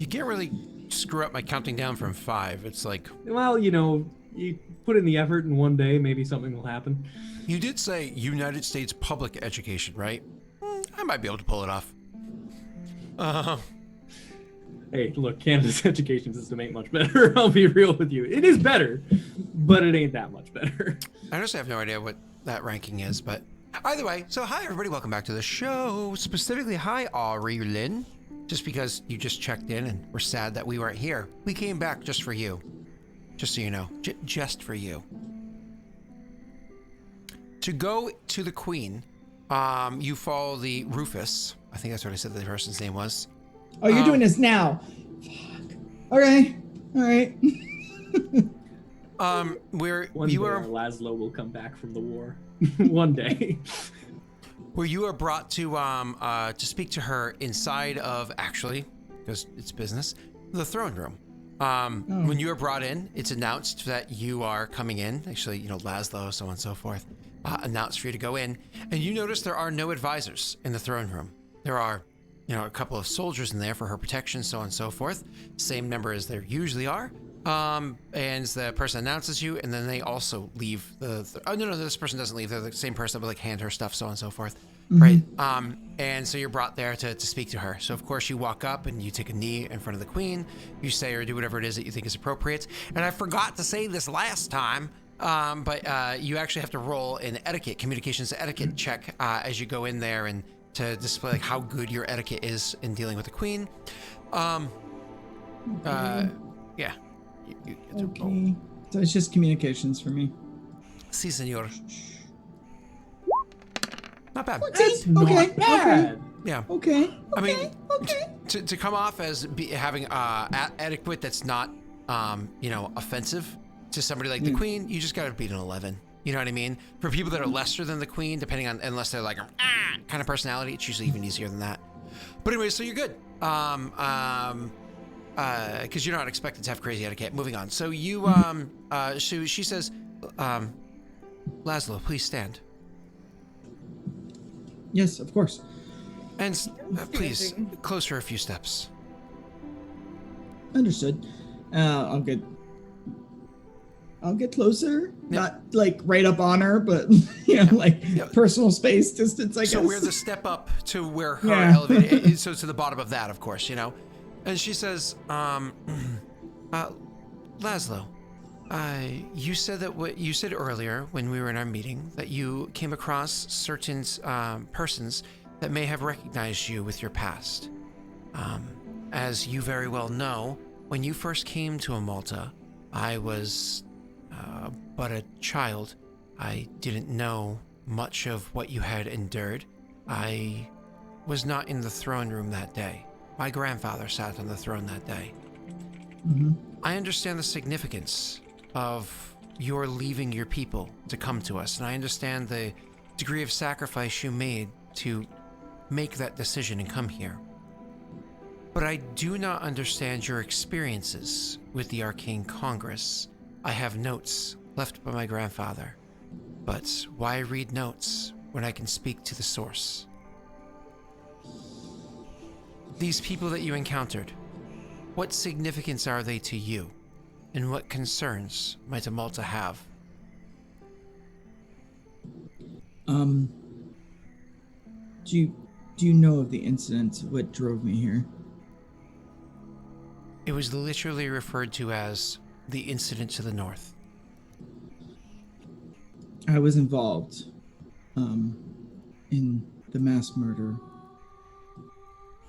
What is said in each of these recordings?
You can't really screw up my counting down from 5. It's like... Well, you put in the effort and one day maybe something will happen. You did say United States public education, right? I might be able to pull it off. Hey, look, Canada's education system ain't much better. I'll be real with you. It is better, but it ain't that much better. I honestly have no idea what that ranking is, but either way. So hi, everybody. Welcome back to the show. Specifically, hi, Aurorum. Just because you just checked in and were sad that we weren't here, we came back just for you. Just so you know. Just for you. To go to the Queen, you follow the Rufus. I think that's what I said the person's name was. Oh, you're doing this now. Fuck. Okay. All right. One day Laszlo will come back from the war. One day. Where you are brought to speak to her inside of, actually, because it's business, the throne room. When you are brought in, it's announced that you are coming in. Actually, Laszlo, so on and so forth, announced for you to go in. And you notice there are no advisors in the throne room. There are, a couple of soldiers in there for her protection, so on and so forth. Same number as there usually are. And the person announces you, and then they also leave no, this person doesn't leave. They're the same person that would hand her stuff, so on and so forth. Right. And so you're brought there to speak to her. So of course you walk up and you take a knee in front of the Queen. You say or do whatever it is that you think is appropriate. And I forgot to say this last time, but you actually have to roll an communications etiquette check as you go in there and to display how good your etiquette is in dealing with the Queen. Yeah. You get to roll. So it's just communications for me. Si, senor. Not bad. That's not bad. Yeah. Okay. I mean, to come off as having etiquette that's not, offensive to somebody like the Queen, you just got to beat an 11. You know what I mean? For people that are lesser than the Queen, depending on, unless they're like kind of personality, it's usually even easier than that. But anyway, so you're good. Because you're not expected to have crazy etiquette. Moving on. So you, so she says, Laszlo, please stand. Yes, of course. And please, closer a few steps. Understood. I'll get closer. Yep. Not like right up on her, but personal space distance, I guess. So we're the step up to where her elevator is, so to the bottom of that, of course, And she says, Laszlo, you said that what you said earlier when we were in our meeting that you came across certain persons that may have recognized you with your past. As you very well know, when you first came to Amulta, I was but a child. I didn't know much of what you had endured. I was not in the throne room that day. My grandfather sat on the throne that day. Mm-hmm. I understand the significance of your leaving your people to come to us, and I understand the degree of sacrifice you made to make that decision and come here. But I do not understand your experiences with the Arcane Congress. I have notes left by my grandfather, but why read notes when I can speak to the source? These people that you encountered, what significance are they to you? And what concerns might Amulta have? Do you know of the incident, what drove me here? It was literally referred to as the incident to the north. I was involved in the mass murder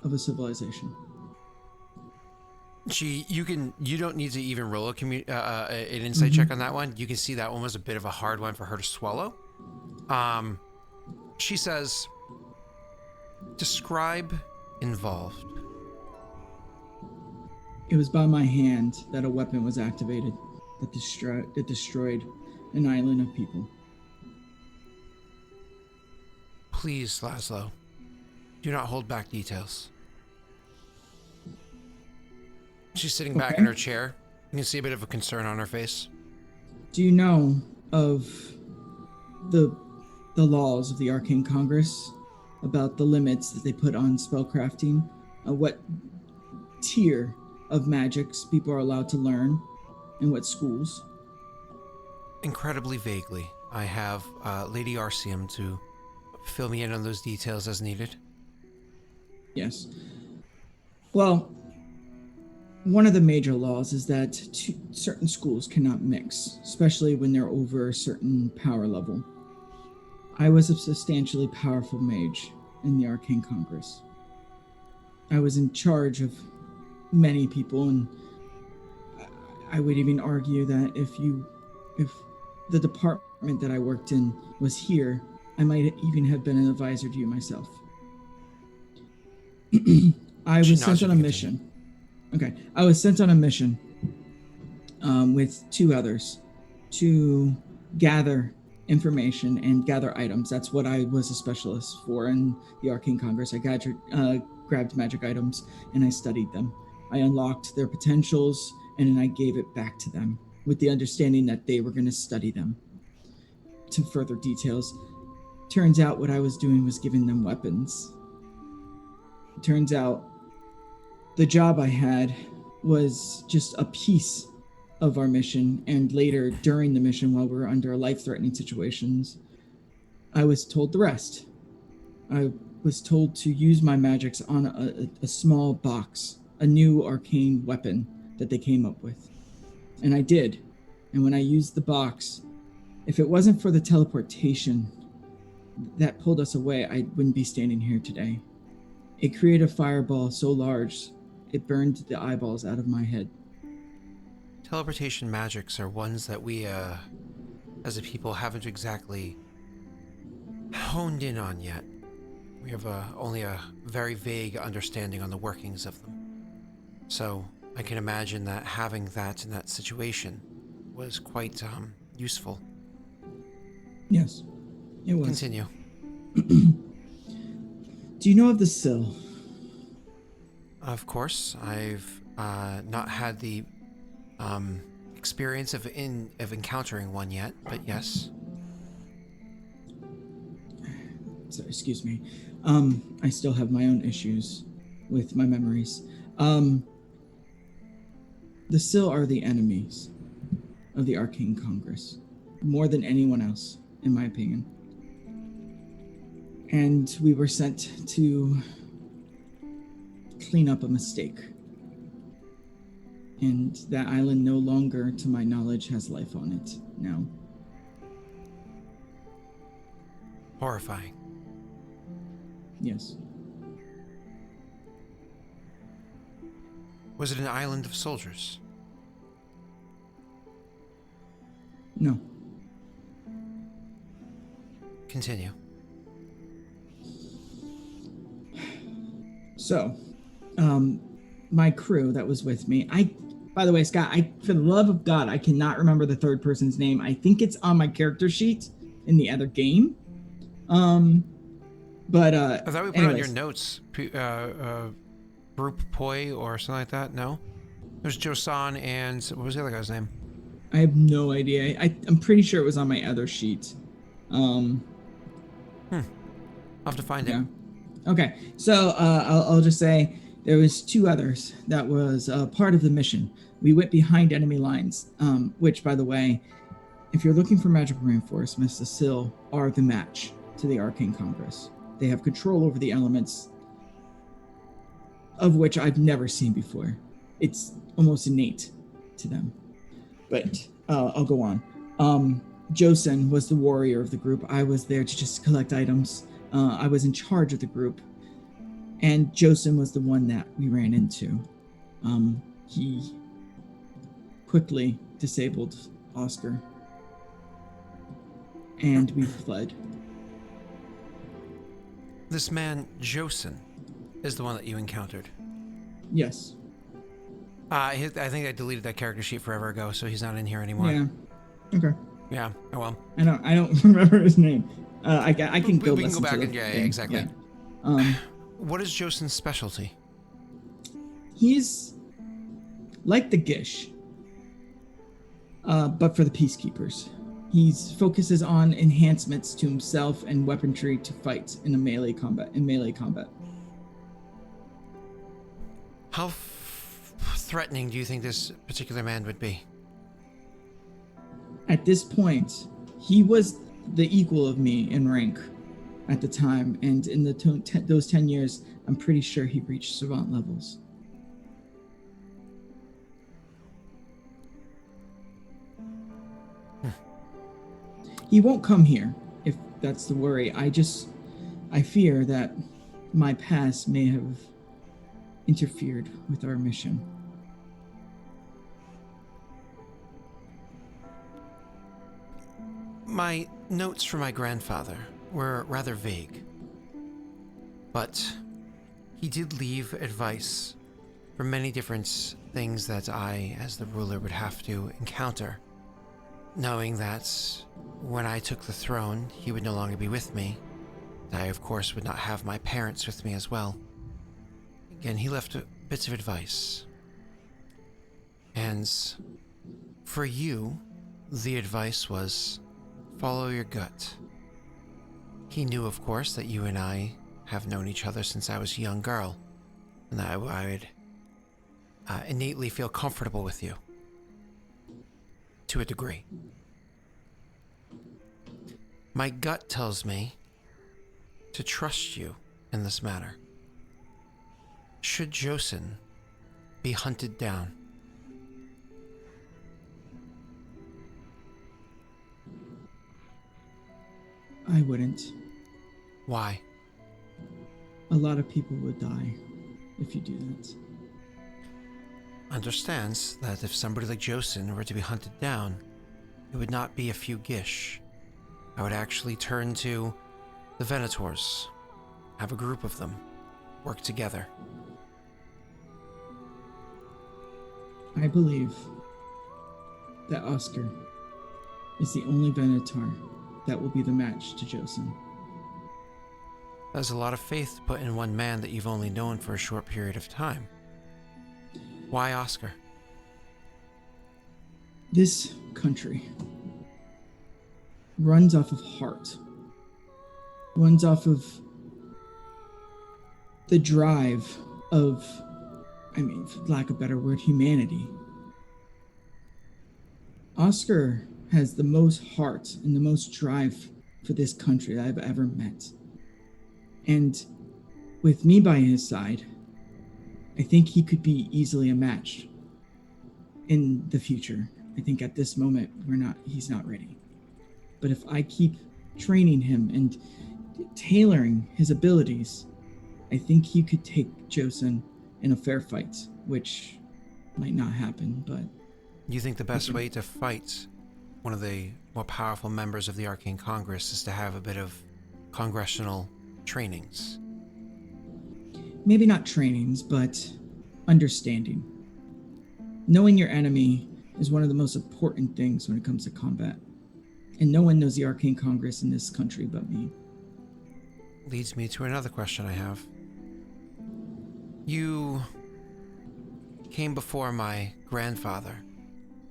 of a civilization. You don't need to even roll an insight check on that one. You can see that one was a bit of a hard one for her to swallow. She says, describe involved. It was by my hand that a weapon was activated that destroyed an island of people. Please, Laszlo, do not hold back details. She's sitting back in her chair. You can see a bit of a concern on her face. Do you know of the laws of the Arcane Congress about the limits that they put on spellcrafting? What tier of magics people are allowed to learn and what schools? Incredibly vaguely. I have Lady Arceum to fill me in on those details as needed. Yes. Well, one of the major laws is that certain schools cannot mix, especially when they're over a certain power level. I was a substantially powerful mage in the Arcane Congress. I was in charge of many people, and I would even argue that if the department that I worked in was here, I might even have been an advisor to you myself. I was sent on a mission. Okay, I was sent on a mission with 2 others to gather information and gather items. That's what I was a specialist for in the Arcane Congress. I grabbed magic items and I studied them. I unlocked their potentials and then I gave it back to them with the understanding that they were going to study them to further details. Turns out what I was doing was giving them weapons. Turns out the job I had was just a piece of our mission, and later during the mission while we were under life-threatening situations, I was told the rest. I was told to use my magics on a small box, a new arcane weapon that they came up with. And I did. And when I used the box, if it wasn't for the teleportation that pulled us away, I wouldn't be standing here today. It created a fireball so large, it burned the eyeballs out of my head. Teleportation magics are ones that we, as a people, haven't exactly honed in on yet. We have only a very vague understanding on the workings of them. So I can imagine that having that in that situation was quite useful. Yes, it was. Continue. Do you know of the sill? Of course, I've not had the experience of encountering one yet, but yes. So, excuse me. I still have my own issues with my memories. The Sill are the enemies of the Arcane Congress, more than anyone else, in my opinion. And we were sent to clean up a mistake. And that island no longer, to my knowledge, has life on it now. Horrifying. Yes. Was it an island of soldiers? No. Continue. So, my crew that was with me, by the way, Scott, for the love of God, I cannot remember the third person's name. I think it's on my character sheet in the other game. But I thought we put anyways. on your notes, Group Poi or something like that. No, there's Josan and what was the other guy's name? I have no idea. I'm pretty sure it was on my other sheet. I'll have to find it. Okay, so I'll just say there was 2 others that was part of the mission. We went behind enemy lines, which, by the way, if you're looking for magical reinforcements, the Sill are the match to the Arcane Congress. They have control over the elements, of which I've never seen before. It's almost innate to them. But I'll go on. Josen was the warrior of the group. I was there to just collect items. I was in charge of the group. And Josen was the one that we ran into. He quickly disabled Oscar. And we fled. This man, Josen, is the one that you encountered. Yes. I think I deleted that character sheet forever ago, so he's not in here anymore. Yeah. Okay. Yeah. Oh well. I don't remember his name. I can go. We can go back and yeah, exactly. Yeah. What is Josen's specialty? He's like the Gish, but for the peacekeepers. He focuses on enhancements to himself and weaponry to fight in melee combat. How threatening do you think this particular man would be? At this point, he was the equal of me in rank at the time, and in those 10 years, I'm pretty sure he reached savant levels. He won't come here, if that's the worry. I fear that my past may have interfered with our mission. My notes from my grandfather were rather vague, but he did leave advice for many different things that I, as the ruler, would have to encounter, knowing that when I took the throne, he would no longer be with me. I, of course, would not have my parents with me as well. Again, he left bits of advice. And for you, the advice was follow your gut. He knew, of course, that you and I have known each other since I was a young girl, and that I would innately feel comfortable with you. To a degree. My gut tells me to trust you in this matter. Should Josen be hunted down, I wouldn't. why? A lot of people would die if you do that. Understands that if somebody like Josen were to be hunted down, it would not be a few Gish. I would actually turn to the Venators, have a group of them, work together. I believe that Oscar is the only Venator that will be the match to Josen. There's a lot of faith put in one man that you've only known for a short period of time. Why Oscar? This country runs off of heart, runs off of the drive of, for lack of a better word, humanity. Oscar has the most heart and the most drive for this country that I've ever met. And with me by his side, I think he could be easily a match in the future. I think at this moment, he's not ready. But if I keep training him and tailoring his abilities, I think he could take Josen in a fair fight, which might not happen, but... You think the best way to fight one of the more powerful members of the Arcane Congress is to have a bit of congressional trainings? Maybe not trainings, but understanding. Knowing your enemy is one of the most important things when it comes to combat. And no one knows the Arcane Congress in this country but me. Leads me to another question I have. You came before my grandfather,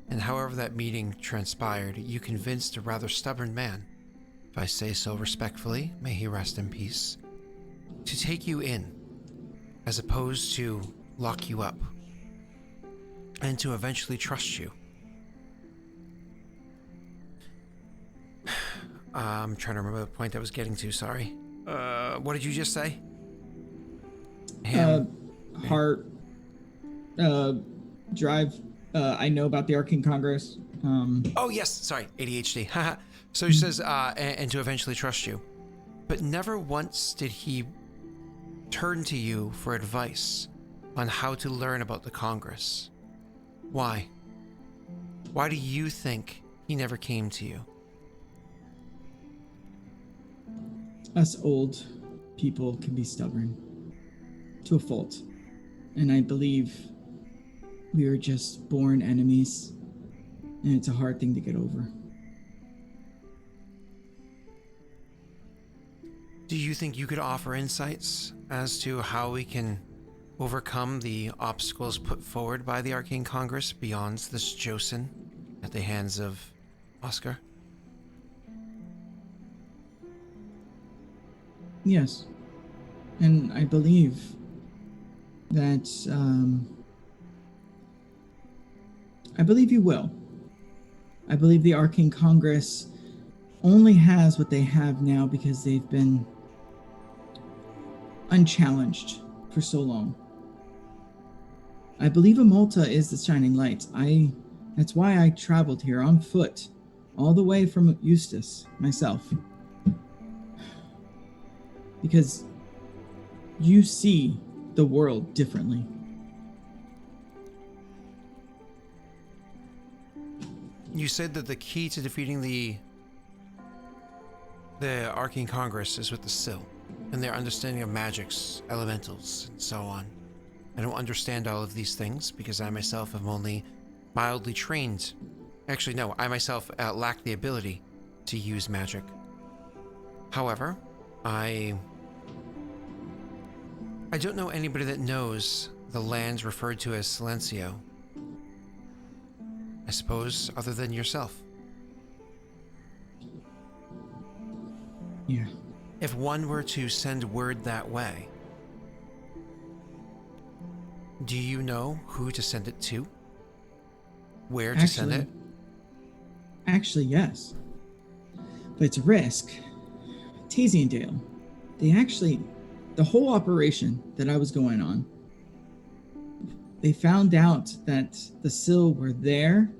and however that meeting transpired, you convinced a rather stubborn man, if I say so respectfully, may he rest in peace, to take you in, as opposed to lock you up, and to eventually trust you. I'm trying to remember the point I was getting to, sorry. What did you just say? Heart, drive, I know about the Arcane Congress. Oh, yes, sorry, ADHD. Haha. So he says, and to eventually trust you. But never once did he turn to you for advice on how to learn about the Congress. Why? Why do you think he never came to you? Us old people can be stubborn to a fault. And I believe we are just born enemies, and it's a hard thing to get over. Do you think you could offer insights as to how we can overcome the obstacles put forward by the Arcane Congress beyond this Josen at the hands of Oscar? Yes. And I believe that I believe you will. I believe the Arcane Congress only has what they have now because they've been unchallenged for so long. I believe Amulta is the shining light. That's why I traveled here on foot, all the way from Eustace, myself. Because you see the world differently. You said that the key to defeating the Arcane Congress is with the Sill, and their understanding of magics, elementals, and so on. I don't understand all of these things because I myself am only mildly trained. Actually, no, I myself lack the ability to use magic. However, I don't know anybody that knows the lands referred to as Silencio. I suppose, other than yourself. Yeah. If one were to send word that way, do you know who to send it to? Where to send it? Actually, yes. But it's a risk. Tazy and Dale, the whole operation that I was going on, they found out that the Sill were there,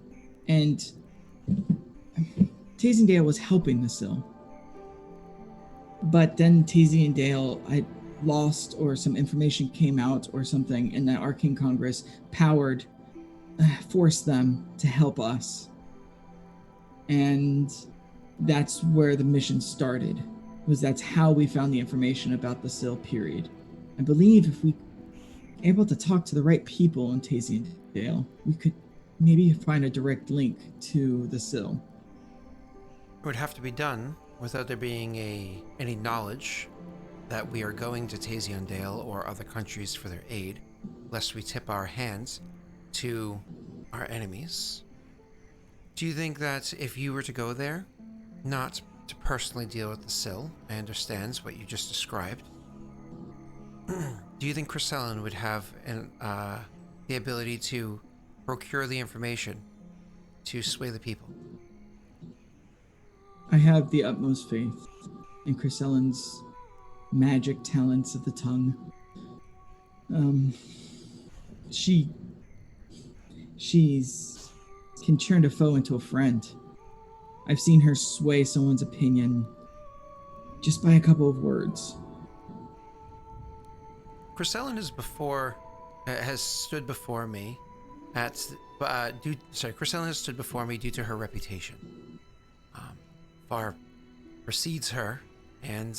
and Tazy and Dale was helping the Sill. But then Tazy and Dale, I lost, or some information came out or something, and the Arcane Congress forced them to help us. And that's where the mission started. That's how we found the information about the Sill, period. I believe if we able to talk to the right people in Tazy and Dale, we could maybe find a direct link to the Sill. It would have to be done without there being any knowledge that we are going to Tazy and Dale or other countries for their aid, lest we tip our hands to our enemies. Do you think that if you were to go there, not to personally deal with the Sill, I understand what you just described, do you think Crescellin would have the ability to procure the information to sway the people? I have the utmost faith in Crescellin's magic talents of the tongue. She's can turn a foe into a friend. I've seen her sway someone's opinion just by a couple of words. Crescellin has stood before me Crescellin has stood before me due to her reputation. Far precedes her and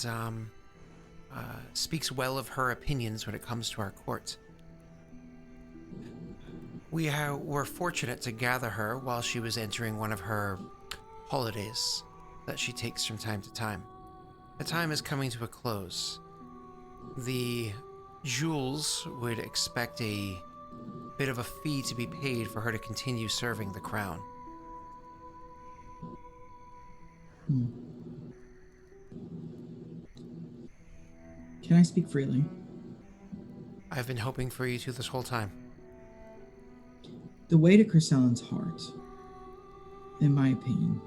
speaks well of her opinions when it comes to our court. We were fortunate to gather her while she was entering one of her holidays that she takes from time to time. The time is coming to a close. The Jules would expect a bit of a fee to be paid for her to continue serving the crown. Can I speak freely? I've been hoping for you to this whole time. The way to Crescellin's heart, in my opinion,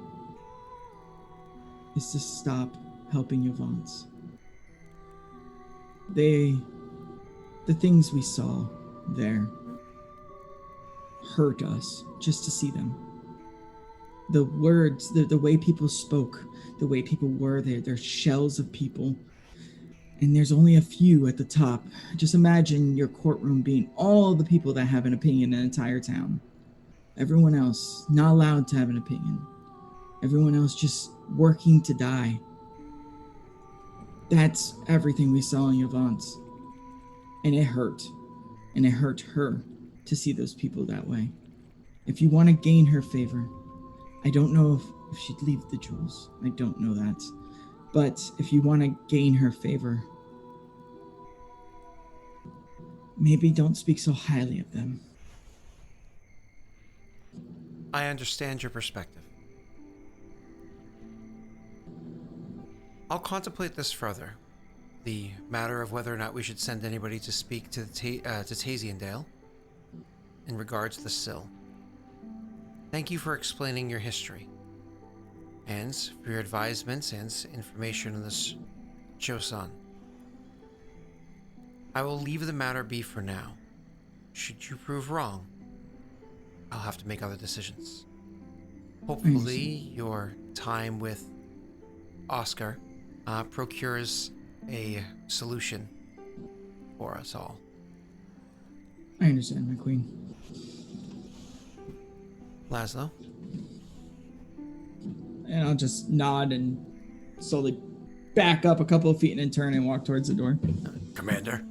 is to stop helping Yovance. The things we saw there hurt us just to see them. The words, the way people spoke, the way people were there, they're shells of people. And there's only a few at the top. Just imagine your courtroom being all the people that have an opinion in an entire town. Everyone else not allowed to have an opinion. Everyone else just working to die. That's everything we saw in Yovance. And it hurt. And it hurt her to see those people that way. If you want to gain her favor, I don't know if she'd leave the jewels. I don't know that. But if you want to gain her favor, maybe don't speak so highly of them. I understand your perspective. I'll contemplate this further. The matter of whether or not we should send anybody to speak to Tazy and Dale in regards to the Sill. thank you for explaining your history. And for your advisements and information on this Joseon. I will leave the matter be for now. Should you prove wrong, I'll have to make other decisions. Hopefully, your time with Oscar procures a solution for us all. I understand, my queen. Laszlo? And I'll just nod and slowly back up a couple of feet and then turn and walk towards the door. Commander.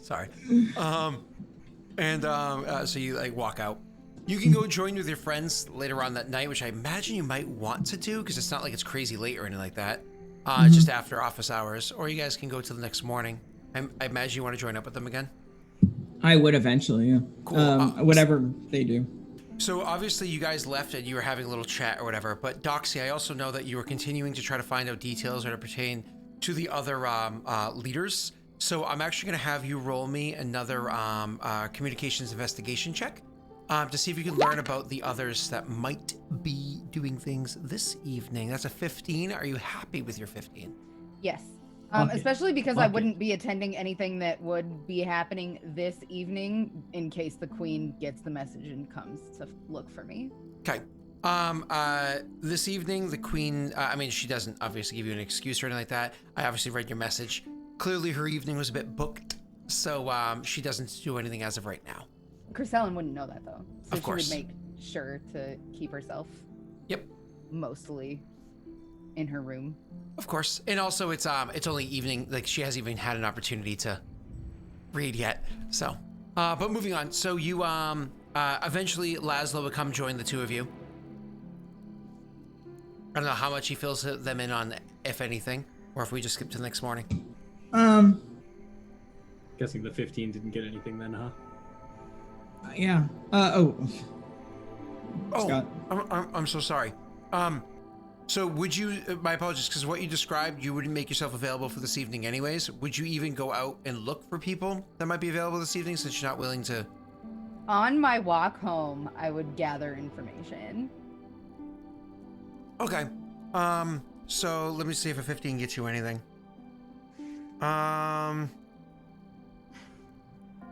Sorry. So you like walk out. You can go join with your friends later on that night, which I imagine you might want to do because it's not like it's crazy late or anything like that. Just after office hours, or you guys can go till the next morning. I imagine you want to join up with them again. I would eventually, yeah. Cool. Whatever they do. So obviously you guys left and you were having a little chat or whatever, but Doxy, I also know that you were continuing to try to find out details that pertain to the other leaders. So I'm actually going to have you roll me another communications investigation check to see if you can learn about the others that might be doing things this evening. That's a 15. Are you happy with your 15? Yes. Okay. Especially because I Okay. wouldn't be attending anything that would be happening this evening in case the queen gets the message and comes to look for me. Okay. This evening, the queen, she doesn't obviously give you an excuse or anything like that. I obviously read your message. Clearly her evening was a bit booked, so she doesn't do anything as of right now. Chrysalin wouldn't know that though. So Of course. she would make sure to keep herself Yep. mostly in her room. Of course. And also it's only evening, like she hasn't even had an opportunity to read yet. So, but moving on. So you, eventually Laszlo would come join the two of you. I don't know how much he fills them in on, if anything, or if we just skip to the next morning. Guessing the 15 didn't get anything then, huh? Yeah. Scott. I'm so sorry. So would you, my apologies, because what you described, you wouldn't make yourself available for this evening anyways. Would you even go out and look for people that might be available this evening since you're not willing to? On my walk home, I would gather information. Okay. So let me see if a 15 gets you anything.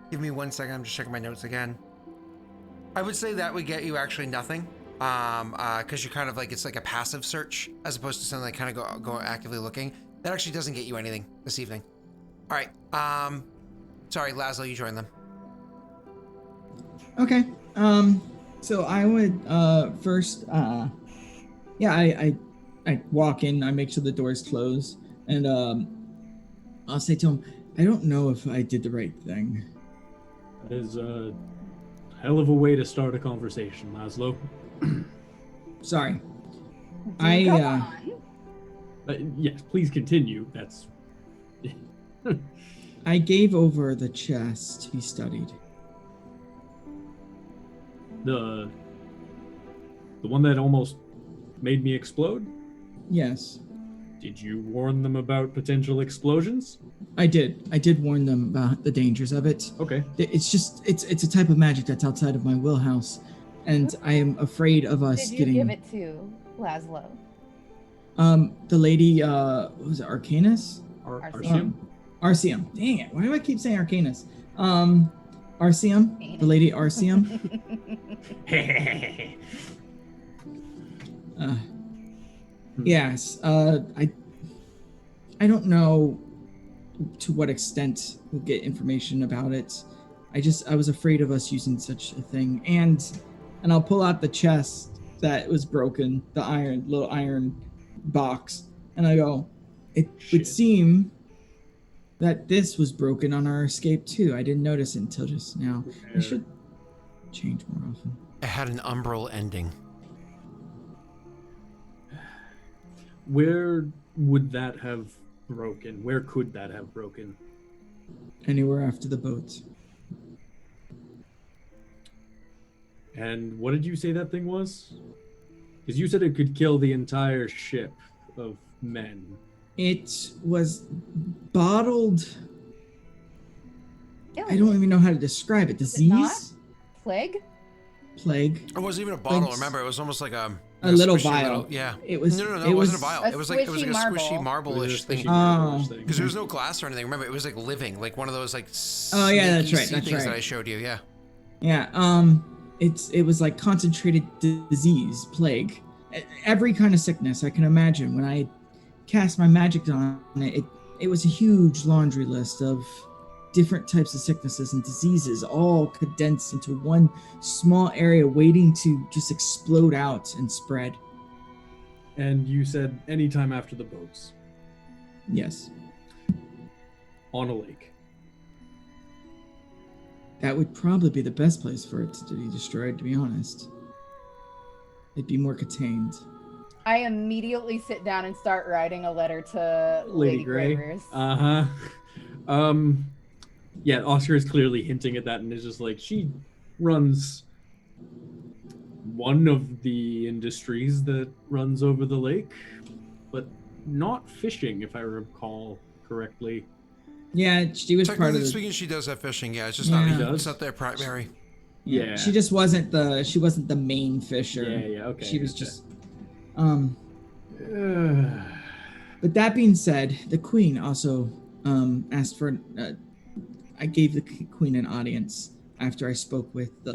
Give me 1 second. I'm just checking my notes again. I would say that would get you actually nothing. Because you're kind of like, it's like a passive search as opposed to something like kind of go actively looking. That actually doesn't get you anything this evening. All right. Sorry, Laszlo, you join them. Okay. So I would first I walk in, I make sure the door's closed, and I'll say to him, I don't know if I did the right thing. That is a hell of a way to start a conversation, Laszlo. Sorry. Go on. Yes, please continue. That's... I gave over the chest to be studied. The one that almost made me explode? Yes. Did you warn them about potential explosions? I did warn them about the dangers of it. Okay. It's a type of magic that's outside of my wheelhouse, and I am afraid of us Did you getting. give it to Laszlo? The lady, what was it, Arcanus? Arceum? Arceum. Dang it! Why do I keep saying Arcanus? Arceum. The lady Arceum. Yes. I don't know to what extent we'll get information about it. I was afraid of us using such a thing, and I'll pull out the chest that was broken, the little iron box, and I go, it would seem that this was broken on our escape too. I didn't notice it until just now. I should change more often. It had an umbral ending. Where would that have broken? Where could that have broken? Anywhere after the boat. And what did you say that thing was? Because you said it could kill the entire ship of men. It was bottled. I Illness. don't even know how to describe it. Is it not? Disease? Plague? plague. It wasn't even a bottle. Thanks. remember, it was almost like a little squishy vial. yeah. It was. No, it it was, wasn't a vial. a It was like a squishy squishy marble. marble-ish thing. Oh. Because there was no glass or anything. Remember, it was like living, like one of those like Oh, yeah, that's sneaky right, sea that's things right. that I showed you. Yeah. Yeah. It was like concentrated disease, plague, every kind of sickness I can imagine. When I cast my magic on it, it was a huge laundry list of different types of sicknesses and diseases, all condensed into one small area, waiting to just explode out and spread. And you said anytime after the boats. Yes, On a lake. that would probably be the best place for it to be destroyed, to be honest. It'd be more contained. I immediately sit down and start writing a letter to Lady Grey. Uh-huh. Yeah, Oscar is clearly hinting at that and is just like, she runs one of the industries that runs over the lake, but not fishing, if I recall correctly. Yeah, she was part of Technically the... speaking, she does have fishing. Yeah, it's just Yeah. not. It's not their primary. Yeah. She just wasn't the main fisher. Yeah, okay. She was okay. just but that being said, the queen also asked for I gave the queen an audience after I spoke with the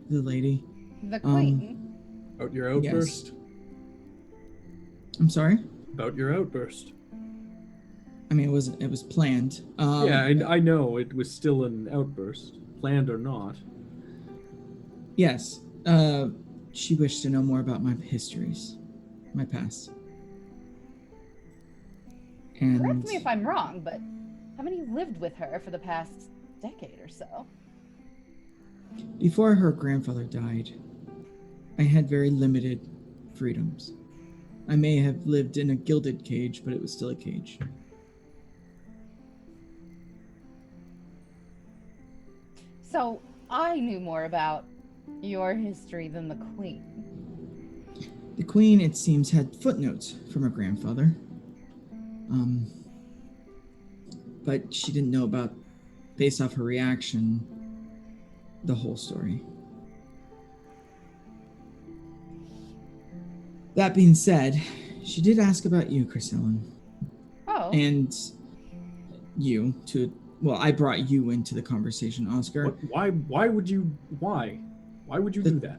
lady. The queen. About your outburst? Yes. I'm sorry? About your outburst. I mean, it was planned. Yeah, I know it was still an outburst, planned or not. Yes. She wished to know more about my histories, my past. And Correct me if I'm wrong, but haven't you lived with her for the past decade or so? before her grandfather died, I had very limited freedoms. I may have lived in a gilded cage, but it was still a cage. So I knew more about your history than the queen. The queen, it seems, had footnotes from her grandfather. But she didn't know about, based off her reaction, the whole story. That being said, she did ask about you, Chrisellen. Oh. And you to, well, I brought you into the conversation, Oscar. Why would you do that?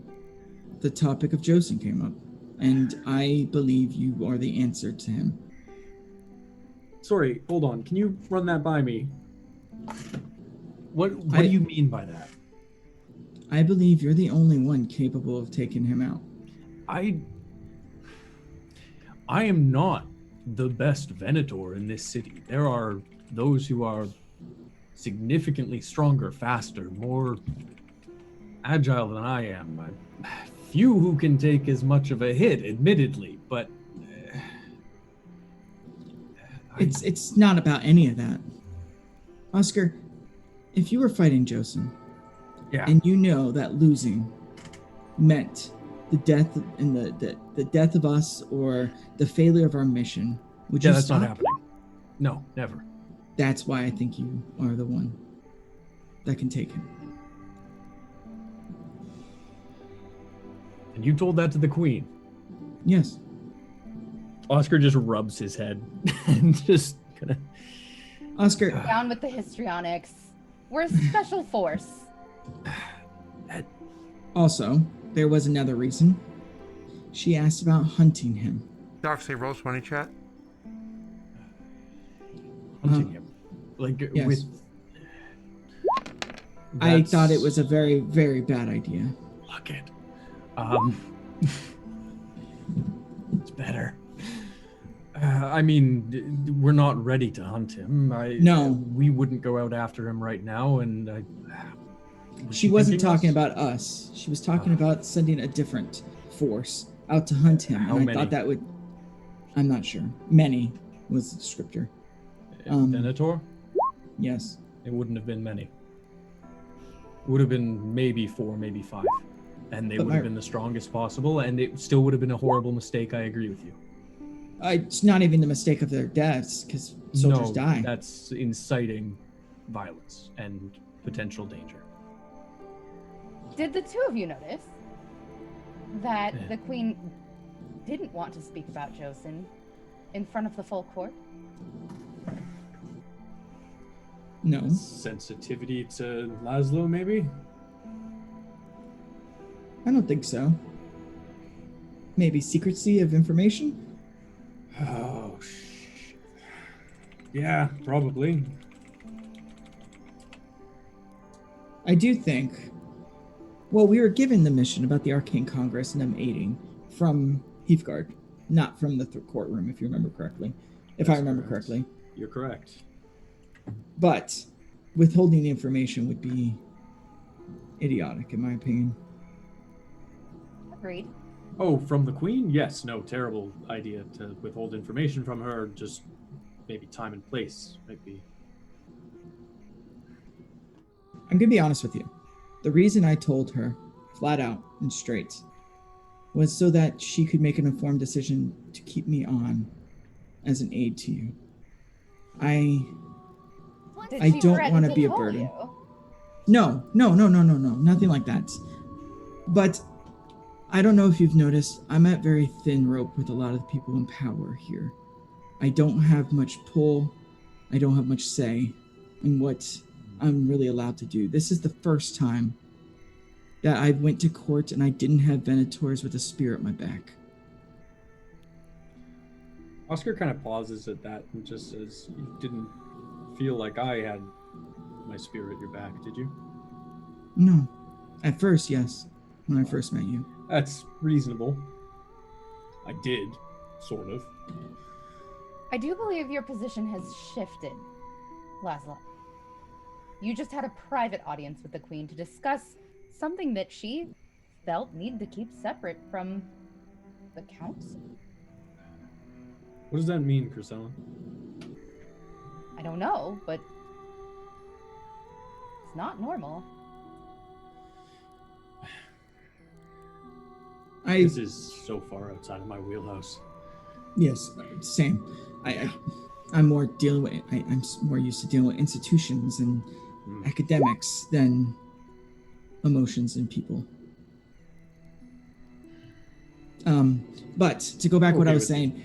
The topic of Josen came up, and I believe you are the answer to him. Sorry, hold on. Can you run that by me? What do you mean by that? I believe you're the only one capable of taking him out. I am not the best Venator in this city. There are those who are significantly stronger, faster, more agile than I am. Few who can take as much of a hit, admittedly, but It's not about any of that. Oscar, if you were fighting Josen, yeah, and you know that losing meant the death and the death of us or the failure of our mission, would you that's stop? not happening. No, never. That's why I think you are the one that can take him. And you told that to the queen. Yes. Oscar just rubs his head and just kind of... Oscar, Down with the histrionics. We're a special force. also, there was another reason. She asked about hunting him. Doc, say roll 20 chat. hunting him. Like, yes. with... I thought it was a very, very bad idea. Look it. It's better. I mean, we're not ready to hunt him. No. We wouldn't go out after him right now, and She wasn't talking about us. She was talking about sending a different force out to hunt him. How and I many? thought that would... I'm not sure. Many was the descriptor. Venator? Yes. It wouldn't have been many. It would have been maybe 4, maybe 5. And they But would have been the strongest possible, and it still would have been a horrible mistake. I agree with you. It's not even the mistake of their deaths, because soldiers die. That's inciting violence and potential danger. Did the two of you notice that the queen didn't want to speak about Josin in front of the full court? No. Sensitivity to Laszlo, maybe? I don't think so. Maybe secrecy of information? Oh, shit. Yeah, probably. I do think. Well, we were given the mission about the Arcane Congress and them aiding from Heathguard, not from the courtroom, if you remember correctly. If I remember correctly. You're correct. But withholding the information would be idiotic, in my opinion. Agreed. Oh, from the queen? Yes, no, terrible idea to withhold information from her. Just maybe time and place might be. I'm going to be honest with you. The reason I told her, flat out and straight, was so that she could make an informed decision to keep me on as an aid to you. I don't want to be a burden. No, nothing like that. But I don't know if you've noticed, I'm at very thin rope with a lot of the people in power here. I don't have much pull. I don't have much say in what I'm really allowed to do. This is the first time that I went to court and I didn't have Venators with a spear at my back. Oscar kind of pauses at that and just says, "You didn't feel like I had my spear at your back, did you?" No. At first, yes. When I first met you. That's reasonable. I did, sort of. I do believe your position has shifted, Laszlo. You just had a private audience with the queen to discuss something that she felt needed to keep separate from the council. What does that mean, Chrisella? I don't know, but it's not normal. This is so far outside of my wheelhouse. Yes, same. I'm more dealing with. I'm more used to dealing with institutions and academics than emotions and people. But to go back to what I was saying,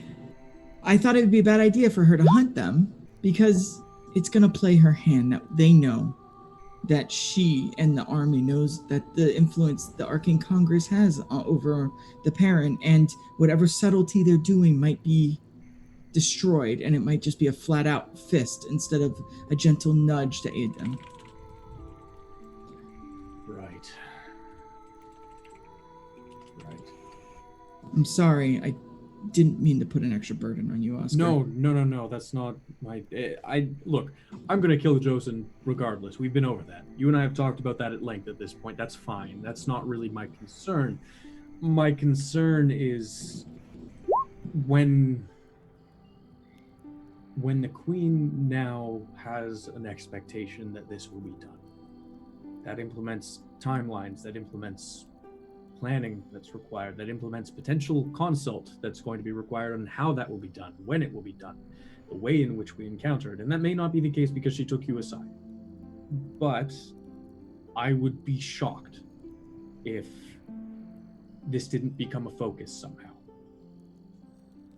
I thought it would be a bad idea for her to hunt them because it's going to play her hand. That they know that she and the army knows that the influence the Arcane Congress has over the parent, and whatever subtlety they're doing might be destroyed, and it might just be a flat-out fist instead of a gentle nudge to aid them. Right. I'm sorry, I didn't mean to put an extra burden on you, Oscar. No. That's not my. Look. I'm gonna kill Josin regardless. We've been over that. You and I have talked about that at length at this point. That's fine. That's not really my concern. My concern is when the queen now has an expectation that this will be done. That implements timelines. That implements planning that's required, that implements potential consult that's going to be required on how that will be done, when it will be done, the way in which we encounter it. And that may not be the case because she took you aside. But I would be shocked if this didn't become a focus somehow.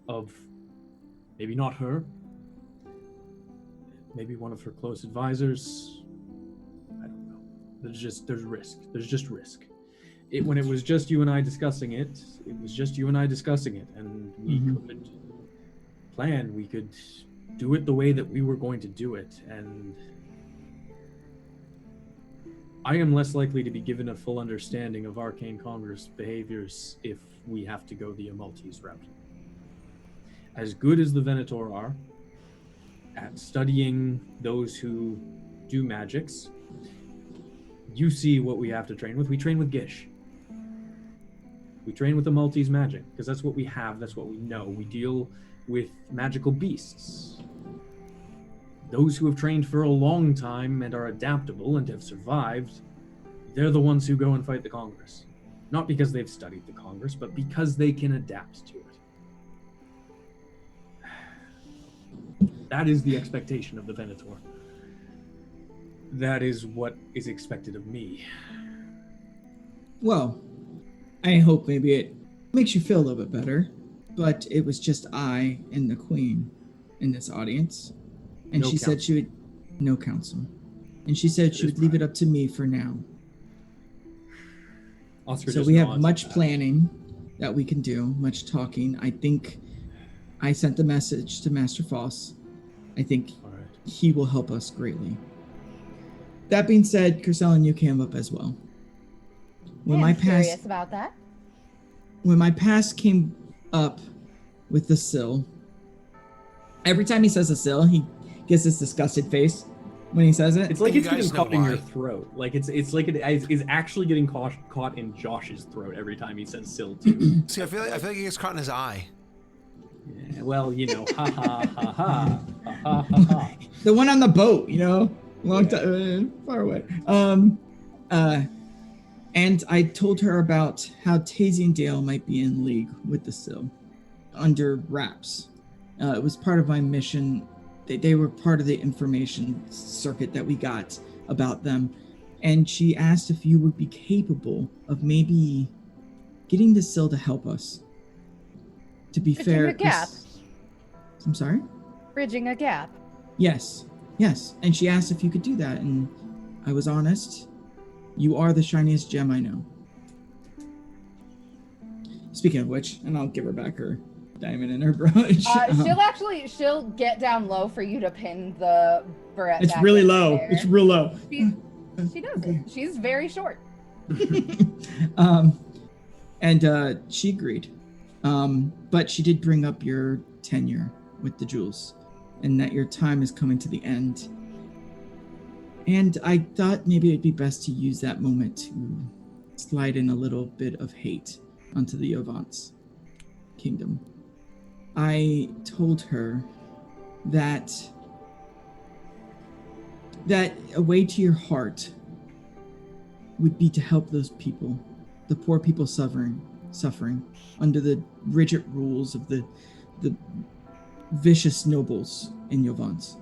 Of maybe not her, maybe one of her close advisors. I don't know. There's risk. There's just risk. When it was just you and I discussing it, and we could plan, we could do it the way that we were going to do it, and I am less likely to be given a full understanding of Arcane Congress behaviors if we have to go the Amultese route. As good as the Venator are at studying those who do magics, you see what we have to train with. We train with Gish. We train with the Amultese magic, because that's what we have, that's what we know. We deal with magical beasts. Those who have trained for a long time and are adaptable and have survived, they're the ones who go and fight the Congress. Not because they've studied the Congress, but because they can adapt to it. That is the expectation of the Venator. That is what is expected of me. Well, I hope maybe it makes you feel a little bit better, but it was just I and the Queen in this audience. And No she said she would... No counsel. And she said she would leave it up to me for now. Oscar So just we have nods much at that. planning that we can do, much talking. I think I sent the message to Master Foss. I think All right. he will help us greatly. That being said, Chrisellen, you came up as well. I'm curious about that. When my past came up with the sill, every time he says the sill, he gets this disgusted face when he says it. It's like You it's getting guys know caught in your why. throat. Like it's like it is actually getting caught in Josh's throat every time he says "sill" too. See, I feel like he gets caught in his eye. Yeah, well, you know, ha ha ha ha ha ha ha ha. The one on the boat, long time far away. And I told her about how Tazy and Dale might be in league with the Sill under wraps. It was part of my mission. They were part of the information circuit that we got about them. And she asked if you would be capable of maybe getting the Sill to help us. To be Bridging fair, a gap. I'm sorry? Bridging a gap. Yes. And she asked if you could do that, and I was honest. You are the shiniest gem I know. Speaking of which, and I'll give her back her diamond in her brooch. She'll get down low for you to pin the barrette. It's back really in low. there. It's real low. She does it. She's very short. And she agreed. But she did bring up your tenure with the jewels, and that your time is coming to the end. And I thought maybe it'd be best to use that moment to slide in a little bit of hate onto the Yovance kingdom. I told her that a way to your heart would be to help those people, the poor people suffering under the rigid rules of the vicious nobles in Yovance.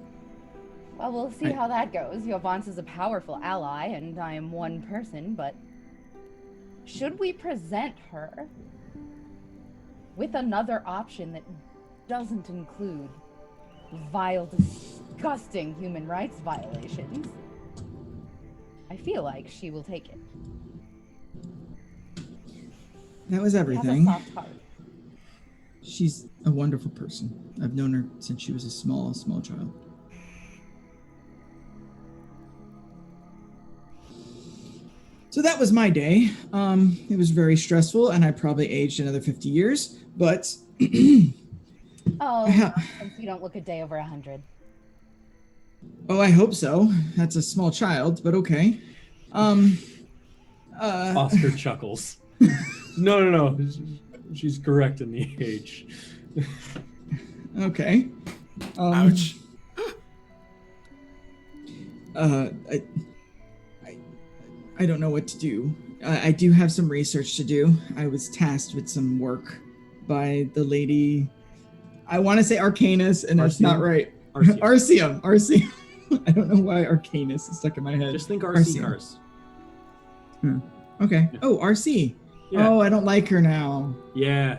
Well, we'll see how that goes. Yovance is a powerful ally, and I am one person, but should we present her with another option that doesn't include vile, disgusting human rights violations, I feel like she will take it. That was She everything. has a soft heart. She's a wonderful person. I've known her since she was a small child. So that was my day. It was very stressful, and I probably aged another 50 years, but... Oh, since you don't look a day over 100. Oh, I hope so. That's a small child, but okay. Oscar chuckles. No. She's correct in the age. Okay. Ouch. I don't know what to do. I do have some research to do. I was tasked with some work by the lady. I want to say Arcanus, and that's not right. Arceum. I don't know why Arcanus is stuck in my head. Just think RC. Okay. Yeah. Oh, RC. Yeah. Oh, I don't like her now. Yeah.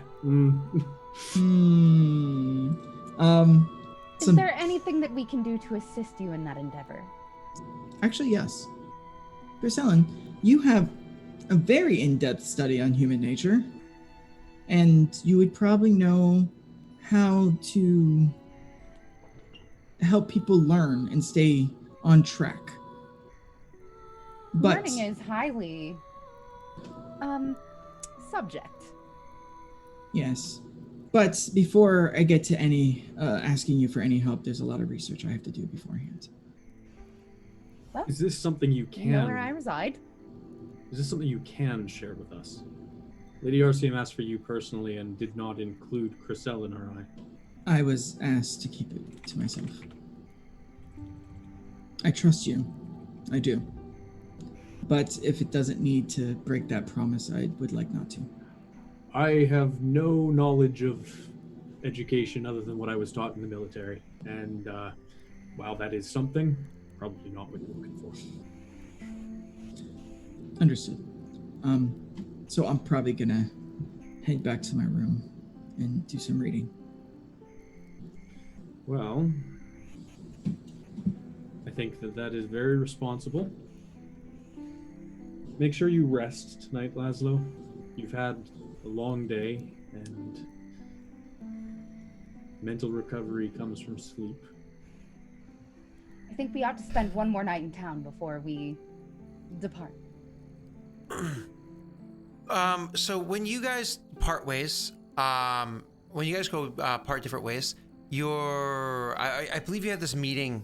Is there anything that we can do to assist you in that endeavor? Actually, yes. Chrisellen, you have a very in-depth study on human nature, and you would probably know how to help people learn and stay on track. But Learning is highly subject. yes. But before I get to any asking you for any help, there's a lot of research I have to do beforehand. Well, Is this something you you know where I can? reside. Is this something you can share with us? Lady RCM asked for you personally and did not include Chriselle in her eye. I was asked to keep it to myself. I trust you. I do. But if it doesn't need to break that promise, I would like not to. I have no knowledge of education other than what I was taught in the military. And while that is something, probably not what you're looking for. Understood. So I'm probably gonna head back to my room and do some reading. Well, I think that is very responsible. Make sure you rest tonight, Laszlo. You've had a long day, and mental recovery comes from sleep. I think we ought to spend one more night in town before we depart. So when you guys part ways, when you guys go part different ways, I believe you had this meeting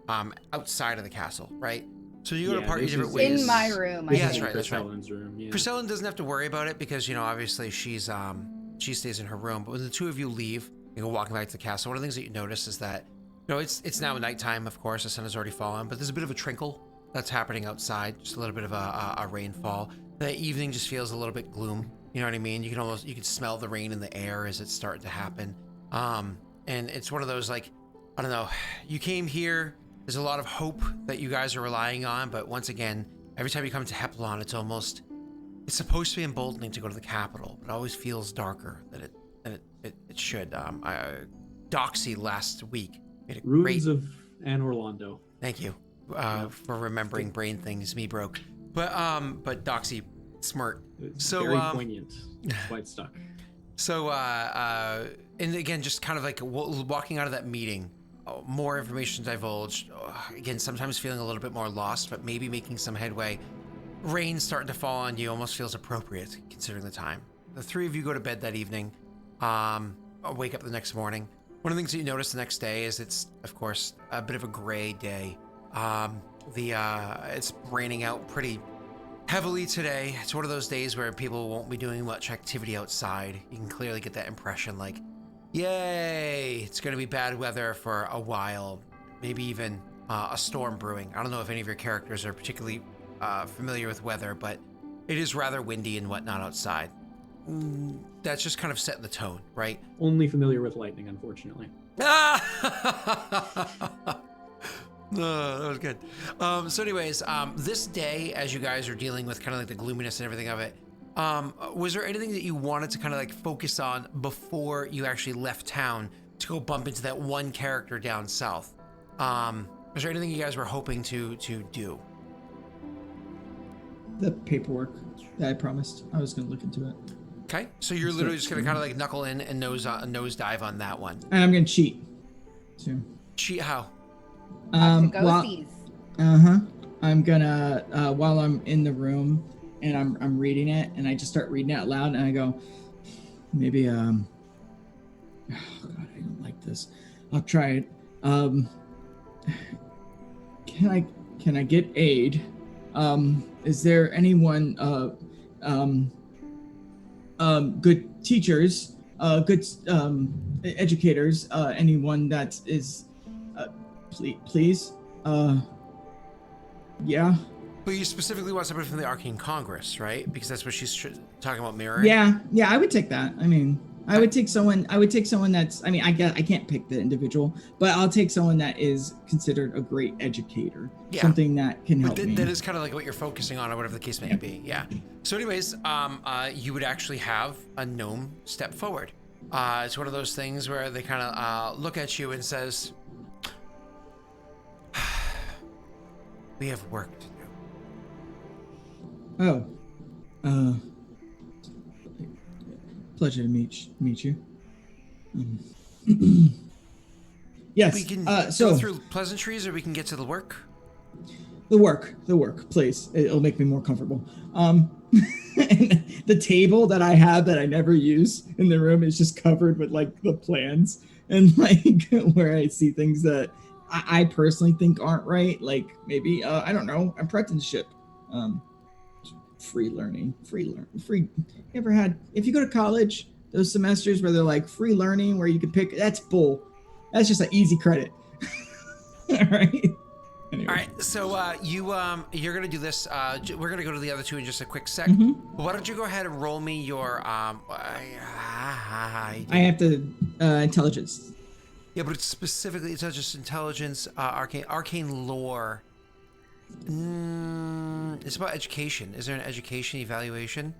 outside of the castle, right? So you go to part your different ways. In my room. Yeah, that's right. That's right. Chrysalin's room. Yeah. Chrysalin doesn't have to worry about it because obviously she stays in her room. But when the two of you leave and go walking back to the castle, one of the things that you notice is that it's now nighttime. Of course, the sun has already fallen, but there's a bit of a trickle that's happening outside. Just a little bit of a rainfall. The evening just feels a little bit gloom. You know what I mean? You can smell the rain in the air as it's starting to happen. And it's one of those, like, I don't know. You came here. There's a lot of hope that you guys are relying on, but once again, every time you come to Heplon, it's supposed to be emboldening to go to the capital, but it always feels darker than it should. Doxy last week made a Ruins of Anne Orlando. Thank you for remembering brain things. Me broke, but Doxy smart. It's So very poignant. Quite stuck. So and again, just kind of like walking out of that meeting. More information divulged. Again, sometimes feeling a little bit more lost, but maybe making some headway. Rain starting to fall on you almost feels appropriate considering the time. The three of you go to bed that evening. Wake up the next morning. One of the things that you notice the next day is it's, of course, a bit of a gray day. It's raining out pretty heavily today. It's one of those days where people won't be doing much activity outside. You can clearly get that impression, like, yay, it's going to be bad weather for a while, maybe even a storm brewing. I don't know if any of your characters are particularly familiar with weather, but it is rather windy and whatnot outside. That's just kind of setting the tone, right? Only familiar with lightning, unfortunately. No, that was good. So anyways, this day, as you guys are dealing with kind of like the gloominess and everything of it, was there anything that you wanted to kind of like focus on before you actually left town to go bump into that one character down south? Was there anything you guys were hoping to do? The paperwork that I promised. I was going to look into it. Okay, so you're literally just going to kind of like knuckle in and nose dive on that one. And I'm going to cheat, too. Cheat how? I'm gonna while I'm in the room and I'm reading it and I just start reading it out loud and I go, maybe oh God, I don't like this. I'll try it. Can I get aid? Is there anyone good teachers, good educators, anyone that is please? Yeah. But you specifically want somebody from the Arcane Congress, right? Because that's what she's talking about mirroring. Yeah, I would take that. I mean, I would take someone that's, I mean, I can't pick the individual, but I'll take someone that is considered a great educator. Yeah. Something that can help me. That is kind of like what you're focusing on or whatever the case may be. Yeah. So anyways, you would actually have a gnome step forward. It's one of those things where they kind of look at you and says, we have work to do. Oh. Pleasure to meet you. Yes. We can go through pleasantries or we can get to the work. The work, please. It'll make me more comfortable. And the table that I have that I never use in the room is just covered with like the plans and like where I see things that I personally think aren't right. Like maybe, I don't know, apprenticeship. Free learning. You ever had, if you go to college, those semesters where they're like free learning where you can pick, that's bull. That's just an easy credit. All right. Anyway. All right. So you're going to do this. We're going to go to the other two in just a quick sec. Why don't you go ahead and roll me your, I have to, intelligence. Yeah, but it's specifically, it's not just intelligence, arcane lore. It's about education. Is there an education evaluation?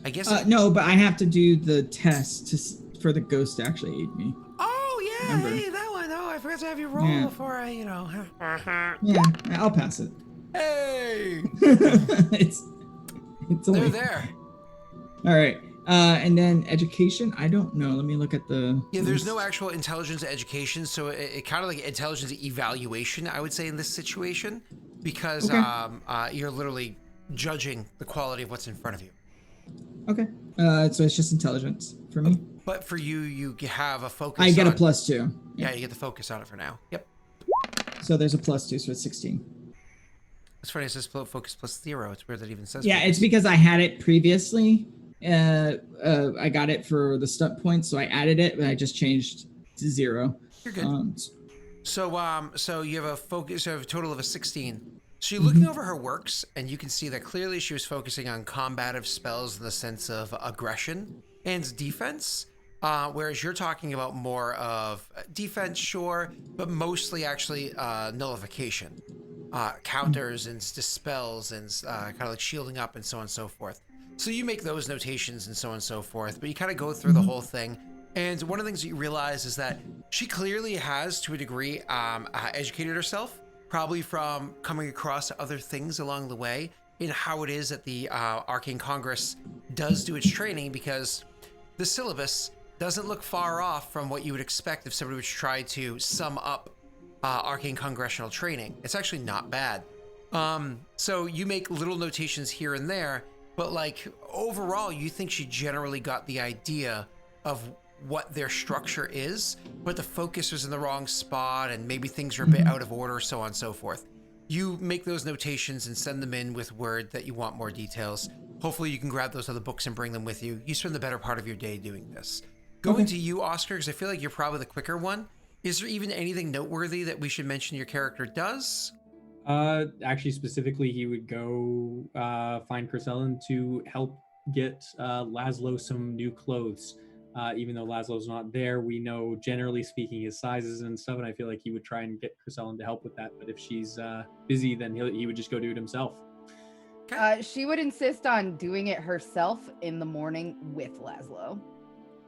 I guess. No, but I have to do the test for the ghost to actually aid me. Oh yeah, Remember. hey, that one. Oh, I forgot to have you roll Yeah. before I, Yeah, I'll pass it. Hey, it's they're only there. All right. And then education. I don't know. Let me look at the. Yeah, there's list. no actual intelligence education, so it kind of like intelligence evaluation, I would say, in this situation, because Okay. you're literally judging the quality of what's in front of you. Okay. So it's just intelligence for me. But for you, you have a focus. I get a on- +2. Yeah, you get the focus on it for now. Yep. So there's a +2, so it's 16. It's funny. It says focus +0. It's weird that it even says. Yeah, focus. it's because I had it previously. I got it for the stunt points, so I added it, but I just changed to 0. You're good. So you have a focus. You have a total of a 16. So you're Mm-hmm. looking over her works, and you can see that clearly she was focusing on combative spells in the sense of aggression and defense, whereas you're talking about more of defense, sure, but mostly actually nullification, counters and dispels and kind of like shielding up and so on and so forth. So you make those notations and so on and so forth, but you kind of go through the whole thing. And one of the things that you realize is that she clearly has, to a degree, educated herself, probably from coming across other things along the way in how it is that the Arcane Congress does do its training, because the syllabus doesn't look far off from what you would expect if somebody would try to sum up Arcane Congressional training. It's actually not bad. So you make little notations here and there, but like overall, you think she generally got the idea of what their structure is, but the focus was in the wrong spot and maybe things are a bit out of order, so on and so forth. You make those notations and send them in with word that you want more details. Hopefully you can grab those other books and bring them with you. You spend the better part of your day doing this. Going to you, Oscar, because I feel like you're probably the quicker one. Is there even anything noteworthy that we should mention your character does? Actually, specifically, he would go find Chryselin to help get Laszlo some new clothes. Even though Laszlo's not there, we know, generally speaking, his sizes and stuff, and I feel like he would try and get Chryselin to help with that. But if she's busy, then he would just go do it himself. She would insist on doing it herself in the morning with Laszlo.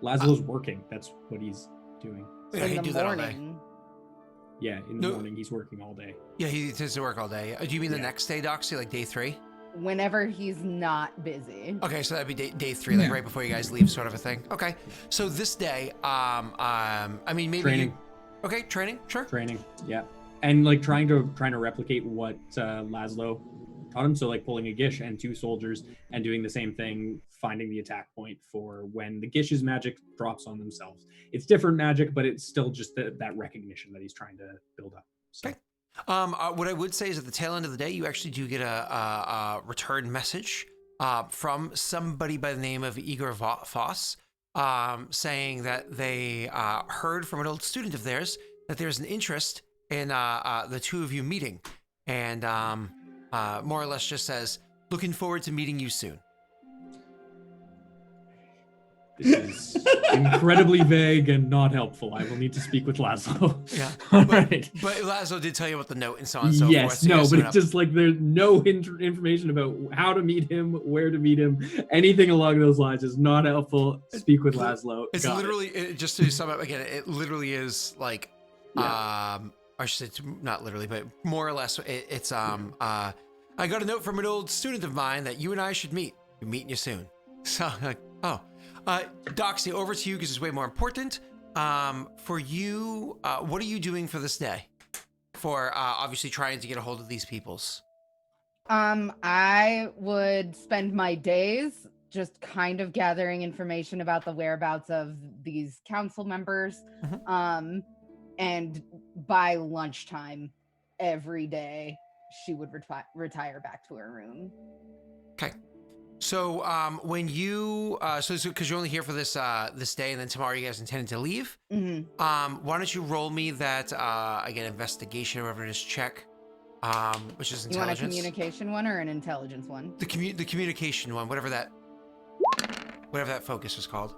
Laszlo's working. That's what he's doing. Yeah, he'd In do the that all day. morning. Yeah, in the morning, he's working all day. Yeah, he tends to work all day. Do you mean the next day, Doxy, like day 3? Whenever he's not busy. Okay, so that'd be day 3, like right before you guys leave, sort of a thing. Okay, so this day, I mean, maybe Training. Okay, training, sure. Training, yeah, and like trying to replicate what Laszlo taught him. So like pulling a Gish and 2 soldiers and doing the same thing, finding the attack point for when the Gish's magic drops on themselves. It's different magic, but it's still just that recognition that he's trying to build up. So. Okay. What I would say is at the tail end of the day, you actually do get a return message from somebody by the name of Igor Voss, saying that they heard from an old student of theirs that there's an interest in the two of you meeting, and more or less just says, looking forward to meeting you soon. This is incredibly vague and not helpful. I will need to speak with Laszlo. Yeah. All but, right. But Laszlo did tell you about the note and so on and so forth. Yes, So you no, guys but went it's up. just like there's no information about how to meet him, where to meet him, anything along those lines is not helpful. Speak with Laszlo. It's literally, just to sum up again, it literally is like, I should say not literally, but more or less, it's I got a note from an old student of mine that you and I should meet. We're meeting you soon. So like, oh. Doxy, over to you because it's way more important. For you, what are you doing for this day? For obviously trying to get a hold of these peoples. I would spend my days just kind of gathering information about the whereabouts of these council members. Mm-hmm. And by lunchtime every day, she would retire back to her room. Okay. So when you so because you're only here for this this day, and then tomorrow you guys intended to leave. Mm-hmm. Why don't you roll me that again, investigation or whatever it is, check, which is intelligence. You want a communication one or an intelligence one? The communication one, whatever that focus is called.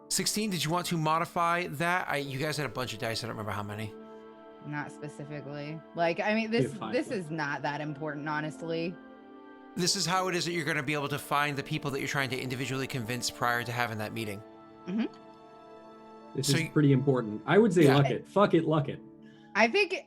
16. Did you want to modify that? You guys had a bunch of dice. I don't remember how many. Not specifically. Like, I mean, this is not that important, honestly. this is how it is that you're going to be able to find the people that you're trying to individually convince prior to having that meeting. Mm-hmm. This is pretty important. I would say luck it. Fuck it, luck it. I think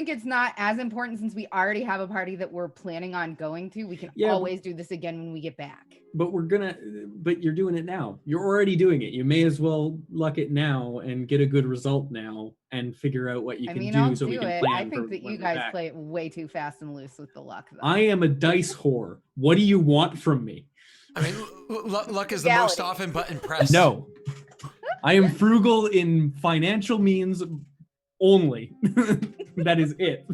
it's not as important since we already have a party that we're planning on going to. We can always do this again when we get back. But you're doing it now. You're already doing it. You may as well luck it now and get a good result now and figure out what you can do so we can plan. I think that you guys play it way too fast and loose with the luck, though. I am a dice whore. What do you want from me? I mean, luck is the most often button pressed. No. I am frugal in financial means only. That is it.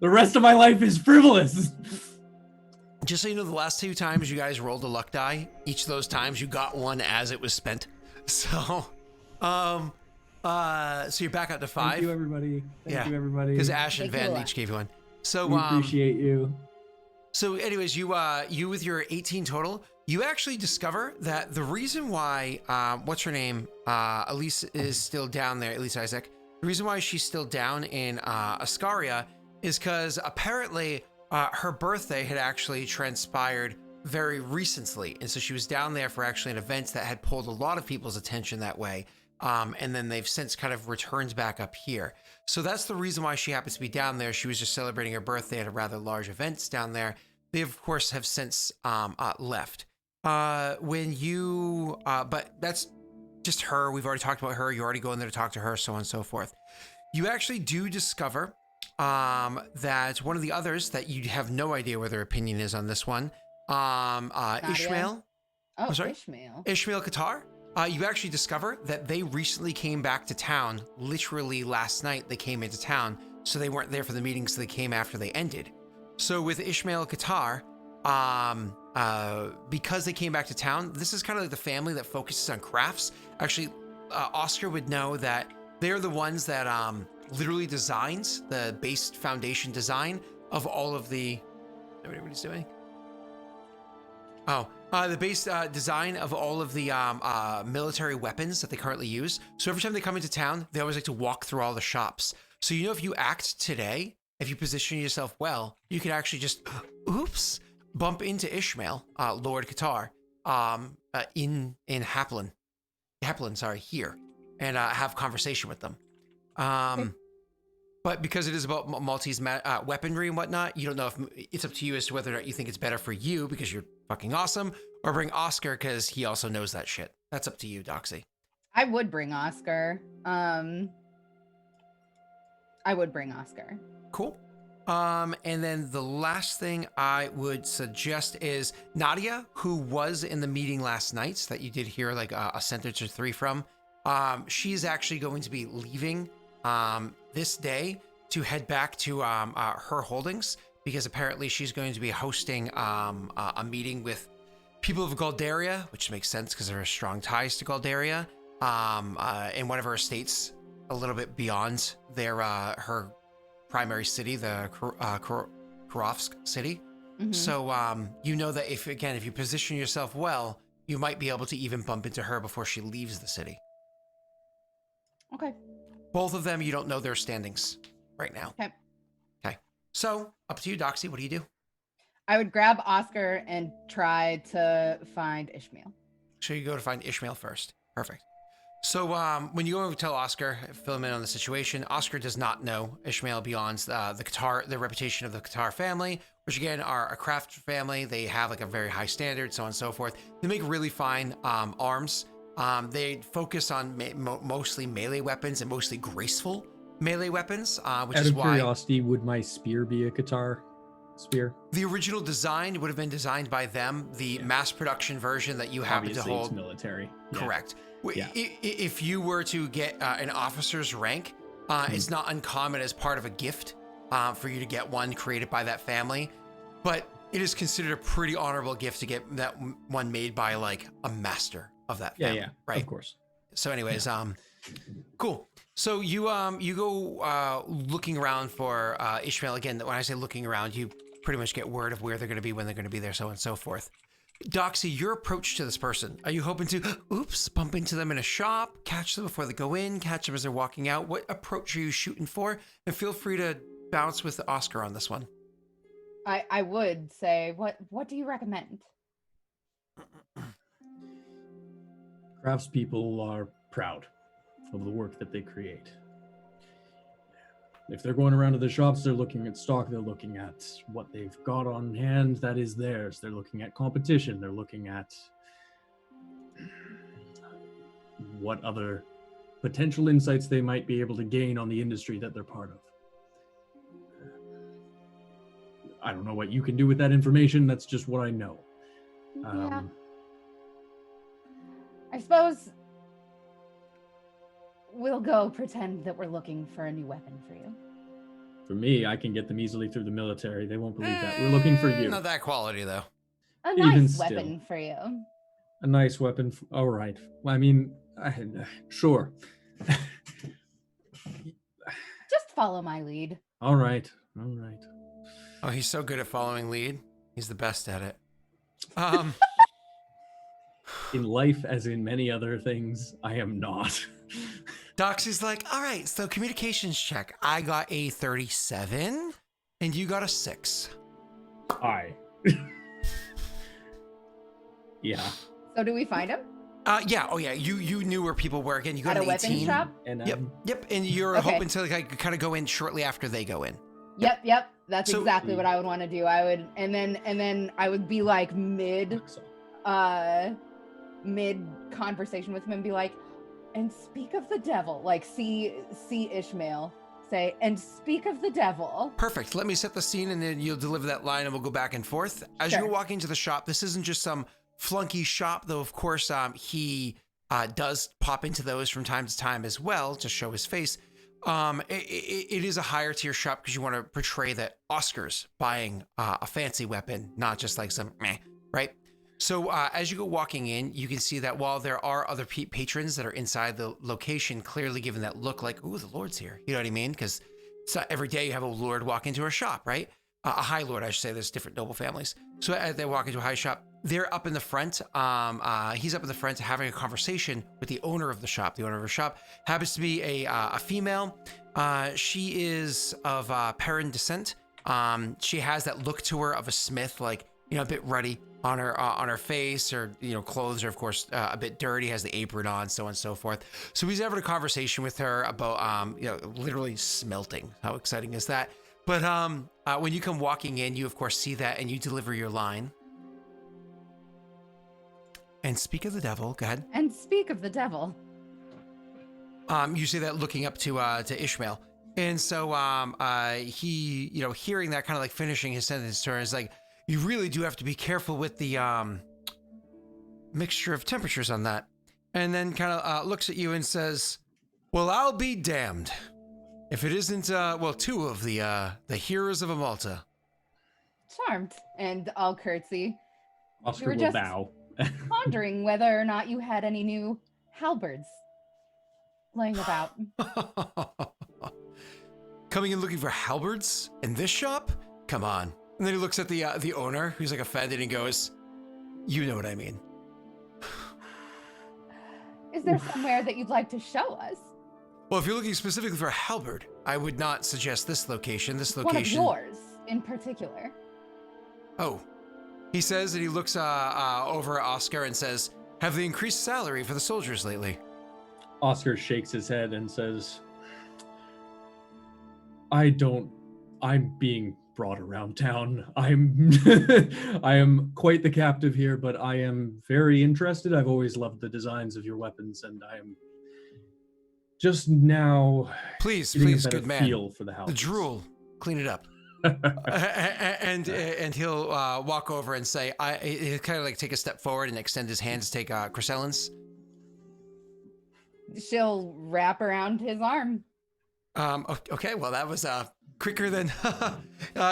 The rest of my life is frivolous. Just so you know, the last 2 times you guys rolled a luck die, each of those times you got one as it was spent. So, so you're back up to 5. Thank you, everybody. Thank you, everybody. Because Ash and Ven each gave you one. So we appreciate you. So, anyways, you with your 18 total, you actually discover that the reason why what's her name, Elise is still down there, Elise Isaac. The reason why she's still down in Ascaria is because apparently her birthday had actually transpired very recently. And so she was down there for actually an event that had pulled a lot of people's attention that way. And then they've since kind of returned back up here. So that's the reason why she happens to be down there. She was just celebrating her birthday at a rather large event down there. They, of course, have since left. But that's just her. We've already talked about her. You're already going there to talk to her, so on and so forth. You actually do discover that one of the others that you have no idea what their opinion is on this one, Ishmael. Oh, sorry? Ishmael Qatar. You actually discover that they recently came back to town. Literally last night they came into town, so they weren't there for the meeting, so they came after they ended. So with Ishmael Qatar, because they came back to town, this is kind of like the family that focuses on crafts. Actually, Oscar would know that they're the ones that literally designs the base foundation design of all of the... What he's doing? The base design of all of the military weapons that they currently use. So every time they come into town, they always like to walk through all the shops. So you know, if you act today, if you position yourself well, you could actually just, bump into Ishmael, Lord Qatar, in Haplin, here, and have conversation with them. But because it is about Maltese weaponry and whatnot, you don't know if it's up to you as to whether or not you think it's better for you because you're fucking awesome, or bring Oscar because he also knows that shit. That's up to you, Doxy. I would bring Oscar. Cool. And then the last thing I would suggest is Nadia, who was in the meeting last night that you did hear like a sentence or 3 from. She's actually going to be leaving this day to head back to her holdings, because apparently she's going to be hosting a meeting with people of Galdaria, which makes sense because there are strong ties to Galdaria, in one of her estates a little bit beyond their her primary city, the Karovsk city. Mm-hmm. So you know that if you position yourself well, you might be able to even bump into her before she leaves the city. Okay. Both of them, you don't know their standings right now. Okay. So up to you, Doxy. What do you do? I would grab Oscar and try to find Ishmael. So you go to find Ishmael first. Perfect. So when you go to tell Oscar, fill him in on the situation, Oscar does not know Ishmael beyond the reputation of the Qatar family, which again are a craft family. They have like a very high standard, so on and so forth. They make really fine arms. They focus on mostly melee weapons and mostly graceful melee weapons, which is why... Out of curiosity, would my spear be a Qatar spear? The original design would have been designed by them. The mass production version that you happen to hold... It's military. Correct. Yeah. If you were to get an officer's rank, it's not uncommon as part of a gift for you to get one created by that family, but it is considered a pretty honorable gift to get that one made by like a master of that family. Yeah, right. Of course. So anyways, cool. So you go looking around for Ishmael. Again, when I say looking around, you pretty much get word of where they're going to be, when they're going to be there, so on and so forth. Doxy, your approach to this person, are you hoping to, bump into them in a shop, catch them before they go in, catch them as they're walking out? What approach are you shooting for? And feel free to bounce with Oscar on this one. I would say, what do you recommend? Craftspeople are proud of the work that they create. If they're going around to the shops, they're looking at stock, they're looking at what they've got on hand that is theirs. They're looking at competition, they're looking at what other potential insights they might be able to gain on the industry that they're part of. I don't know what you can do with that information, that's just what I know. Yeah. I suppose we'll go pretend that we're looking for a new weapon for you. For me, I can get them easily through the military. They won't believe that. We're looking for you. Not that quality, though. A Even nice still. weapon for you. A nice weapon. All right. I mean, sure. Just follow my lead. All right. All right. Oh, he's so good at following lead. He's the best at it. In life, as in many other things, I am not. Doxy's like, all right, so communications check. I got a 37, and you got a 6. Yeah. So do we find him? Yeah. Oh, yeah. You knew where people were. Again, you got At an a weapons 18. shop? And Yep. And you're Okay. hoping to like kind of go in shortly after they go in. Yep. That's So- exactly what I would want to do. I would, and then I would be like mid conversation with him and be like, and speak of the devil, like see Ishmael say, and speak of the devil. Perfect. Let me set the scene, and then you'll deliver that line, and we'll go back and forth. As Sure. you're walking to the shop, this isn't just some flunky shop, though. Of course, he does pop into those from time to time as well to show his face. It is a higher tier shop because you want to portray that Oscar's buying a fancy weapon, not just like some meh, right? So as you go walking in, you can see that while there are other patrons that are inside the location, clearly giving that look like, ooh, the Lord's here. You know what I mean? Because every day you have a Lord walk into a shop, right? A High Lord, I should say. There's different noble families. So as they walk into a high shop, they're up in the front. He's up in the front having a conversation with the owner of the shop. The owner of the shop happens to be a female. She is of Perrin descent. She has that look to her of a smith, like, you know, a bit ruddy on her face, or, you know, clothes are of course a bit dirty, has the apron on, so on and so forth. So he's having a conversation with her about you know, literally smelting. How exciting is that? But when you come walking in, you of course see that, and you deliver your line. And speak of the devil. Go ahead. And speak of the devil. You say that looking up to Ishmael, and so he, you know, hearing that, kind of like finishing his sentence to her, is like, you really do have to be careful with the mixture of temperatures on that. And then kind of looks at you and says, well, I'll be damned if it isn't, well, 2 of the heroes of Amulta. Charmed. And I'll curtsy. Oscar were will just- bow. Pondering whether or not you had any new halberds laying about. Coming in looking for halberds in this shop? Come on. And then he looks at the owner, who's like offended, and goes, you know what I mean. Is there somewhere that you'd like to show us? Well, if you're looking specifically for a halberd, I would not suggest this location. This One of location. yours in particular. Oh, he says, and he looks over at Oscar and says, have they increased salary for the soldiers lately? Oscar shakes his head and says, I'm being brought around town. I am quite the captive here, but I am very interested. I've always loved the designs of your weapons, and I am just now Please, getting a better good man. feel for the house. The drool, clean it up. and he'll walk over and say, he'll kind of like take a step forward and extend his hand to take Chrysalis. She'll wrap around his arm. Okay, well, that was quicker than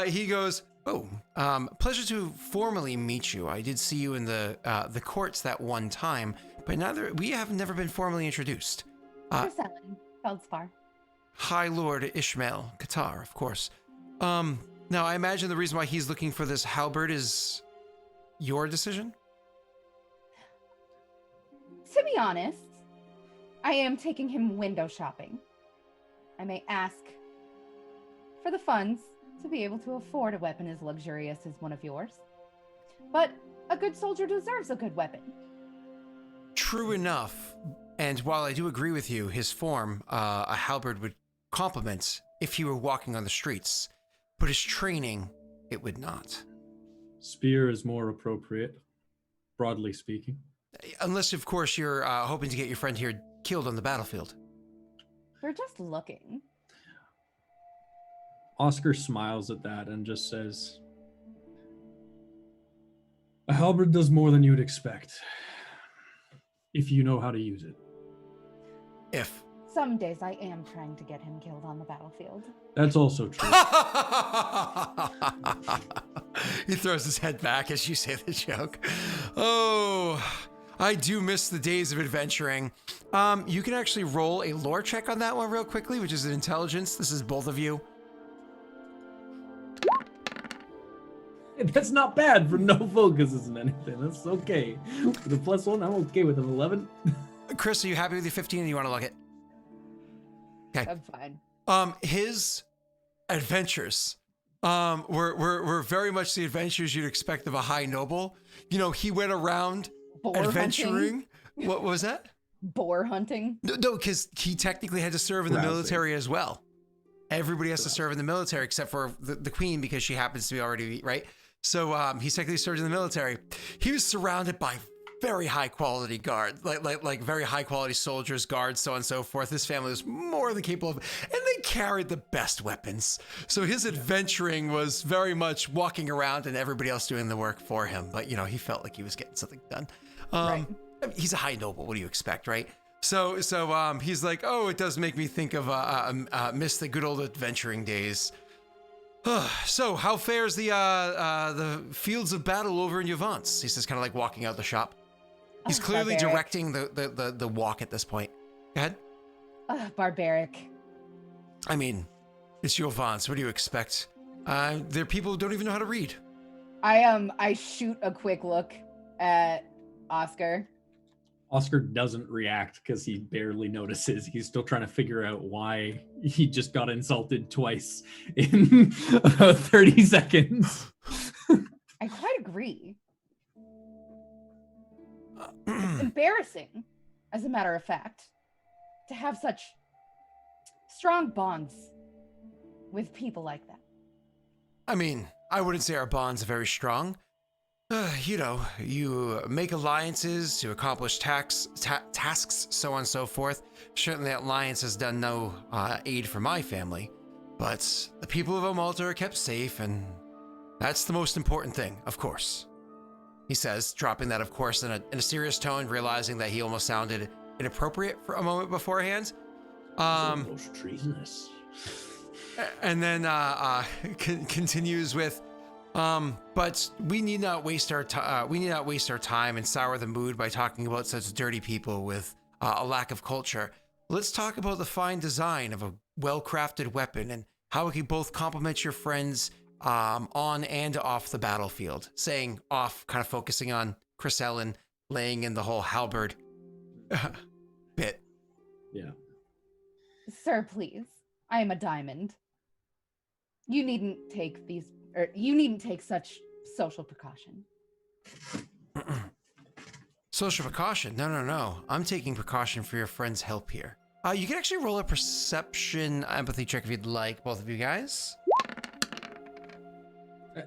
he goes, oh, pleasure to formally meet you. I did see you in the courts that one time, but we have never been formally introduced. Selling Feldspar. High Lord Ishmael Qatar, of course. Now, I imagine the reason why he's looking for this halberd is your decision? To be honest, I am taking him window shopping. I may ask for the funds to be able to afford a weapon as luxurious as one of yours. But a good soldier deserves a good weapon. True enough. And while I do agree with you, his form, a halberd would complement if he were walking on the streets. But his training, it would not. Spear is more appropriate, broadly speaking. Unless, of course, you're hoping to get your friend here killed on the battlefield. We're just looking. Oscar smiles at that and just says, a halberd does more than you'd expect, if you know how to use it. If. Some days I am trying to get him killed on the battlefield. That's also true. He throws his head back as you say the joke. Oh, I do miss the days of adventuring. You can actually roll a lore check on that one real quickly, which is an intelligence. This is both of you. That's not bad for no focuses and anything. That's okay. With a +1, I'm okay with an 11. Chris, are you happy with your 15 and you want to look it? Okay. I'm fine. His adventures were very much the adventures you'd expect of a high noble. You know, he went around Boar adventuring. hunting? What was that? Boar hunting? No, because he technically had to serve in the military as well. Everybody has to serve in the military except for the queen because she happens to be already, right? So he's technically served in the military. He was surrounded by very high quality guards, like very high quality soldiers, guards, so on and so forth. His family was more than capable of, and they carried the best weapons. So his adventuring was very much walking around and everybody else doing the work for him. But you know, he felt like he was getting something done. Right. I mean, he's a high noble. What do you expect, right? So he's like, oh, it does make me think of miss the good old adventuring days. So how fares the fields of battle over in Yovance? He says, kind of like walking out the shop. He's clearly barbaric. directing the walk at this point. Go ahead. Barbaric. I mean, it's Yovance. What do you expect? There are people who don't even know how to read. I shoot a quick look at Oscar. Oscar doesn't react because he barely notices. He's still trying to figure out why he just got insulted twice in 30 seconds. I quite agree. It's embarrassing, as a matter of fact, to have such strong bonds with people like that. I mean, I wouldn't say our bonds are very strong. You know, you make alliances to accomplish tasks, so on and so forth. Certainly that alliance has done no aid for my family, but the people of Amulta are kept safe, and that's the most important thing, of course. He says, dropping that, of course, in a serious tone, realizing that he almost sounded inappropriate for a moment beforehand. Most treasonous. And then continues with, but we need not waste our time and sour the mood by talking about such dirty people with a lack of culture. Let's talk about the fine design of a well-crafted weapon and how it can both complement your friends on and off the battlefield. Saying off, kind of focusing on Chris Ellen laying in the whole halberd bit. Yeah. Sir, please. I am a diamond. You needn't take such social precaution. Social precaution? No. I'm taking precaution for your friend's help here. You can actually roll a perception empathy check if you'd like, both of you guys.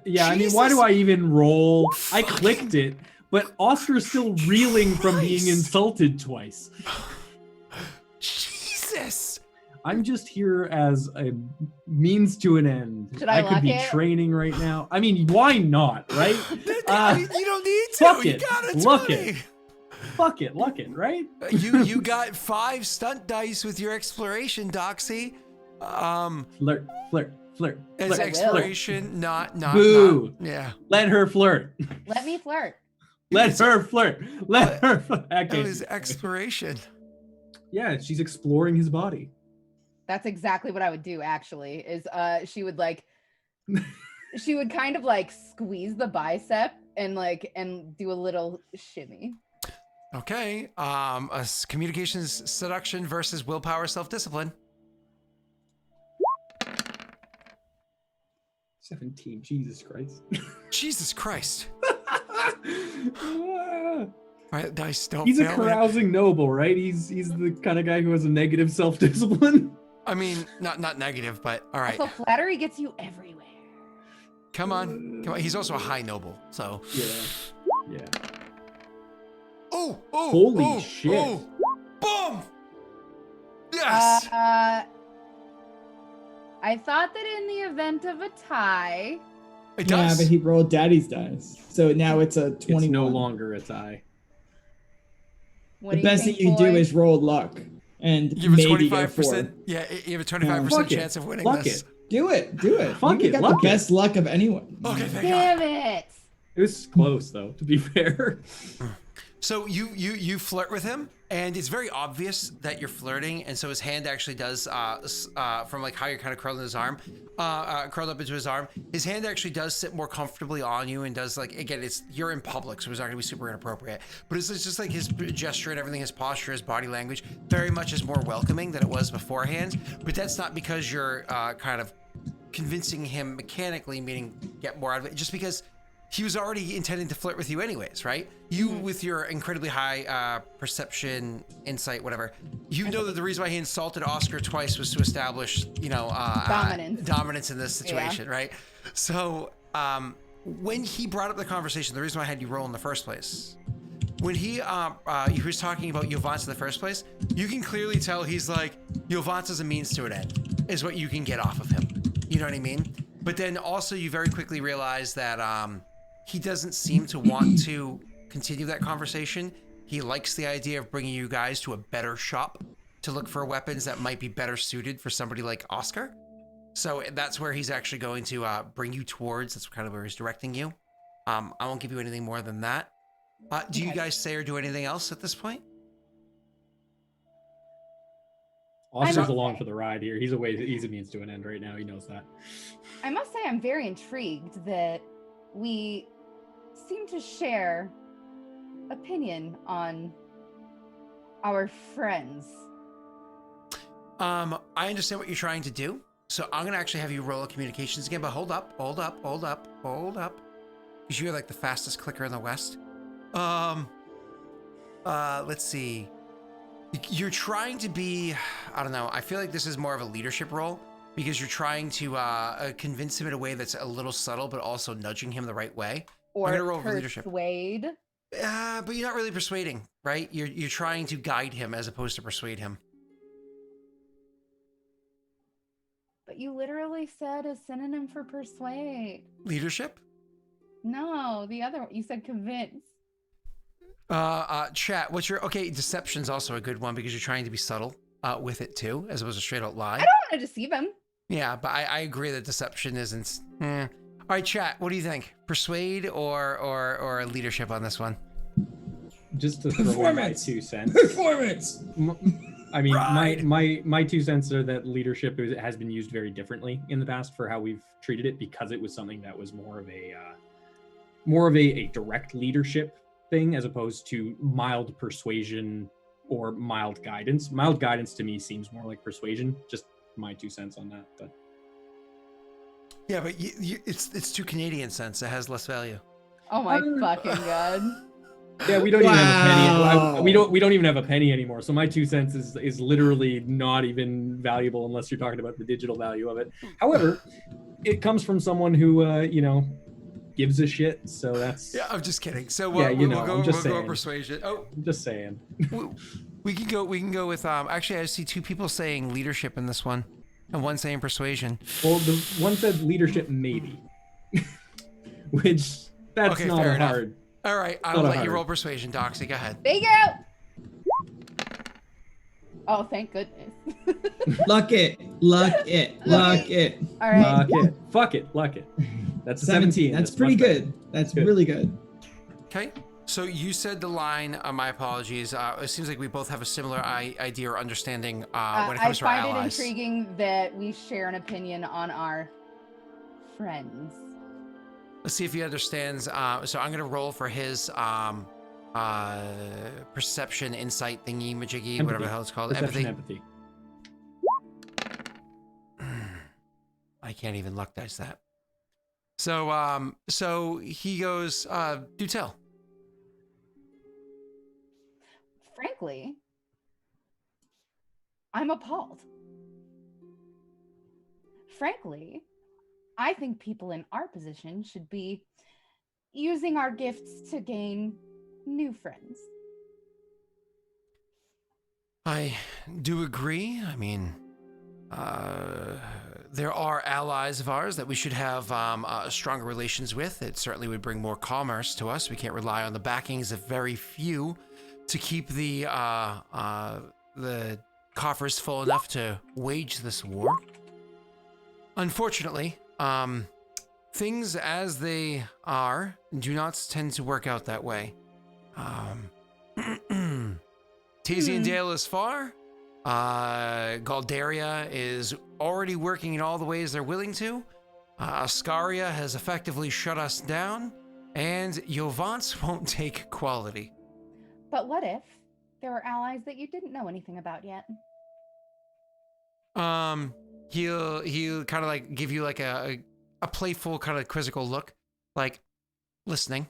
Yeah, Jesus. I mean, why do I even roll? I clicked it, but Oscar's still reeling from being insulted twice. Jesus! I'm just here as a means to an end. Should I could lock be it? training right now. I mean, why not, right? I mean, you don't need to. Fuck You it. got a Look 20. it. Fuck it, luck it, right? You got 5 stunt dice with your exploration, Doxy. Flirt. As I will. exploration, not. Boo. Yeah. Let her flirt. Let me flirt. Let her flirt. Let her flirt. That Okay. was exploration. Yeah, she's exploring his body. That's exactly what I would do, actually, is she would kind of like squeeze the bicep and do a little shimmy. Okay. Communications seduction versus willpower self-discipline. 17. Jesus Christ. Jesus Christ. All right, dice don't He's a fail me. carousing noble, right? He's the kind of guy who has a negative self-discipline. I mean, not negative, but all right. Also, flattery gets you everywhere. Come on. He's also a high noble, so. Yeah. Oh! Holy shit. Oh! Boom! Yes! I thought that in the event of a tie... It Yeah, does. but he rolled daddy's dice. So now it's a 21. It's no longer a tie. The best thing you can do is roll luck. And You have a maybe go 25%. 4. Yeah, you have a 25% Fuck it. chance of winning Fuck this. it. Do it. Fuck You it, got luck the it. best luck of anyone. Okay, thank God. Damn it! It was close, though, to be fair. So you flirt with him, and it's very obvious that you're flirting, and so his hand actually does, from like how you're kind of curled up into his arm, his hand actually does sit more comfortably on you, and does like, again, you're in public, so it's not gonna be super inappropriate, but it's just like his gesture and everything, his posture, his body language, very much is more welcoming than it was beforehand, but that's not because you're kind of convincing him mechanically, meaning get more out of it, just because he was already intending to flirt with you anyways, right? You, with your incredibly high perception, insight, whatever, you know that the reason why he insulted Oscar twice was to establish, dominance in this situation, right? So when he brought up the conversation, the reason why I had you roll in the first place, when he was talking about Yovance in the first place, you can clearly tell he's like, Yovance is a means to an end, is what you can get off of him. You know what I mean? But then also you very quickly realize that he doesn't seem to want to continue that conversation. He likes the idea of bringing you guys to a better shop to look for weapons that might be better suited for somebody like Oscar. So that's where he's actually going to bring you towards. That's kind of where he's directing you. I won't give you anything more than that. Do you guys say or do anything else at this point? Oscar's along for the ride here. He's a means to an end right now. He knows that. I must say I'm very intrigued that we seem to share opinion on our friends. I understand what you're trying to do. So I'm going to actually have you roll a communications again, but hold up. Because you're like the fastest clicker in the West. Let's see. You're trying to be, I don't know. I feel like this is more of a leadership role because you're trying to convince him in a way that's a little subtle, but also nudging him the right way. Or I'm gonna roll for leadership. Persuade. But you're not really persuading, right? You're trying to guide him as opposed to persuade him. But you literally said a synonym for persuade. Leadership? No, the other one. You said convince. Chat, what's your, okay, deception's also a good one because you're trying to be subtle with it too, as opposed to straight out lie. I don't want to deceive him. Yeah, but I agree that deception isn't. All right, chat, what do you think? Persuade or leadership on this one? Just to throw in my 2 cents. Performance. I mean, Ride. my 2 cents are that leadership has been used very differently in the past for how we've treated it because it was something that was more of a direct leadership thing as opposed to mild persuasion or mild guidance. Mild guidance to me seems more like persuasion. Just my 2 cents on that. But Yeah, but it's 2 Canadian cents. It has less value. Oh my fucking god. yeah, we don't even have a Wow. penny. We don't even have a penny anymore. So my 2 cents is literally not even valuable unless you're talking about the digital value of it. However, it comes from someone who gives a shit. So that's Yeah, I'm just kidding. So Yeah, we'll I'm just go saying. persuasion. Oh, I'm just saying. we can go with actually I see 2 people saying leadership in this one and one saying persuasion. Well, the one said leadership maybe, which that's Okay, not fair a enough. hard. All right, I'll let you roll persuasion, Doxy. Go ahead. There you go. Oh, thank goodness. Luck it. All right. Luck it. Fuck it. Luck it. That's a 17. That's pretty much better. good. That's really good. Okay. So you said the line, my apologies. It seems like we both have a similar idea or understanding when it comes to our I find allies. it intriguing that we share an opinion on our friends. Let's see if he understands. So I'm going to roll for his perception, insight, thingy, majiggy, whatever the hell it's called. Perception, empathy. I can't even luck dice that. So he goes, do tell. Frankly, I'm appalled. Frankly, I think people in our position should be using our gifts to gain new friends. I do agree. I mean, there are allies of ours that we should have stronger relations with. It certainly would bring more commerce to us. We can't rely on the backings of very few to keep the coffers full enough to wage this war. Unfortunately, things as they are do not tend to work out that way. Tazy and Dale is far. Galdaria is already working in all the ways they're willing to. Ascaria has effectively shut us down, and Yovance won't take quality. But what if there were allies that you didn't know anything about yet? He'll kind of like give you like a playful kind of quizzical look, like listening.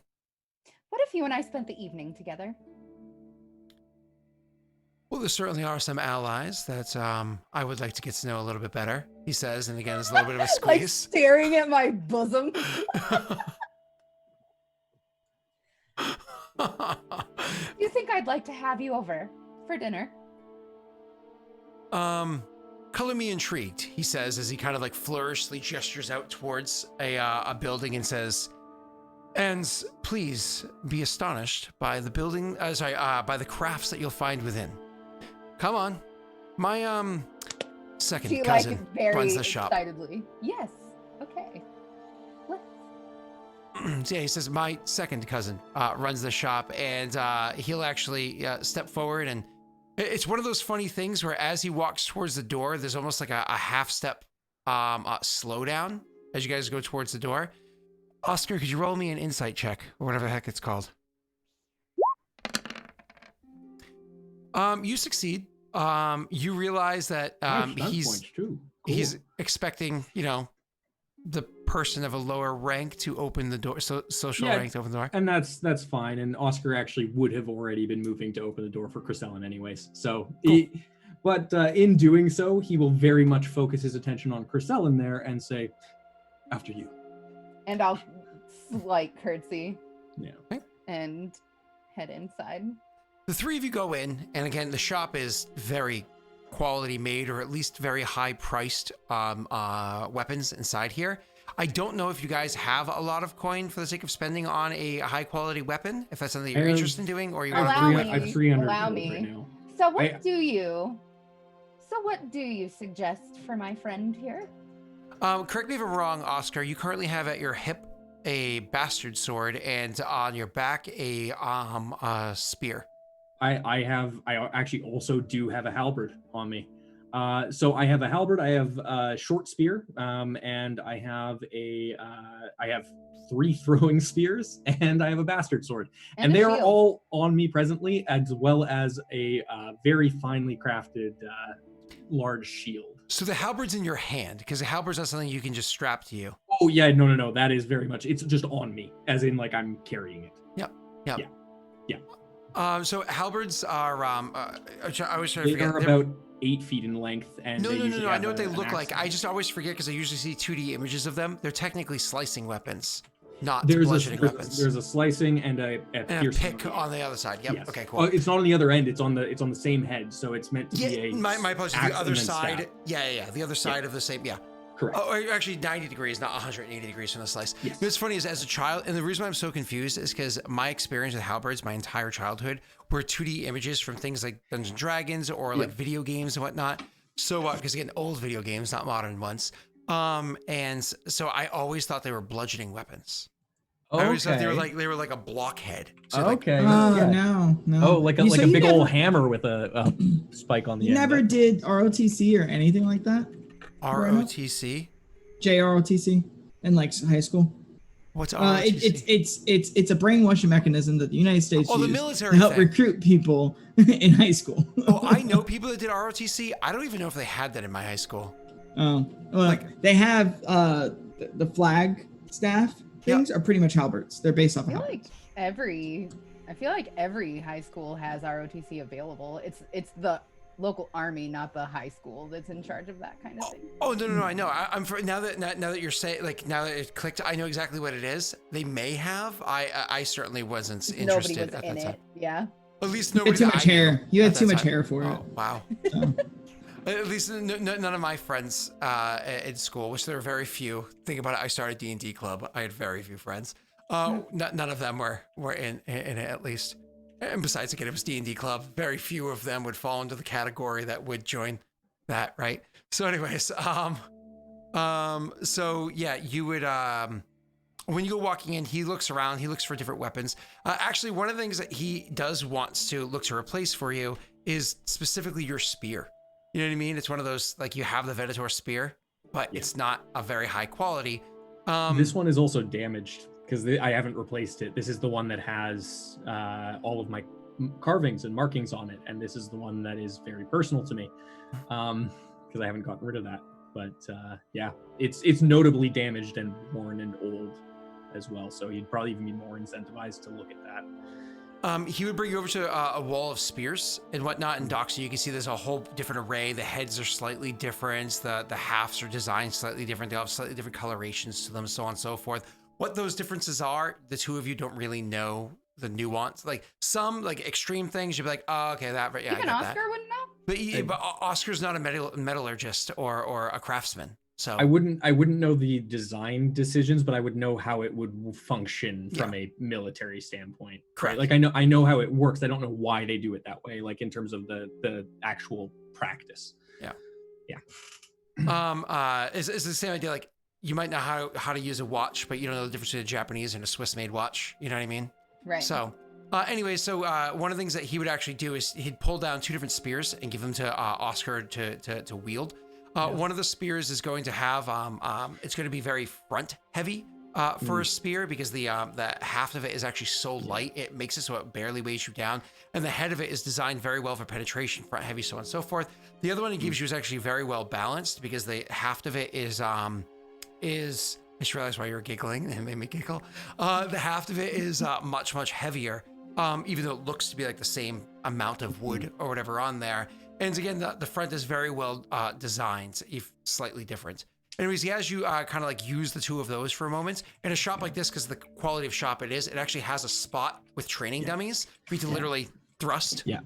What if you and I spent the evening together? Well, there certainly are some allies that I would like to get to know a little bit better, he says, and again, there's a little bit of a squeeze. Like staring at my bosom. You think I'd like to have you over for dinner? Color me intrigued, he says, as he kind of like flourishly gestures out towards a building and says, and please be astonished by the building, by the crafts that you'll find within. Come on. My, second she cousin like very runs the shop. Excitedly. Yes. Okay. Let's. Yeah, he says, my second cousin runs the shop, and he'll actually step forward, and it's one of those funny things where as he walks towards the door, there's almost like a half step slowdown as you guys go towards the door. Oscar, could you roll me an insight check, or whatever the heck it's called? You succeed. You realize that he's expecting, the person of a lower rank to open the door, so social rank to open the door. And that's fine. And Oscar actually would have already been moving to open the door for Chrisellen anyways. So, cool. In doing so, he will very much focus his attention on Chrisellen there and say, after you. And I'll slight curtsy. Yeah. Okay. And head inside. The three of you go in, and again, the shop is very quality made, or at least very high priced weapons inside here. I don't know if you guys have a lot of coin for the sake of spending on a high quality weapon, if that's something you're interested in doing, or you want to I have 300 allow gold me. right now. So what do you suggest for my friend here? Correct me if I'm wrong, Oscar. You currently have at your hip a bastard sword, and on your back a spear. I actually also do have a halberd on me. So I have a halberd, I have a short spear, and I have 3 throwing spears, and I have a bastard sword. And they are all on me presently, as well as a very finely crafted large shield. So the halberd's in your hand, because the halberd's not something you can just strap to you. Oh yeah, no. That is very much, it's just on me, as in like I'm carrying it. Yep. Yeah. So halberds are, I always try to forget. They're about 8 feet in length, and no. I know what they look like. I just always forget because I usually see 2D images of them. They're technically slicing weapons, not bludgeoning weapons. There's a slicing and a piercing. Pick on the other side. Yep. Yes. Okay. Cool. Oh, it's not on the other end. It's on the same head, so it's meant to be a. My apologies. The other side. Stab. Yeah. The other side of the same. Yeah. Correct. Oh, actually 90 degrees, not 180 degrees from the slice. Yes. What's funny is as a child, and the reason why I'm so confused is because my experience with halberds, my entire childhood, were 2D images from things like Dungeons and Dragons or like video games and whatnot. So, because again, old video games, not modern ones. And so I always thought they were bludgeoning weapons. Okay. I always thought they were like a blockhead. So okay. No. Oh, like a big old hammer with a spike on the end. You never did ROTC or anything like that? ROTC? JROTC in like high school? What's ROTC? It's a brainwashing mechanism that the United States the used military to help thing. Recruit people in high school. I know people that did ROTC. I don't even know if they had that in my high school. Oh, well, they have the flag staff things are pretty much halberds. They're based off of halberds. I feel like every high school has ROTC available. It's the local army, not the high school, that's in charge of that kind of thing. Oh no, I know. Now that you're saying, like, now that it clicked, I know exactly what it is. They may have. I certainly wasn't interested. Nobody was at in that it. time. Yeah. At least You had nobody. too much hair. You had too much hair for it. Oh wow. At least none of my friends in school, which there were very few. Think about it. I started D&D club. I had very few friends. None of them were in it, at least. And besides, again, it was D&D club. Very few of them would fall into the category that would join that, right? So, anyways, so yeah, you would when you go walking in, he looks around. He looks for different weapons. Actually, one of the things that he does wants to look to replace for you is specifically your spear. You know what I mean? It's one of those, like, you have the Venator spear, but it's not a very high quality. This one is also damaged because I haven't replaced it. This is the one that has all of my carvings and markings on it, and this is the one that is very personal to me because I haven't gotten rid of that. But yeah, it's notably damaged and worn and old as well, so you'd probably even be more incentivized to look at that. He would bring you over to a wall of spears and whatnot and dock, so you can see there's a whole different array. The heads are slightly different. The halves are designed slightly different. They all have slightly different colorations to them, so on and so forth. What those differences are, the two of you don't really know the nuance. Like some like extreme things, you'd be like, oh, okay, that, yeah, even I get Oscar that. wouldn't know. But Oscar's not a metallurgist or a craftsman. So I wouldn't know the design decisions, but I would know how it would function from a military standpoint. Correct. Like I know how it works. I don't know why they do it that way, like in terms of the actual practice. Yeah. Yeah. It's the same idea. Like you might know how to use a watch, but you don't know the difference between a Japanese and a Swiss-made watch. You know what I mean? Right. So anyway, one of the things that he would actually do is he'd pull down two different spears and give them to Oscar to wield. One of the spears is going to have it's going to be very front heavy for a spear because the haft of it is actually so light it makes it so it barely weighs you down, and the head of it is designed very well for penetration, front heavy, so on and so forth. The other one he gives you is actually very well balanced because the haft of it is I just realized why you were giggling. It made me giggle. The haft of it is much heavier, even though it looks to be like the same amount of wood or whatever on there. And again, the front is very well designed, if slightly different. Anyways, he has you kind of like use the two of those for a moment. In a shop like this, because the quality of shop it actually has a spot with training dummies for you to literally thrust. Yeah.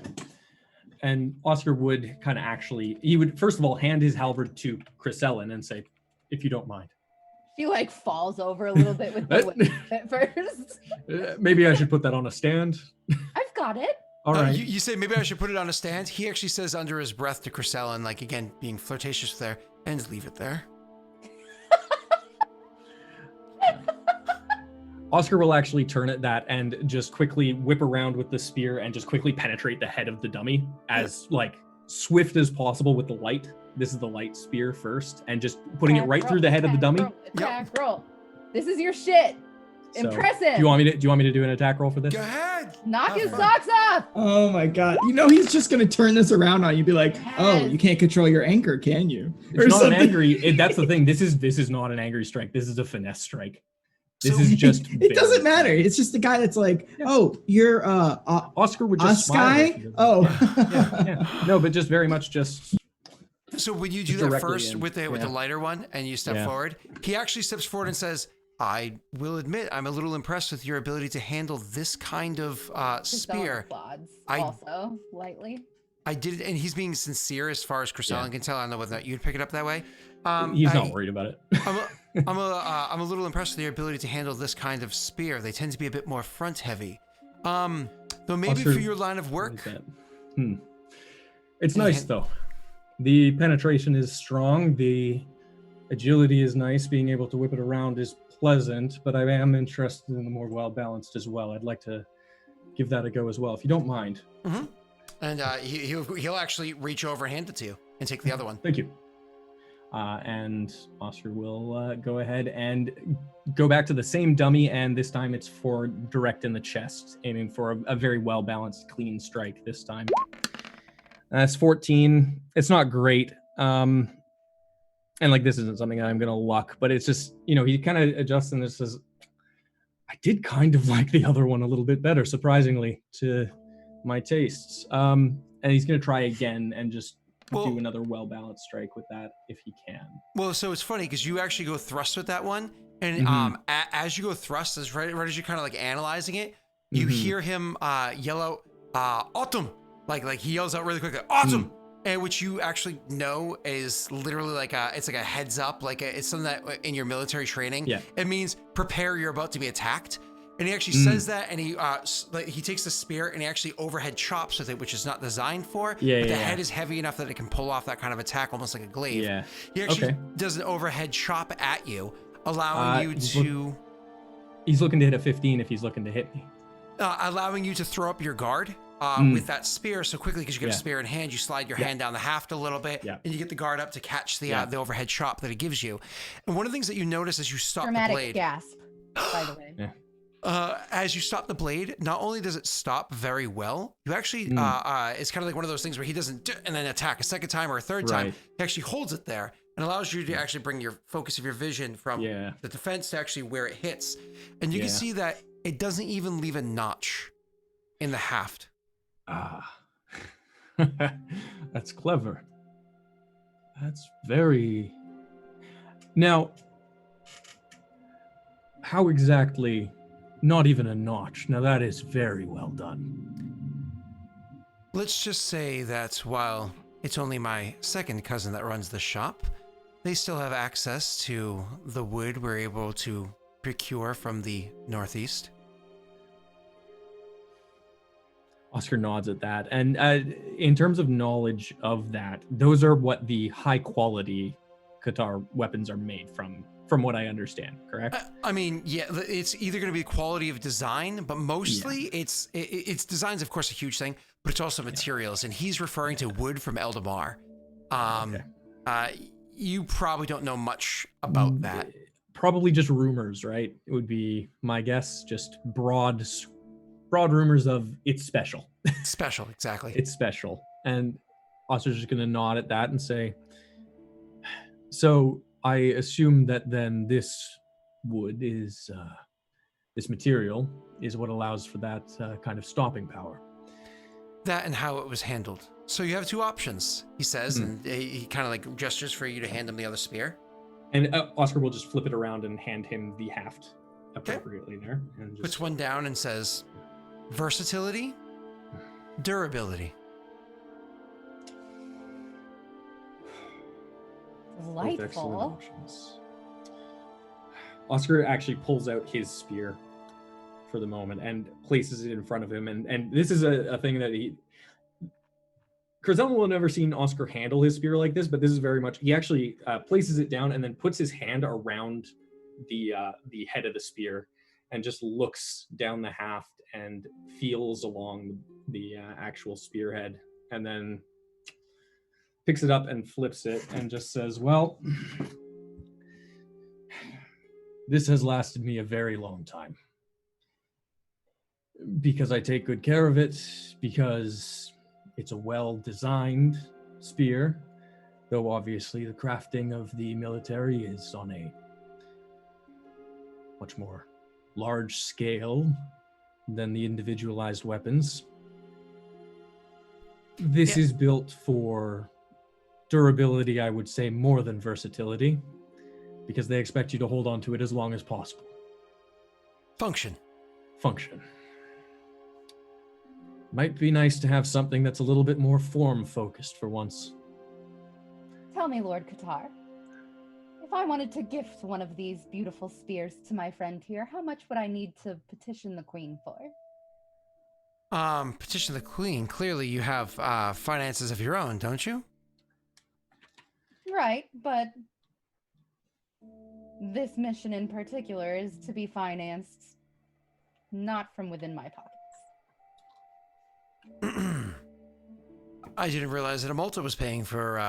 And Oscar would kind of he would first of all hand his halberd to Chrysellen and say, if you don't mind. She like falls over a little bit with the weight at first. Maybe I should put that on a stand. I've got it. All right. You say maybe I should put it on a stand. He actually says under his breath to Chrysellen, like again being flirtatious there, and leave it there. Oscar will actually turn at that and just quickly whip around with the spear and just quickly penetrate the head of the dummy as like swift as possible with the light. This is the light spear first, and just putting it right through the head of the dummy. Roll. This is your shit. So, impressive. Do you want me to do an attack roll for this? Go ahead. Knock his socks off. Oh my god. You know he's just gonna turn this around on you, be like, oh, you can't control your anger, can you? It's not an angry. That's the thing. This is not an angry strike. This is a finesse strike. This is just. It doesn't matter. It's just the guy that's like, oh, you're Oscar would just smile. Oh. Yeah. No, but just very much just. So when you do that first with the lighter one and you step forward, he actually steps forward and says, I will admit I'm a little impressed with your ability to handle this kind of spear. Also, lightly. I did it, and he's being sincere as far as Chrysellen can tell. I don't know whether you'd pick it up that way. He's not worried about it. I'm a little impressed with your ability to handle this kind of spear. They tend to be a bit more front heavy. Though maybe for your line of work. It's nice though. The penetration is strong. The agility is nice. Being able to whip it around is pleasant, but I am interested in the more well-balanced as well. I'd like to give that a go as well, if you don't mind. Mm-hmm. And he'll actually reach over and hand it to you and take the other one. Thank you. And Oscar will go ahead and go back to the same dummy, and this time it's for direct in the chest, aiming for a very well-balanced, clean strike this time. That's 14. It's not great. And like, this isn't something I'm gonna luck, but it's just, he kind of adjusts and just says, I did kind of like the other one a little bit better, surprisingly, to my tastes. And he's gonna try again and just do another well-balanced strike with that if he can. Well, so it's funny because you actually go thrust with that one, and as you go thrust, right as you're kind of like analyzing it, you hear him yell out, "Autumn!" Like he yells out really quickly, "Autumn!" And which you actually know is literally like it's like a heads up, it's something that in your military training, it means prepare, you're about to be attacked. And he actually says that, and he takes the spear and he actually overhead chops with it, which is not designed for. But the head is heavy enough that it can pull off that kind of attack, almost like a glaive. Yeah. He actually does an overhead chop at you, allowing you to. He's looking to hit a 15 if he's looking to hit me. Allowing you to throw up your guard with that spear so quickly, because you get a spear in hand, you slide your hand down the haft a little bit, and you get the guard up to catch the overhead chop that it gives you. And one of the things that you notice as you stop the blade. Dramatic gasp, by the way. As you stop the blade, not only does it stop very well, you actually, it's kind of like one of those things where he doesn't and then attack a second time or a third time. He actually holds it there and allows you to actually bring your focus of your vision from the defense to actually where it hits. And you can see that it doesn't even leave a notch in the haft. That's clever. That's very... Now, how exactly... Not even a notch. Now that is very well done. Let's just say that while it's only my second cousin that runs the shop, they still have access to the wood we're able to procure from the northeast. Oscar nods at that. And in terms of knowledge of that, those are what the high quality Qatar weapons are made from what I understand, correct? I mean, yeah, it's either going to be quality of design, but mostly it's design's, of course, a huge thing, but it's also materials. And he's referring to wood from Eldamar. You probably don't know much about that. Probably just rumors, right? It would be my guess, just broad rumors of it's special. Special, exactly. It's special. And Oscar's just going to nod at that and say, so I assume that then this wood is, this material is what allows for that kind of stopping power. That and how it was handled. So you have two options, he says, and he kind of like gestures for you to hand him the other spear. And Oscar will just flip it around and hand him the haft appropriately there. And just... Puts one down and says, versatility, durability. Delightful. Oscar actually pulls out his spear for the moment and places it in front of him. And this is a thing that Curzelma will have never seen Oscar handle his spear like this, but this is very much, he actually places it down and then puts his hand around the head of the spear and just looks down the haft and feels along the actual spearhead, and then picks it up and flips it and just says, well, this has lasted me a very long time. Because I take good care of it, because it's a well-designed spear, though obviously the crafting of the military is on a much more large scale than the individualized weapons. This is built for durability, I would say, more than versatility, because they expect you to hold on to it as long as possible. Function. Might be nice to have something that's a little bit more form-focused for once. Tell me, Lord Qatar, if I wanted to gift one of these beautiful spears to my friend here, how much would I need to petition the Queen for? Petition the Queen? Clearly you have finances of your own, don't you? Right, but this mission in particular is to be financed not from within my pockets. I didn't realize that Amulta was paying for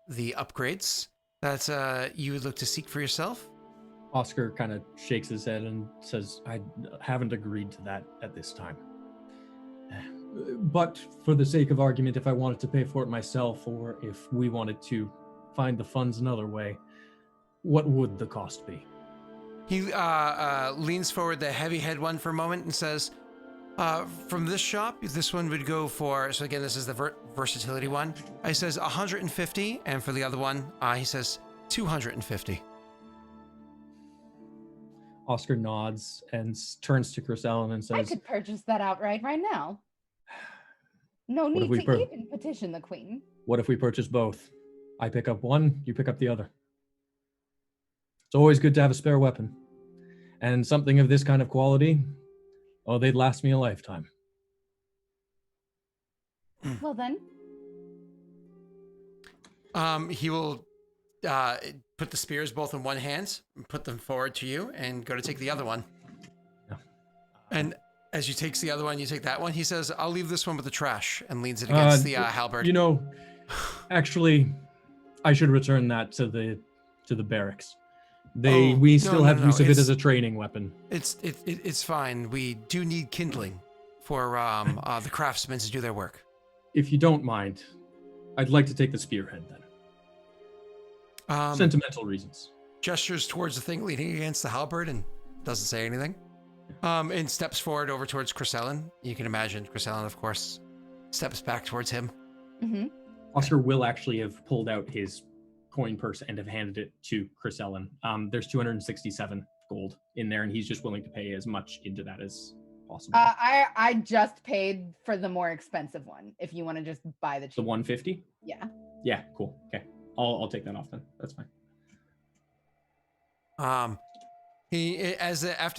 the upgrades that you would look to seek for yourself. Oscar kind of shakes his head and says, I haven't agreed to that at this time. But for the sake of argument, if I wanted to pay for it myself, or if we wanted to find the funds another way, what would the cost be? He leans forward, the heavy head one, for a moment and says, from this shop, this one would go for, so again, this is the versatility one. He says 150, and for the other one, he says 250. Oscar nods and turns to Chrisellen and says, I could purchase that outright right now. No need to even petition the queen. What if we purchase both? I pick up one, you pick up the other. It's always good to have a spare weapon. And something of this kind of quality, oh, they'd last me a lifetime. Well then. He will put the spears both in one hand, and put them forward to you, and go to take the other one. Yeah. And as you takes the other one, you take that one. He says, I'll leave this one with the trash, and leans it against the halberd. You know, actually, I should return that to the barracks. We still have use of it as a training weapon. It's fine. We do need kindling for the craftsmen to do their work. If you don't mind, I'd like to take the spearhead then. Sentimental reasons. Gestures towards the thing leaning against the halberd and doesn't say anything. And steps forward over towards Chrisellen. You can imagine Chrisellen, of course, steps back towards him. Mm-hmm. Oscar will actually have pulled out his coin purse and have handed it to Chrisellen. There's 267 gold in there, and he's just willing to pay as much into that as possible. I just paid for the more expensive one. If you want to just buy the cheap. The 150? Yeah. Yeah, cool. Okay. I'll take that off then. That's fine. After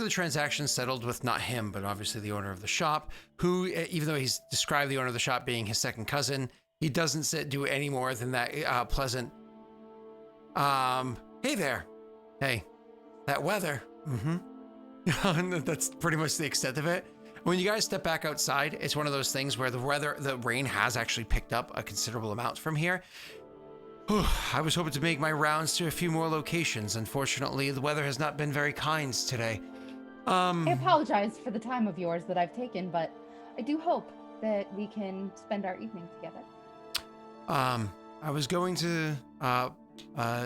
the transaction settled with not him, but obviously the owner of the shop, who, even though he's described the owner of the shop being his second cousin, he doesn't do any more than that pleasant. Hey there. Hey, that weather. Mm-hmm. That's pretty much the extent of it. When you guys step back outside, it's one of those things where the rain has actually picked up a considerable amount from here. I was hoping to make my rounds to a few more locations. Unfortunately, the weather has not been very kind today. I apologize for the time of yours that I've taken, but I do hope that we can spend our evening together. I was going to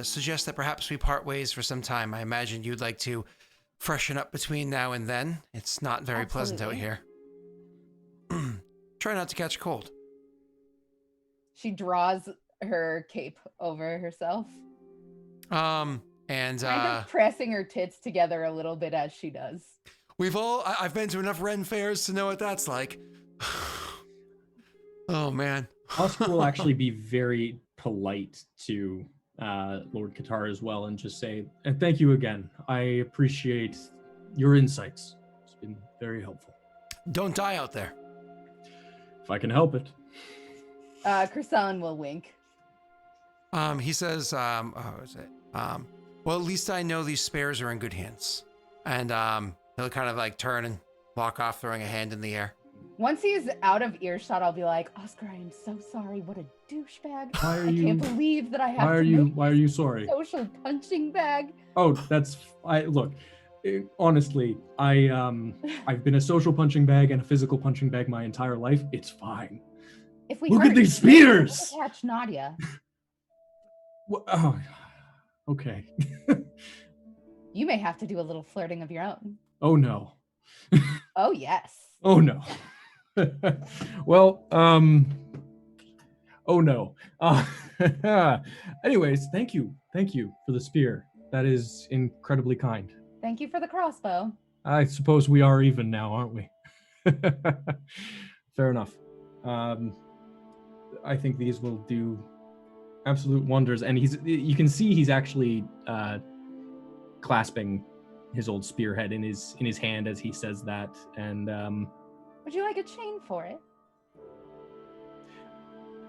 suggest that perhaps we part ways for some time. I imagine you'd like to freshen up between now and then. It's not very pleasant out here. Try not to catch a cold. She draws her cape over herself. And kind of pressing her tits together a little bit as she does. I've been to enough Ren fairs to know what that's like. Oh man. Oscar will actually be very polite to Lord Qatar as well and just say, and thank you again. I appreciate your insights. It's been very helpful. Don't die out there. If I can help it. Chrisellen will wink. He says, well, at least I know these spares are in good hands. And he'll kind of like turn and walk off, throwing a hand in the air. Once he's out of earshot, I'll be like, Oscar, I am so sorry. What a douchebag. I can't believe that I have why are you sorry? Social punching bag. Oh, honestly, I've been a social punching bag and a physical punching bag my entire life. It's fine. If we look at these spears. Catch Nadia. Oh, okay. You may have to do a little flirting of your own. Oh no. Oh yes. Oh no. Well, oh no. Anyways, thank you for the spear. That is incredibly kind. Thank you for the crossbow. I suppose we are even now, aren't we? Fair enough. I think these will do absolute wonders, and you can see he's actually clasping his old spearhead in his hand as he says that. And would you like a chain for it?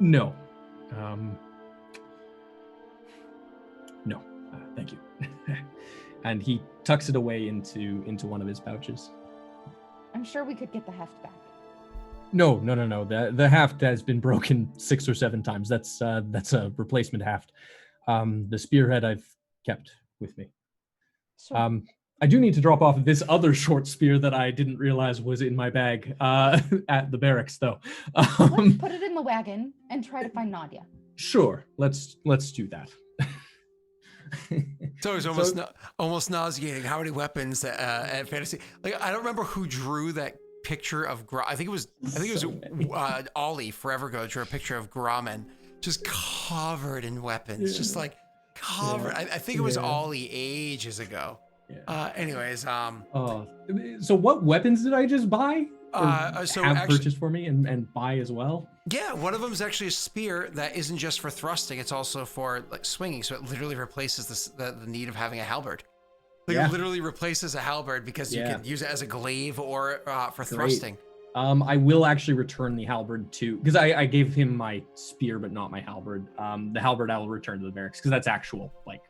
No. No, thank you. And he tucks it away into one of his pouches. I'm sure we could get the heft back. No. The haft has been broken 6 or 7 times. That's a replacement haft. The spearhead I've kept with me. Sure. I do need to drop off this other short spear that I didn't realize was in my bag at the barracks, though. Let's put it in the wagon and try to find Nadia. Sure. Let's do that. So it's almost nauseating how many weapons at fantasy. Like I don't remember who drew that picture of I think it was Ollie Forever Go drew a picture of Grommen just covered in weapons, just like covered. I think it was Ollie ages ago. Anyways, so what weapons did I just buy? Purchased for me and buy as well? Yeah, one of them is actually a spear that isn't just for thrusting; it's also for like swinging. So it literally replaces the need of having a halberd. Like it literally replaces a halberd because you can use it as a glaive or for thrusting. I will actually return the halberd to because I gave him my spear but not my halberd. The halberd I will return to the barracks because that's actual like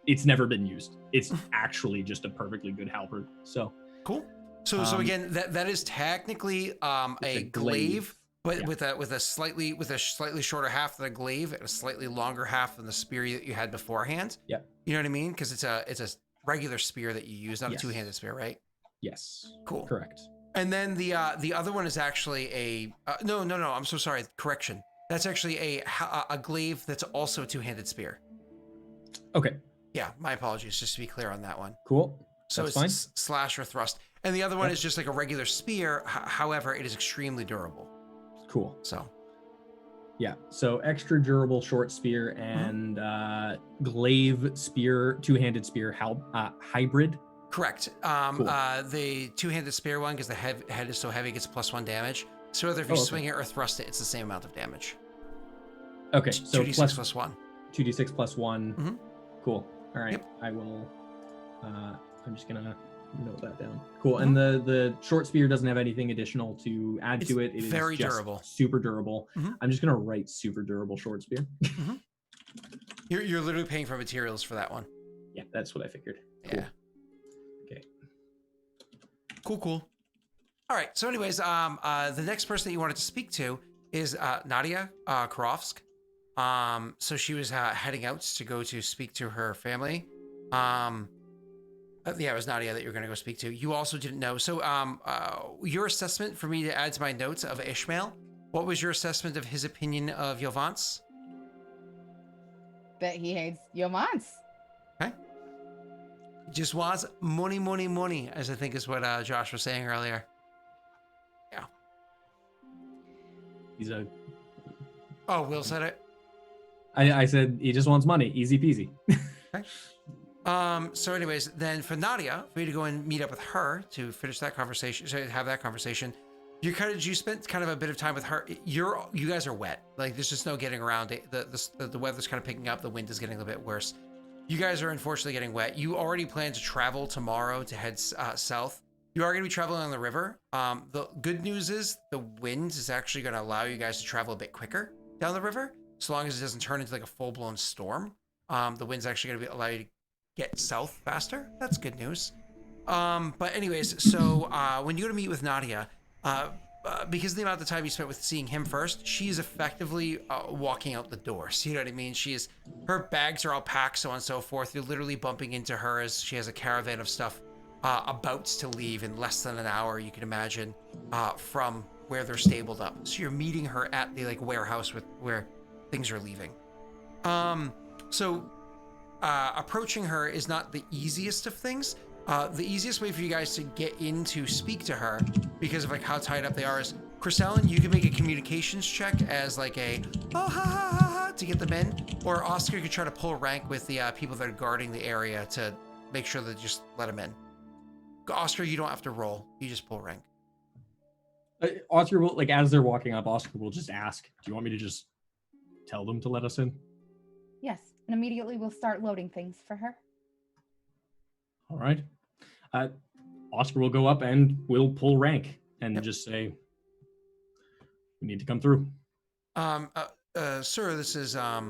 it's never been used. It's actually just a perfectly good halberd. So cool. So again, that is technically a glaive, but with a slightly shorter half than a glaive and a slightly longer half than the spear that you had beforehand. Yeah. You know what I mean? Because it's a regular spear that you use, not a two-handed spear, right? Yes. Cool. Correct. And then the other one is actually a no. I'm so sorry. Correction. That's actually a glaive that's also a two-handed spear. Okay. Yeah, my apologies. Just to be clear on that one. Cool. So that's it's fine. slash or thrust. And the other one is just like a regular spear. However, it is extremely durable. Cool. So. Yeah. So extra durable short spear and glaive spear, two-handed spear hybrid. Correct. Cool. The two-handed spear one, because the head is so heavy, gets +1 damage. So whether if you swing it or thrust it, it's the same amount of damage. Okay. So 2d6 plus 1. 2d6 plus 1. Mm-hmm. Cool. All right. Yep. I will. I'm just gonna note that down. Cool. And the short spear doesn't have anything additional to add to it. It is very just durable. Super durable. Mm-hmm. I'm just gonna write super durable short spear. Mm-hmm. You're literally paying for materials for that one. Yeah, that's what I figured. Yeah. Cool. Okay. Cool. All right. So, anyways, the next person that you wanted to speak to is Nadia Karovsk. So she was heading out to go to speak to her family. Yeah, it was Nadia that you were going to go speak to. You also didn't know. So, your assessment for me to add to my notes of Ishmael. What was your assessment of his opinion of Yovance? That he hates Yovance. Okay. He just wants money, as I think is what Josh was saying earlier. Yeah. He's a. Oh, Will said it. I said he just wants money. Easy peasy. Okay. So anyways, then for Nadia, for you to go and meet up with her to finish that conversation, to have that conversation, you spent kind of a bit of time with her. You guys are wet. Like there's just no getting around it. The weather's kind of picking up. The wind is getting a little bit worse. You guys are unfortunately getting wet. You already plan to travel tomorrow to head south. You are going to be traveling on the river. The good news is the wind is actually going to allow you guys to travel a bit quicker down the river, so long as it doesn't turn into like a full-blown storm. The wind's actually going to allow you to get south faster. That's good news. But anyways, so when you go to meet with Nadia, because of the amount of time you spent with seeing him first, she's effectively walking out the door. So you know what I mean? Her bags are all packed, so on and so forth. You're literally bumping into her as she has a caravan of stuff about to leave in less than an hour, you can imagine, from where they're stabled up. So you're meeting her at the warehouse where things are leaving. Approaching her is not the easiest of things. The easiest way for you guys to get in to speak to her, because of how tied up they are, is Chrisellen, you can make a communications check as a to get them in, or Oscar could try to pull rank with the people that are guarding the area to make sure that just let them in. Oscar, you don't have to roll. You just pull rank. Oscar will, as they're walking up, Oscar will just ask, do you want me to just tell them to let us in? Yes, and immediately we'll start loading things for her. All right. Oscar will go up and will pull rank and just say, we need to come through. Sir, this is a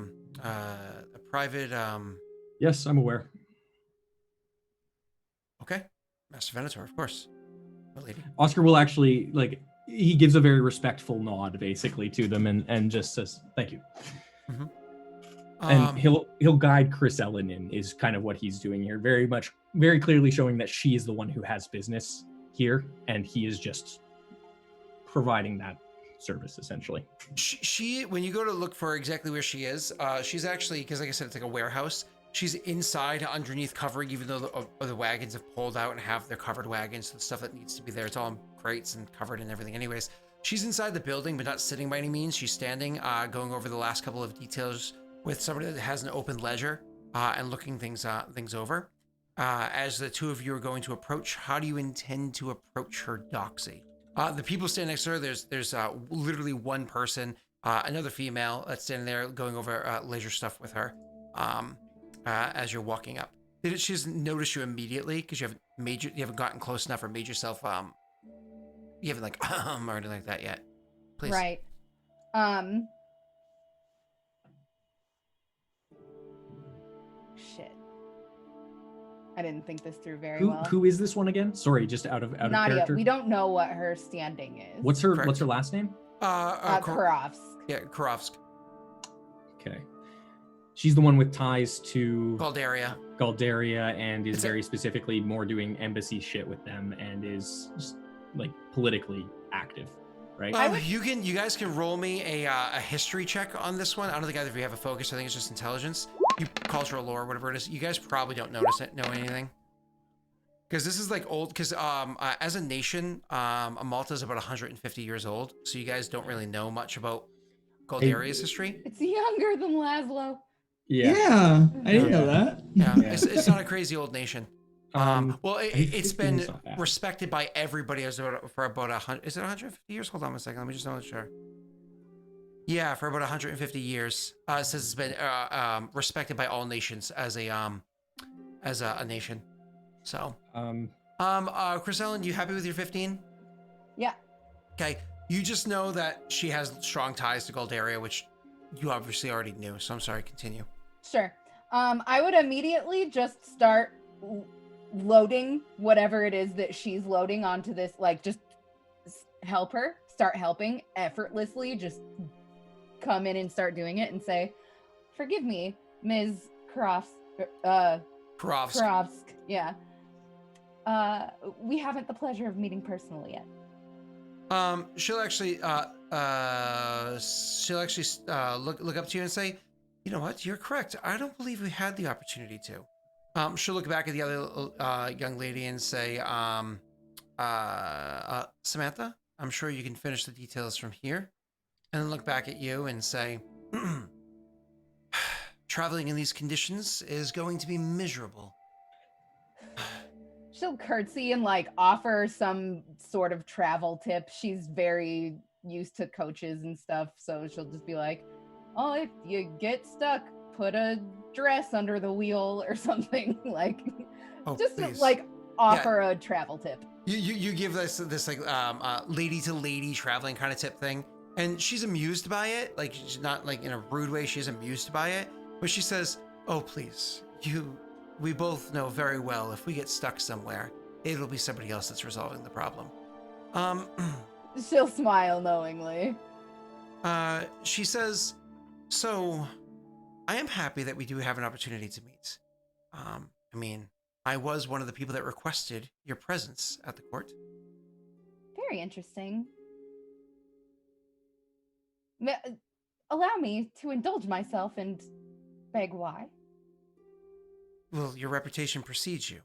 private... Yes, I'm aware. Okay. Master Venator, of course. My lady. Oscar will actually, he gives a very respectful nod, basically, to them and just says, thank you. Mm-hmm. And he'll guide Chrisellen in, is kind of what he's doing here. Very clearly showing that she is the one who has business here, and he is just providing that service, essentially. She when you go to look for exactly where she is, she's actually, because like I said, it's like a warehouse. She's inside underneath covering, even though the wagons have pulled out and have their covered wagons. So the stuff that needs to be there, it's all in crates and covered and everything. Anyways, she's inside the building, but not sitting by any means. She's standing, going over the last couple of details with somebody that has an open ledger and looking things over. As the two of you are going to approach, how do you intend to approach her doxy? The people standing next to her, there's literally one person, another female that's standing there going over leisure stuff with her. As you're walking up, she doesn't notice you immediately because you haven't gotten close enough or made yourself you haven't like or anything like that yet. Please. Right. Shit. I didn't think this through very well. Who is this one again? Sorry, just out of Nadia, character. we don't know what her standing is. What's her last name? Karovsk. Yeah, Karovsk. Okay. She's the one with ties to Galdaria, and is very specifically more doing embassy shit with them and is like politically active, right? You guys can roll me a history check on this one. I don't think either of you have a focus. I think it's just intelligence. You cultural lore, whatever it is. You guys probably don't know anything. Because this is like old, because as a nation, Amulta is about 150 years old. So you guys don't really know much about Galdaria's history. It's younger than Laszlo. Yeah, I didn't know that. Yeah, it's not a crazy old nation. Well, it's been respected by everybody for about 100. Is it 150 years? Hold on a second. Let me just make sure. Yeah, for about 150 years. It says it's been respected by all nations as a nation. So, Chris Ellen, you happy with your 15? Yeah. Okay. You just know that she has strong ties to Galdaria, which you obviously already knew. So I'm sorry. Continue. Sure. I would immediately just start loading whatever it is that she's loading onto this, like just help her, start helping effortlessly, just come in and start doing it and say, forgive me, Ms. Karovsk. Yeah. We haven't the pleasure of meeting personally yet. She'll actually look up to you and say, you know what, you're correct. I don't believe we had the opportunity to. She'll look back at the other young lady and say, Samantha, I'm sure you can finish the details from here. And then look back at you and say, traveling in these conditions is going to be miserable. She'll curtsy and like offer some sort of travel tip. She's very used to coaches and stuff. So she'll just be like, oh, if you get stuck, put a dress under the wheel or something. Like, like offer a travel tip. You give this like lady to lady traveling kind of tip thing, and she's amused by it. Like, she's not like in a rude way. She's amused by it, but she says, "Oh, please, we both know very well if we get stuck somewhere, it'll be somebody else that's resolving the problem." She'll smile knowingly. She says, so I am happy that we do have an opportunity to meet. I mean, I was one of the people that requested your presence at the court. Very interesting. Allow me to indulge myself and beg why. Well, your reputation precedes you.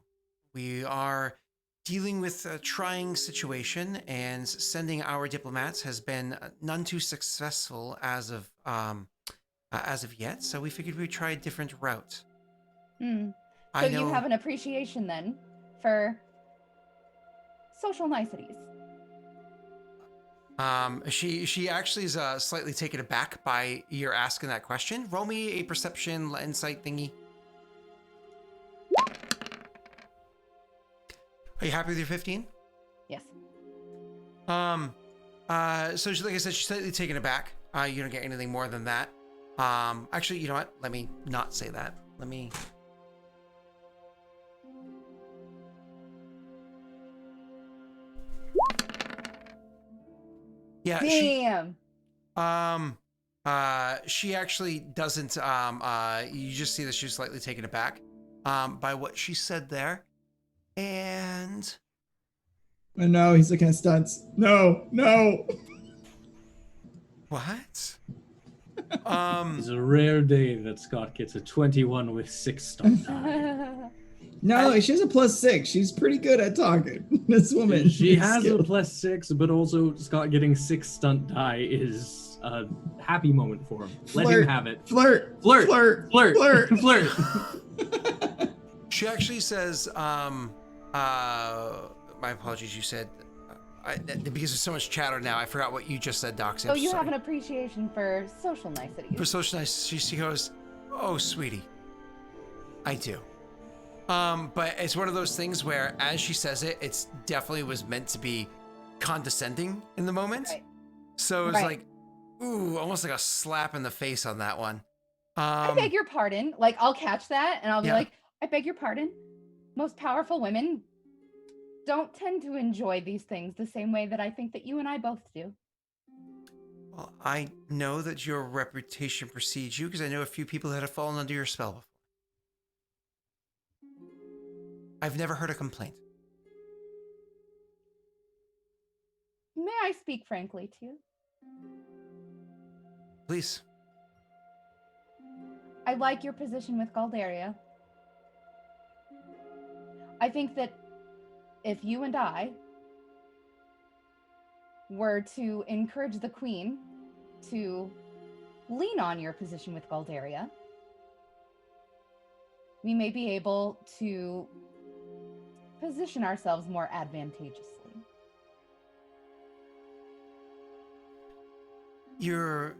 We are dealing with a trying situation, and sending our diplomats has been none too successful as of yet. So we figured we'd try a different route. So you have an appreciation then for social niceties. She actually is slightly taken aback by your asking that question. Roll me a perception insight thingy. Are you happy with your 15? Yes. So like I said, she's slightly taken aback. You don't get anything more than that. Actually, you know what? Let me not say that. Let me. Yeah. Damn. She actually doesn't. You just see that she's slightly taken aback, by what she said there, and. Oh no, he's looking at stunts. No. What? It's a rare day that Scott gets a 21 with 6 stunt die. No, she has a +6. She's pretty good at talking. This woman. She is has skilled. a +6, but also Scott getting 6 stunt die is a happy moment for him. Let him have it. Flirt. Flirt. Flirt. Flirt. Flirt. Flirt. She actually says, my apologies, you said, because there's so much chatter now, I forgot what you just said, Doxy. Oh, you have an appreciation for social niceties. For social nice, she goes, oh, sweetie, I do. But it's one of those things where, as she says it, it's definitely was meant to be condescending in the moment. Right. So it's like, ooh, almost like a slap in the face on that one. I beg your pardon. Like, I'll catch that and I'll be like, I beg your pardon. Most powerful women don't tend to enjoy these things the same way that I think that you and I both do. Well, I know that your reputation precedes you because I know a few people that have fallen under your spell before. I've never heard a complaint. May I speak frankly to you? Please. I like your position with Galdaria. I think that if you and I were to encourage the Queen to lean on your position with Galdaria, we may be able to position ourselves more advantageously. You're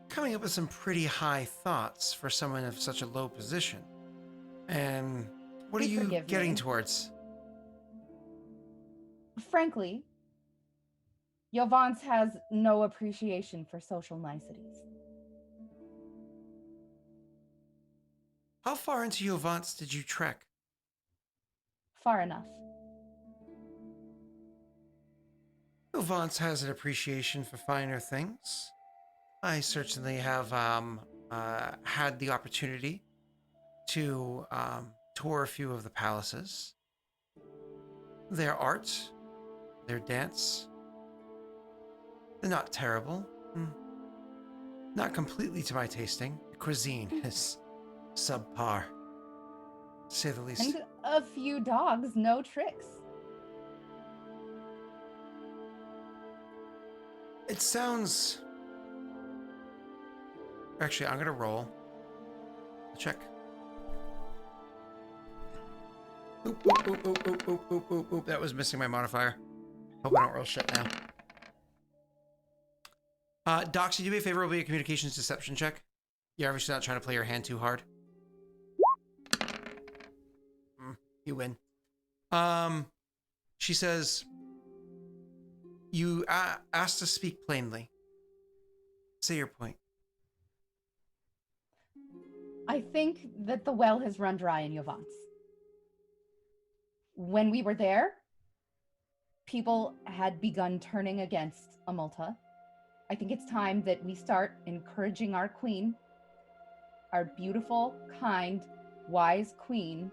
coming up with some pretty high thoughts for someone of such a low position. And what are Please you forgive getting me. towards? Frankly, Yovance has no appreciation for social niceties. How far into Yovance did you trek? Far enough. Yovance has an appreciation for finer things. I certainly have had the opportunity to tour a few of the palaces. Their art, their dance, they're not terrible. Not completely to my tasting. The cuisine is subpar, to say the least. And a few dogs, no tricks. It sounds... Actually, I'm gonna roll a check. Oop, oop, oop, oop, oop, oop, oop, oop, oop. That was missing my modifier. Hope I don't roll shit now. Doxy, do me a favor, roll me a communications deception check. You're obviously not trying to play your hand too hard. You win. She says, you asked to speak plainly. Say your point. I think that the well has run dry in Yovance. When we were there, people had begun turning against Amulta. I think it's time that we start encouraging our queen, our beautiful, kind, wise queen,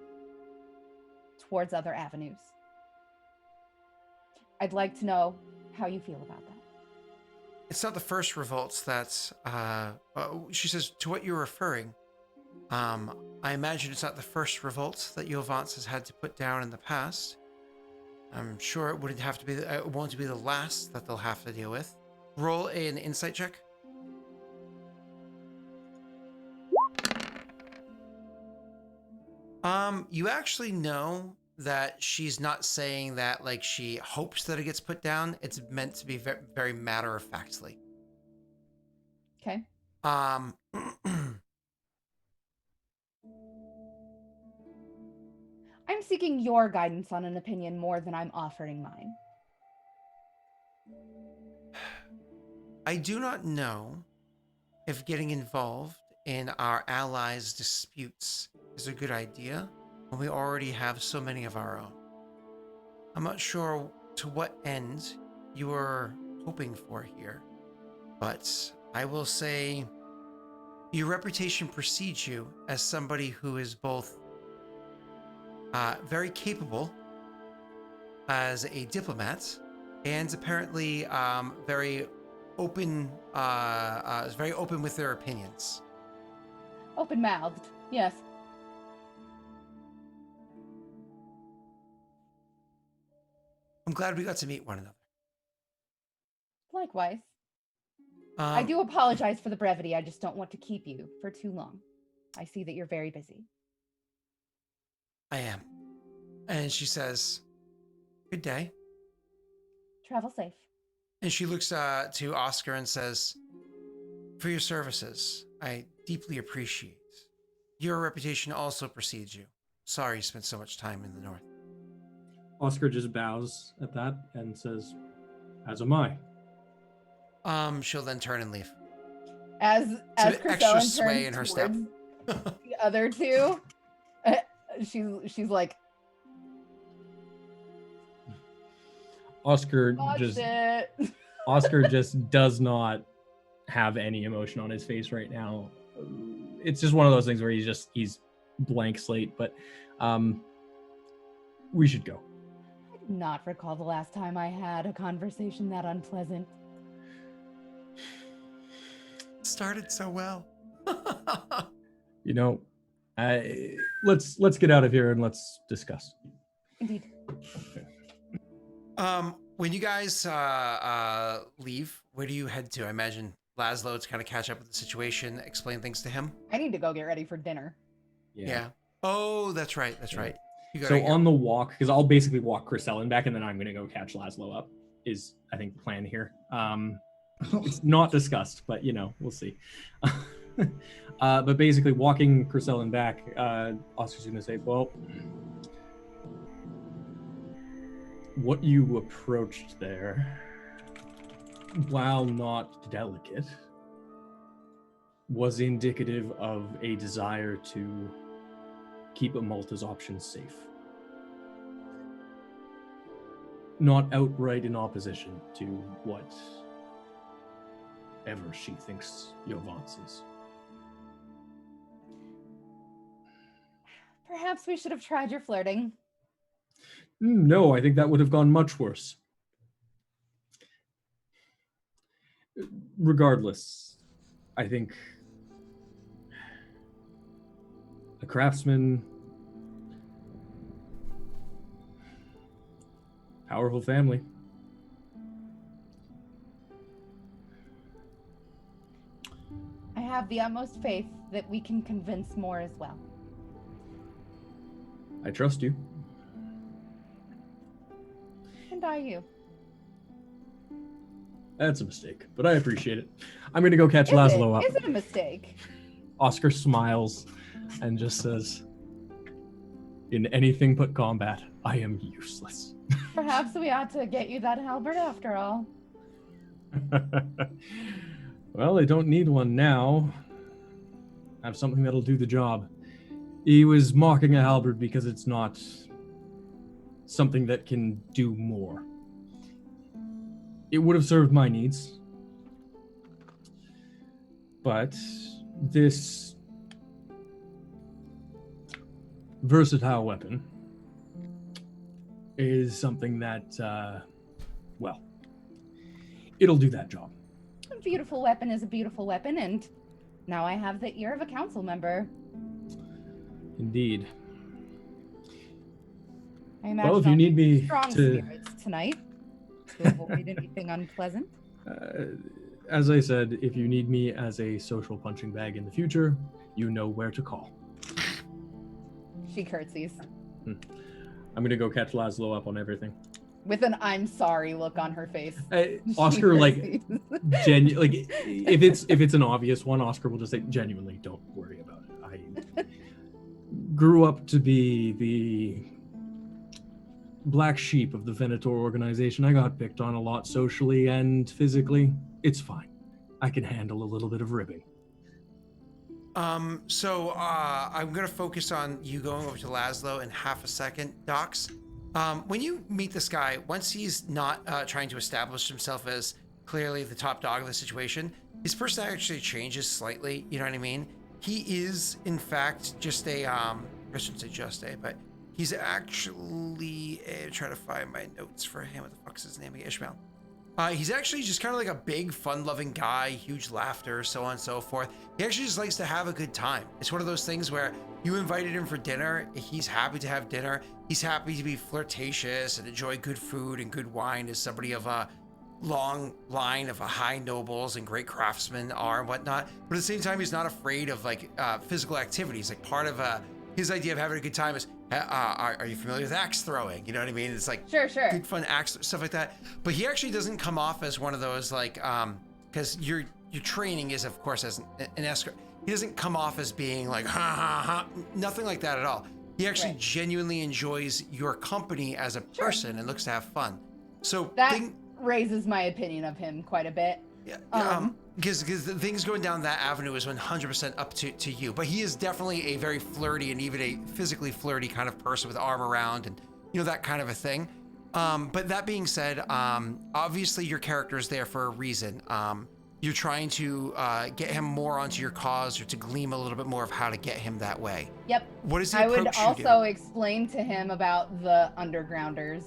towards other avenues. I'd like to know how you feel about that. It's not the first revolts that, she says, to what you're referring, I imagine it's not the first revolt that Yovance has had to put down in the past. I'm sure it wouldn't have to be, it won't be the last that they'll have to deal with. Roll an insight check. You actually know that she's not saying that like she hopes that it gets put down. It's meant to be very, very matter-of-factly. Okay. I'm seeking your guidance on an opinion more than I'm offering mine. I do not know if getting involved in our allies' disputes is a good idea when we already have so many of our own. I'm not sure to what end you are hoping for here, but I will say your reputation precedes you as somebody who is both very capable as a diplomat and apparently very open, very open with their opinions. Open-mouthed, yes. I'm glad we got to meet one another. Likewise. I do apologize for the brevity. I just don't want to keep you for too long. I see that you're very busy. I am. And she says, good day. Travel safe. And she looks to Oscar and says, for your services, I deeply appreciate. Your reputation also precedes you. Sorry you spent so much time in the north. Oscar just bows at that and says, as am I. She'll then turn and leave. As extra Chrisellen sway turns in her step. towards the other two, she's like, Oscar "Watch just it." Oscar just does not have any emotion on his face right now. It's just one of those things where he's blank slate, but we should go. I do not recall the last time I had a conversation that unpleasant. It started so well. You know, let's get out of here and let's discuss. Indeed. When you guys leave, where do you head to? I imagine Laszlo to kind of catch up with the situation, explain things to him. I need to go get ready for dinner. Yeah. Oh, that's right. That's right. So on the walk, because I'll basically walk Chrisellen back, and then I'm going to go catch Laszlo up, is, I think, the plan here. It's not discussed, but, we'll see. But basically, walking Chrisellen back, Oscar's going to say, well, what you approached there, while not delicate, was indicative of a desire to keep Amulta's options safe. Not outright in opposition to whatever she thinks Yovance is. Perhaps we should have tried your flirting. No, I think that would have gone much worse. Regardless, I think a craftsman, powerful family. I have the utmost faith that we can convince more as well. I trust you. And I you. That's a mistake, but I appreciate it. I'm going to go catch Laszlo up. Is it a mistake? Oscar smiles and just says, in anything but combat, I am useless. Perhaps we ought to get you that halberd after all. Well, I don't need one now. I have something that'll do the job. He was mocking a halberd because it's not something that can do more. It would have served my needs. But this versatile weapon is something that, well, it'll do that job. A beautiful weapon is a beautiful weapon, and now I have the ear of a council member. Indeed. I imagine Well, if you need me strong to... spirits tonight to avoid anything unpleasant. As I said, if you need me as a social punching bag in the future, you know where to call. She curtsies. I'm going to go catch Laszlo up on everything. With an I'm sorry look on her face. Oscar, like, if it's an obvious one, Oscar will just say, genuinely, don't worry about it. I grew up to be the black sheep of the Venator organization. I got picked on a lot socially and physically. It's fine. I can handle a little bit of ribbing. So I'm gonna focus on you going over to Laszlo in half a second, Docs. When you meet this guy, once he's not trying to establish himself as clearly the top dog of the situation, his personality actually changes slightly. You know what I mean? He is, in fact, just a I shouldn't say just a, but he's actually trying to find my notes for him. What the fuck's his name again? Ishmael. He's actually just kind of like a big, fun-loving guy, huge laughter, so on and so forth. He actually just likes to have a good time. It's one of those things where you invited him for dinner. He's happy to have dinner. He's happy to be flirtatious and enjoy good food and good wine as somebody of a long line of high nobles and great craftsmen are and whatnot. But at the same time, he's not afraid of like physical activities. Like part of his idea of having a good time is, are you familiar with axe throwing? You know what I mean? It's like Sure. good fun axe stuff like that. But he actually doesn't come off as one of those like because your training is of course as an escort. He doesn't come off as being like ha, nothing like that at all. He actually genuinely enjoys your company as a person and looks to have fun. So that raises my opinion of him quite a bit. Yeah, because the things going down that avenue is 100% up to you. But he is definitely a very flirty and even a physically flirty kind of person with arm around and that kind of a thing. But that being said, obviously your character is there for a reason. You're trying to get him more onto your cause or to glean a little bit more of how to get him that way. Yep. What is the I approach would you also do? explain to him about the undergrounders.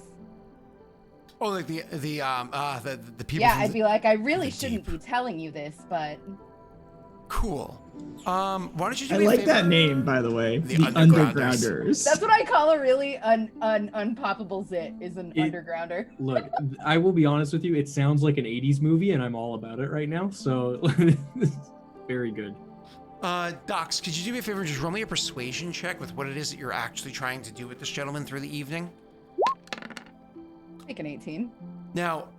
Oh, like the people. Yeah, from I'd be like, I really the shouldn't deep. be telling you this, but Cool. Why don't you do I me a like favor? that name, by the way. The The Undergrounders. Undergrounders. that's what I call a really unpoppable zit is an undergrounder. Look, I will be honest with you. It sounds like an 80s movie, and I'm all about it right now. So, very good. Docs, could you do me a favor and just roll me a persuasion check with what it is that you're actually trying to do with this gentleman through the evening? Like an 18. Now,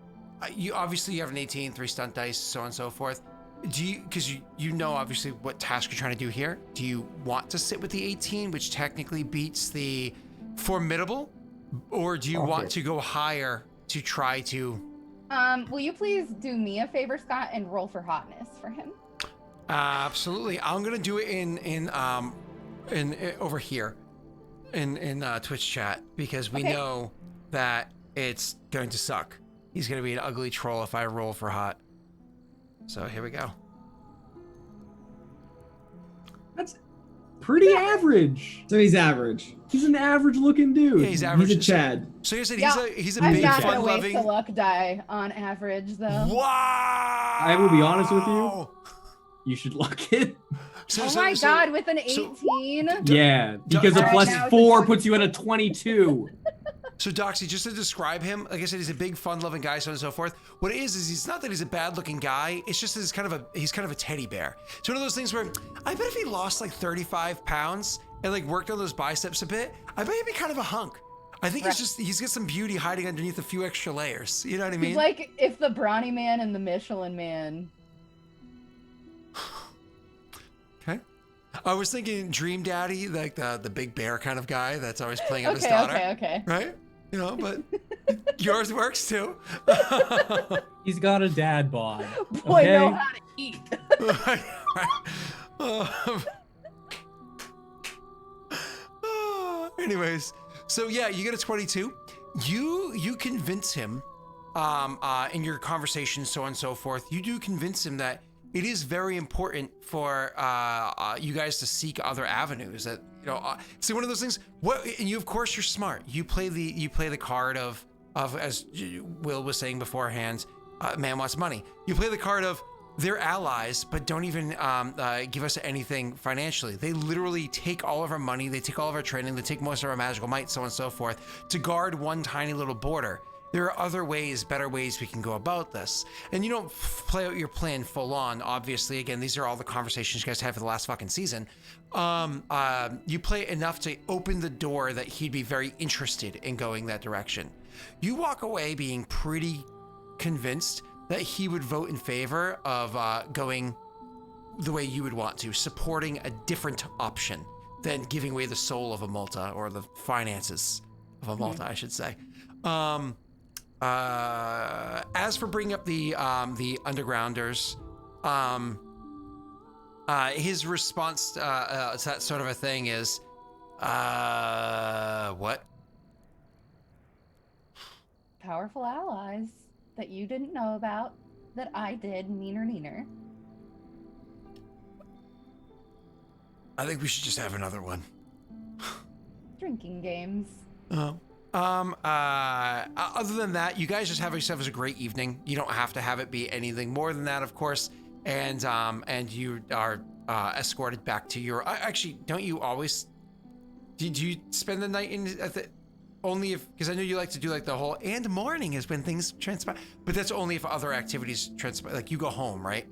you obviously have an 18, 3 stunt dice, so on and so forth. Do you, because you know obviously what task you're trying to do here. Do you want to sit with the 18, which technically beats the formidable, or do you want to go higher to try to? Will you please do me a favor, Scott, and roll for hotness for him? Absolutely. I'm gonna do it in over here, in Twitch chat because we know that it's going to suck. He's gonna be an ugly troll if I roll for hot. So here we go. That's pretty average. So he's average. He's an average-looking dude. Yeah, he's average. He's a Chad. So you said Yeah, he's a I'm big, not gonna waste fun-loving. a luck die on average, though. Wow! I will be honest with you. You should lock it. So, Oh my god, with an 18? Yeah, because a Alright, plus now it's 4 a puts you at a 22. So Doxy, just to describe him, like I said, he's a big, fun-loving guy, so on and so forth. What it is he's not that he's a bad-looking guy. It's just that he's kind of a teddy bear. It's one of those things where I bet if he lost like 35 pounds and like worked on those biceps a bit, I bet he'd be kind of a hunk. I think it's just he's got some beauty hiding underneath a few extra layers. You know what I mean? He's like if the Brawny Man and the Michelin Man. Okay. I was thinking Dream Daddy, like the big bear kind of guy that's always playing up his daughter. Okay. Right? You know, but yours works too. He's got a dad bod. Boy, okay? know how to eat. Anyways, so yeah, you get a 22. You convince him in your conversation, so on and so forth. You do convince him that it is very important for you guys to seek other avenues. That see one of those things. And you, of course, you're smart. You play the card of as Will was saying beforehand. Man wants money. You play the card of they're allies, but don't even give us anything financially. They literally take all of our money, they take all of our training, they take most of our magical might, so on and so forth, to guard one tiny little border. There are other ways, better ways we can go about this. And you don't play out your plan full on, obviously. Again, these are all the conversations you guys had for the last fucking season. You play enough to open the door that he'd be very interested in going that direction. You walk away being pretty convinced that he would vote in favor of going the way you would want to, supporting a different option than giving away the soul of Amulta, or the finances of Amulta, I should say. As for bringing up the undergrounders, his response to that sort of a thing is, what? Powerful allies that you didn't know about, that I did, neener. I think we should just have another one. Drinking games. Other than that, you guys just have yourselves a great evening. You don't have to have it be anything more than that, of course. And you are escorted back to your. Actually, don't you always? Did you spend the night only if? Because I know you like to do like the whole and morning is when things transpire. But that's only if other activities transpire. Like you go home, right?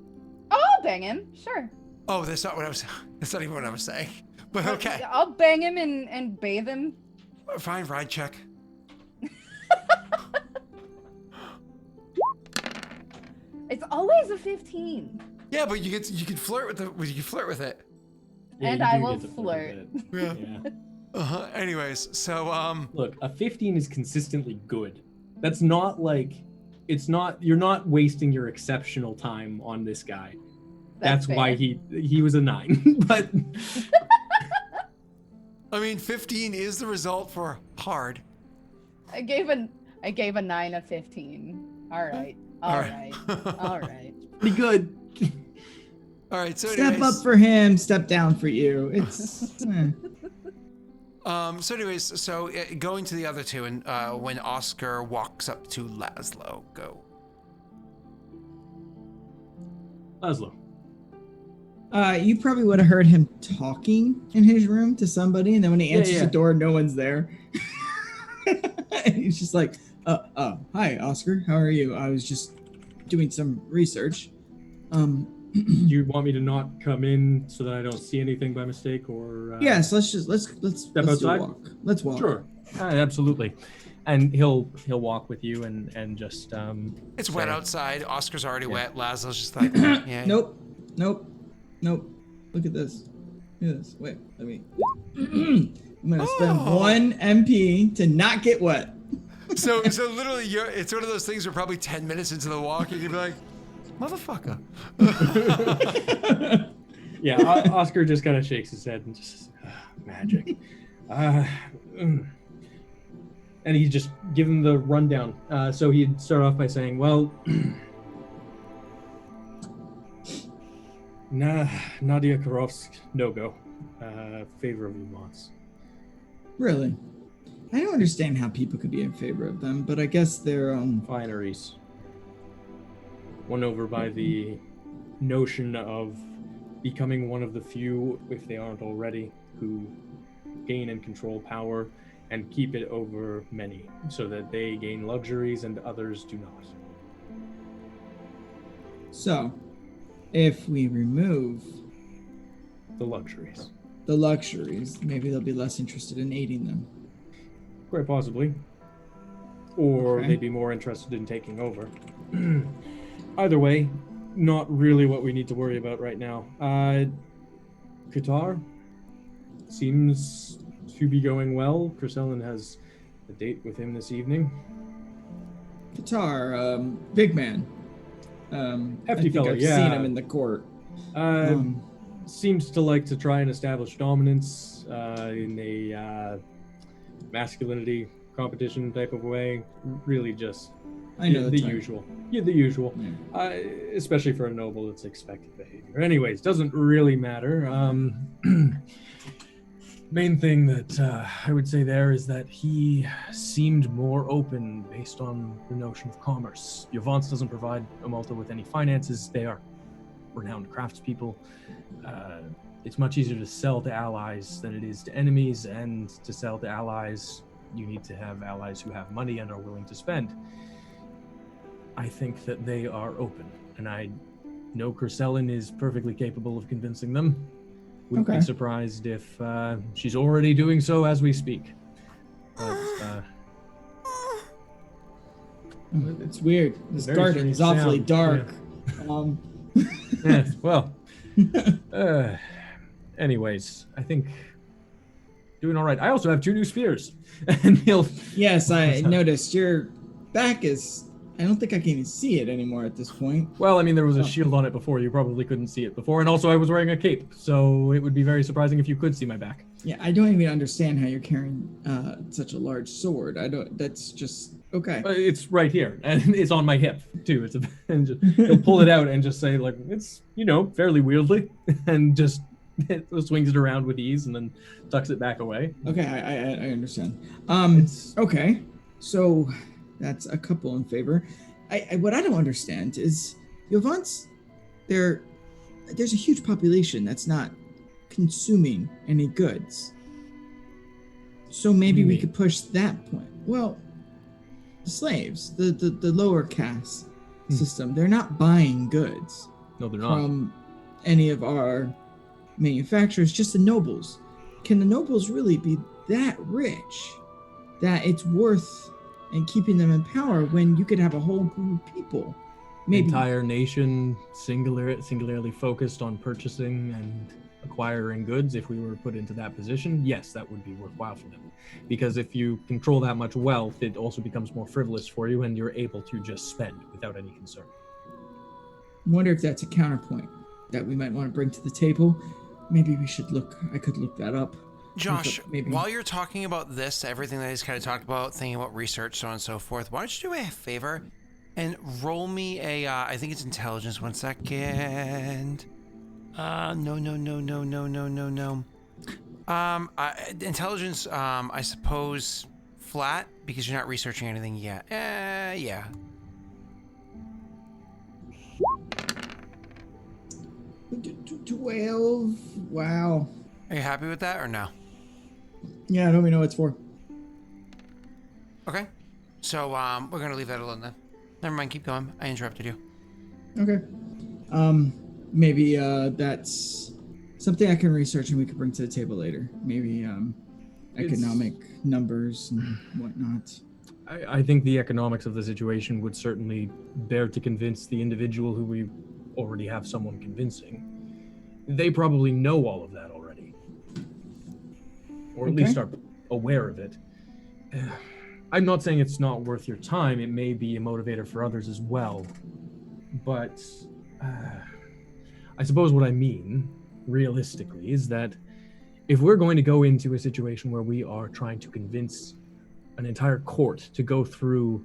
Oh, I'll bang him. Sure. Oh, that's not what I was. That's not even what I was saying. But okay. I'll bang him and bathe him. Fine, ride check. It's always a 15. Yeah, but you can flirt with it. Yeah, and you I do will get to flirt. Yeah. Anyways, so Look, a 15 is consistently good. That's not like, it's not. You're not wasting your exceptional time on this guy. That's why he was a 9. But I mean, 15 is the result for hard. I gave a 9 of 15. All right. All right. pretty good. All right. So Step up for him, step down for you. It's. So going to the other two, and when Oscar walks up to Laszlo, go. Laszlo. You probably would have heard him talking in his room to somebody, and then when he answers the door, no one's there. He's just like, hi, Oscar. How are you? I was just doing some research. Do you want me to not come in so that I don't see anything by mistake, or? Yes, let's step outside. do a walk. Let's walk. Sure, absolutely. And he'll walk with you and just. It's wet outside. Oscar's already wet. Laszlo's just like, yeah. Nope. Look at this. Wait, let me. I'm gonna spend 1 MP to not get wet. So literally, it's one of those things where probably 10 minutes into the walk, you'd be like, motherfucker. Yeah, Oscar just kind of shakes his head and just magic. And he just give him the rundown. So he'd start off by saying, well, Nadia Karovsk, no-go. Favor of Yovance. Really? I don't understand how people could be in favor of them, but I guess they're Fineries. Won over by the notion of becoming one of the few, if they aren't already, who gain and control power and keep it over many, so that they gain luxuries and others do not. So, if we remove The luxuries. the luxuries, maybe they'll be less interested in aiding them. Quite possibly. Or Okay. they'd be more interested in taking over. Either way, not really what we need to worry about right now. Qatar seems to be going well. Crisellan has a date with him this evening. Qatar, big man. Hefty fella, I've yeah. seen him in the court. Seems to like to try and establish dominance in a masculinity competition type of way. Really just I know the type. usual. Yeah, the usual. Yeah. Especially for a noble, it's expected behavior. Anyways, doesn't really matter. Main thing that I would say there is that he seemed more open based on the notion of commerce. Yovance doesn't provide Amulta with any finances. They are renowned craftspeople. It's much easier to sell to allies than it is to enemies, and to sell to allies, you need to have allies who have money and are willing to spend. I think that they are open, and I know Crisellan is perfectly capable of convincing them. Wouldn't be surprised if she's already doing so as we speak. But, it's weird. This Very garden is strange awfully sound. dark. yes, well. Anyways, I think doing all right. I also have 2 new spears, and he'll. Yes, I noticed your back is. I don't think I can even see it anymore at this point. Well, I mean, there was a shield on it before. You probably couldn't see it before, and also I was wearing a cape, so it would be very surprising if you could see my back. Yeah, I don't even understand how you're carrying such a large sword. I don't. That's just okay. It's right here, and it's on my hip too. He'll pull it out and just say, like, it's fairly wieldy, and just swings it around with ease and then tucks it back away. Okay, I understand. It's- Okay, so that's a couple in favor. What I don't understand is Yovance, there's a huge population that's not consuming any goods. So maybe we could push that point. Well, the slaves, the lower caste system, they're not buying goods. No, they're not. From any of our manufacturers, just the nobles. Can the nobles really be that rich that it's worth and keeping them in power when you could have a whole group of people? Maybe Entire nation singularly focused on purchasing and acquiring goods. If we were put into that position, yes, that would be worthwhile for them. Because if you control that much wealth, it also becomes more frivolous for you and you're able to just spend without any concern. I wonder if that's a counterpoint that we might want to bring to the table. Maybe I could look that up. Josh, Maybe. while you're talking about this, everything that he's kind of talked about, thinking about research, so on and so forth, why don't you do me a favor and roll me I think it's intelligence. 1 second. No. Intelligence, I suppose flat because you're not researching anything yet. Yeah. 12. Wow. Are you happy with that or no? Yeah, I don't even know what it's for. Okay. So, we're gonna leave that alone then. Never mind, keep going. I interrupted you. Okay. Maybe that's something I can research and we could bring to the table later. Maybe economic numbers and whatnot. I think the economics of the situation would certainly bear to convince the individual who we already have someone convincing. They probably know all of that already. Or at least are aware of it. I'm not saying it's not worth your time. It may be a motivator for others as well. But I suppose what I mean, realistically, is that if we're going to go into a situation where we are trying to convince an entire court to go through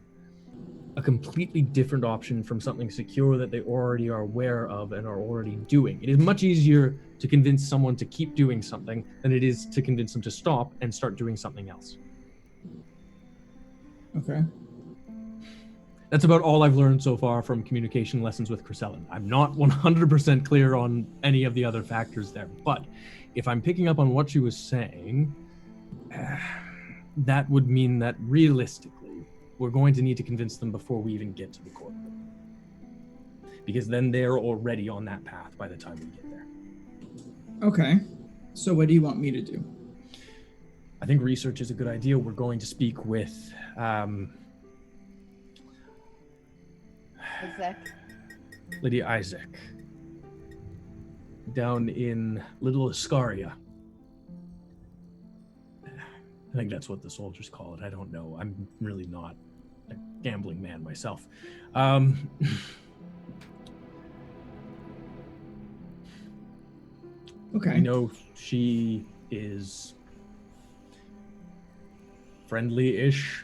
a completely different option from something secure that they already are aware of and are already doing, it is much easier to convince someone to keep doing something than it is to convince them to stop and start doing something else. Okay. That's about all I've learned so far from communication lessons with Crescellin. I'm not 100% clear on any of the other factors there, but if I'm picking up on what she was saying, that would mean that realistically, we're going to need to convince them before we even get to the court. Because then they're already on that path by the time we get there. Okay. So what do you want me to do? I think research is a good idea. We're going to speak with Isaac. Lady Isaac down in Little Iscaria. I think that's what the soldiers call it. I don't know. I'm really not a gambling man myself. Okay. I know she is friendly-ish,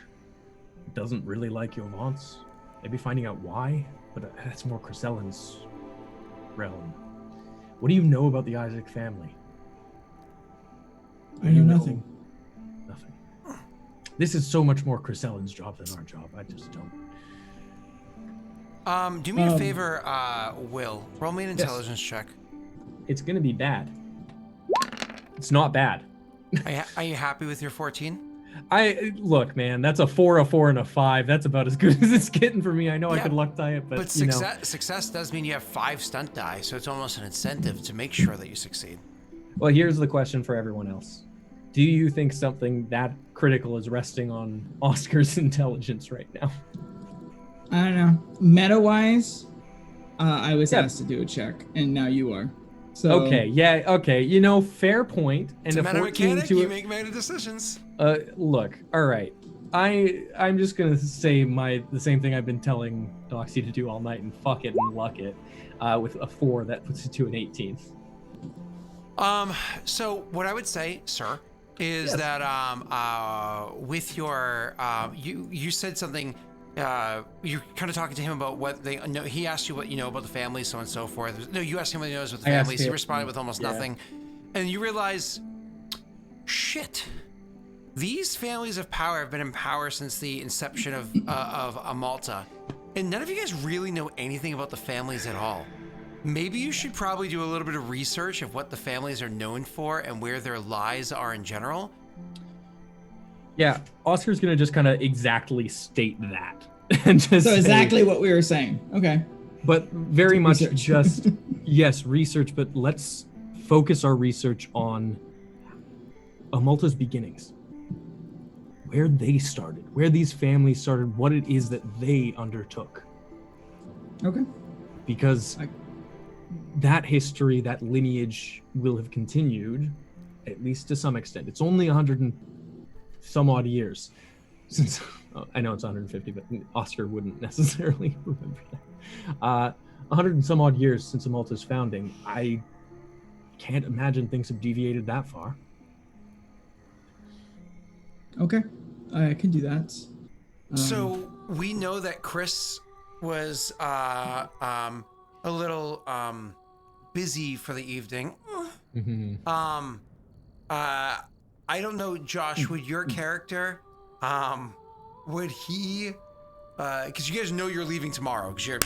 doesn't really like Yovance. Maybe finding out why, but that's more Crescellin's realm. What do you know about the Isaac family? I know nothing. Nothing. This is so much more Crescellin's job than our job. I just don't. Do me a favor, Will. Roll me an intelligence check. It's gonna be bad. It's not bad. Are you happy with your 14? Look, man, that's a 4, a 4, and a 5. That's about as good as it's getting for me. I know I Yeah, could luck tie it, but success does mean you have 5 stunt die, so it's almost an incentive to make sure that you succeed. Well, here's the question for everyone else. Do you think something that critical is resting on Oscar's intelligence right now? I don't know. Meta-wise, I was asked to do a check, and now you are. So Okay, yeah, okay. You know, fair point. And It's a a meta 14 mechanic, to you make meta decisions. look, all right. I'm just gonna say the same thing I've been telling Doxy to do all night and fuck it and luck it. With a 4, that puts it to an 18. So what I would say, sir, is that with your you said something. You're kind of talking to him about what they know. He asked you what you know about the family, so on and so forth. No, you asked him what he knows about the families. He responded with almost nothing. and you realize, shit. These families of power have been in power since the inception of Amulta, and none of you guys really know anything about the families at all. Maybe you should probably do a little bit of research of what the families are known for and where their lies are in general. Yeah, Oscar's gonna just kind of exactly state that. And just So exactly what we were saying. Okay. But very much Research. just, yes, research, but let's focus our research on Amulta's beginnings. Where they started, where these families started, what it is that they undertook. Okay. Because that history, that lineage will have continued, at least to some extent. It's only 100 and some odd years since, I know it's 150, but Oscar wouldn't necessarily remember that. 100 and some odd years since Amulta's founding. I can't imagine things have deviated that far. Okay. I can do that. So we know that Chris was a little busy for the evening. Mm-hmm. I don't know, Josh, would your character, would he, because you guys know you're leaving tomorrow, because you're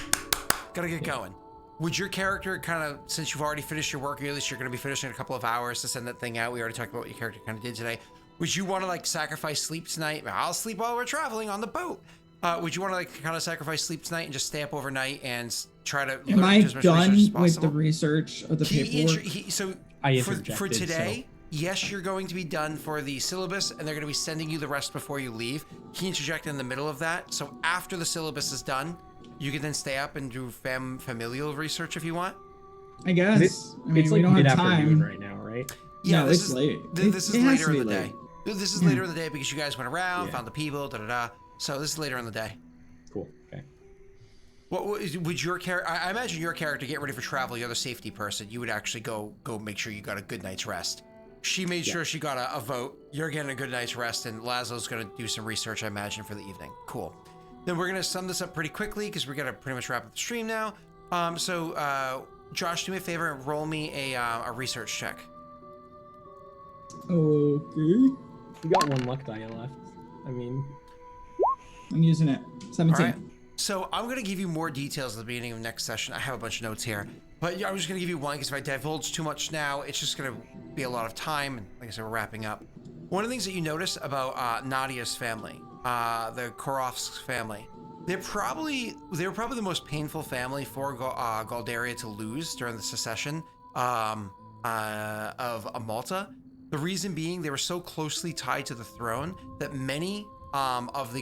gotta get going. Would your character kind of, since you've already finished your work, or at least you're going to be finishing in a couple of hours to send that thing out, we already talked about what your character kind of did today. Would you want to like sacrifice sleep tonight? I'll sleep while we're traveling on the boat. Would you want to like kind of sacrifice sleep tonight and just stay up overnight and try to Am I as much done research as with possible? the research of the paperwork? So I for interjected, today, yes, you're going to be done for the syllabus, and they're going to be sending you the rest before you leave. He interjected in the middle of that. So after the syllabus is done, you can then stay up and do familial research if you want. I guess. I mean, It's we like don't have mid-afternoon time. right now, right? Yeah, No, this it's is late. This is It has later to in be the late. day. This is later in the day because you guys went around, found the people, da-da-da. So this is later in the day. Cool. Okay. What would your character? I imagine your character getting ready for travel. You're the safety person. You would actually go make sure you got a good night's rest. She made sure she got a vote. You're getting a good night's rest, and Laszlo's going to do some research, I imagine, for the evening. Cool. Then we're going to sum this up pretty quickly because we're going to pretty much wrap up the stream now. Josh, do me a favor and roll me a research check. Okay. We got one luck die left. I mean, I'm using it. 17. All right. So I'm going to give you more details at the beginning of next session. I have a bunch of notes here, but I'm just going to give you one because if I divulge too much now, it's just going to be a lot of time. And like I said, we're wrapping up. One of the things that you notice about Nadia's family, the Korofsk family, they were probably the most painful family for Galdaria to lose during the secession of Amulta. The reason being they were so closely tied to the throne that many of the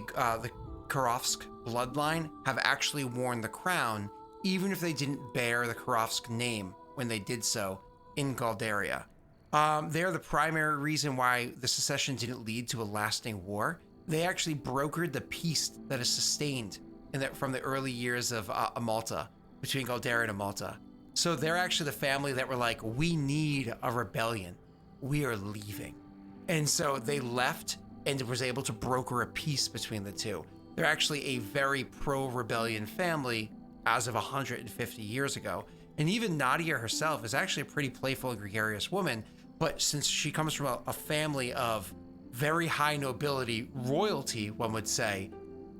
Korofsk bloodline have actually worn the crown, even if they didn't bear the Korofsk name when they did so in Galdaria. They're the primary reason why the secession didn't lead to a lasting war. They actually brokered the peace that is sustained from the early years of Amulta, between Galdaria and Amulta. So they're actually the family that were like, we need a rebellion. We are leaving. And so they left and was able to broker a peace between the two. They're actually a very pro-rebellion family as of 150 years ago. And even Nadia herself is actually a pretty playful and gregarious woman, but since she comes from a family of very high nobility, royalty, one would say,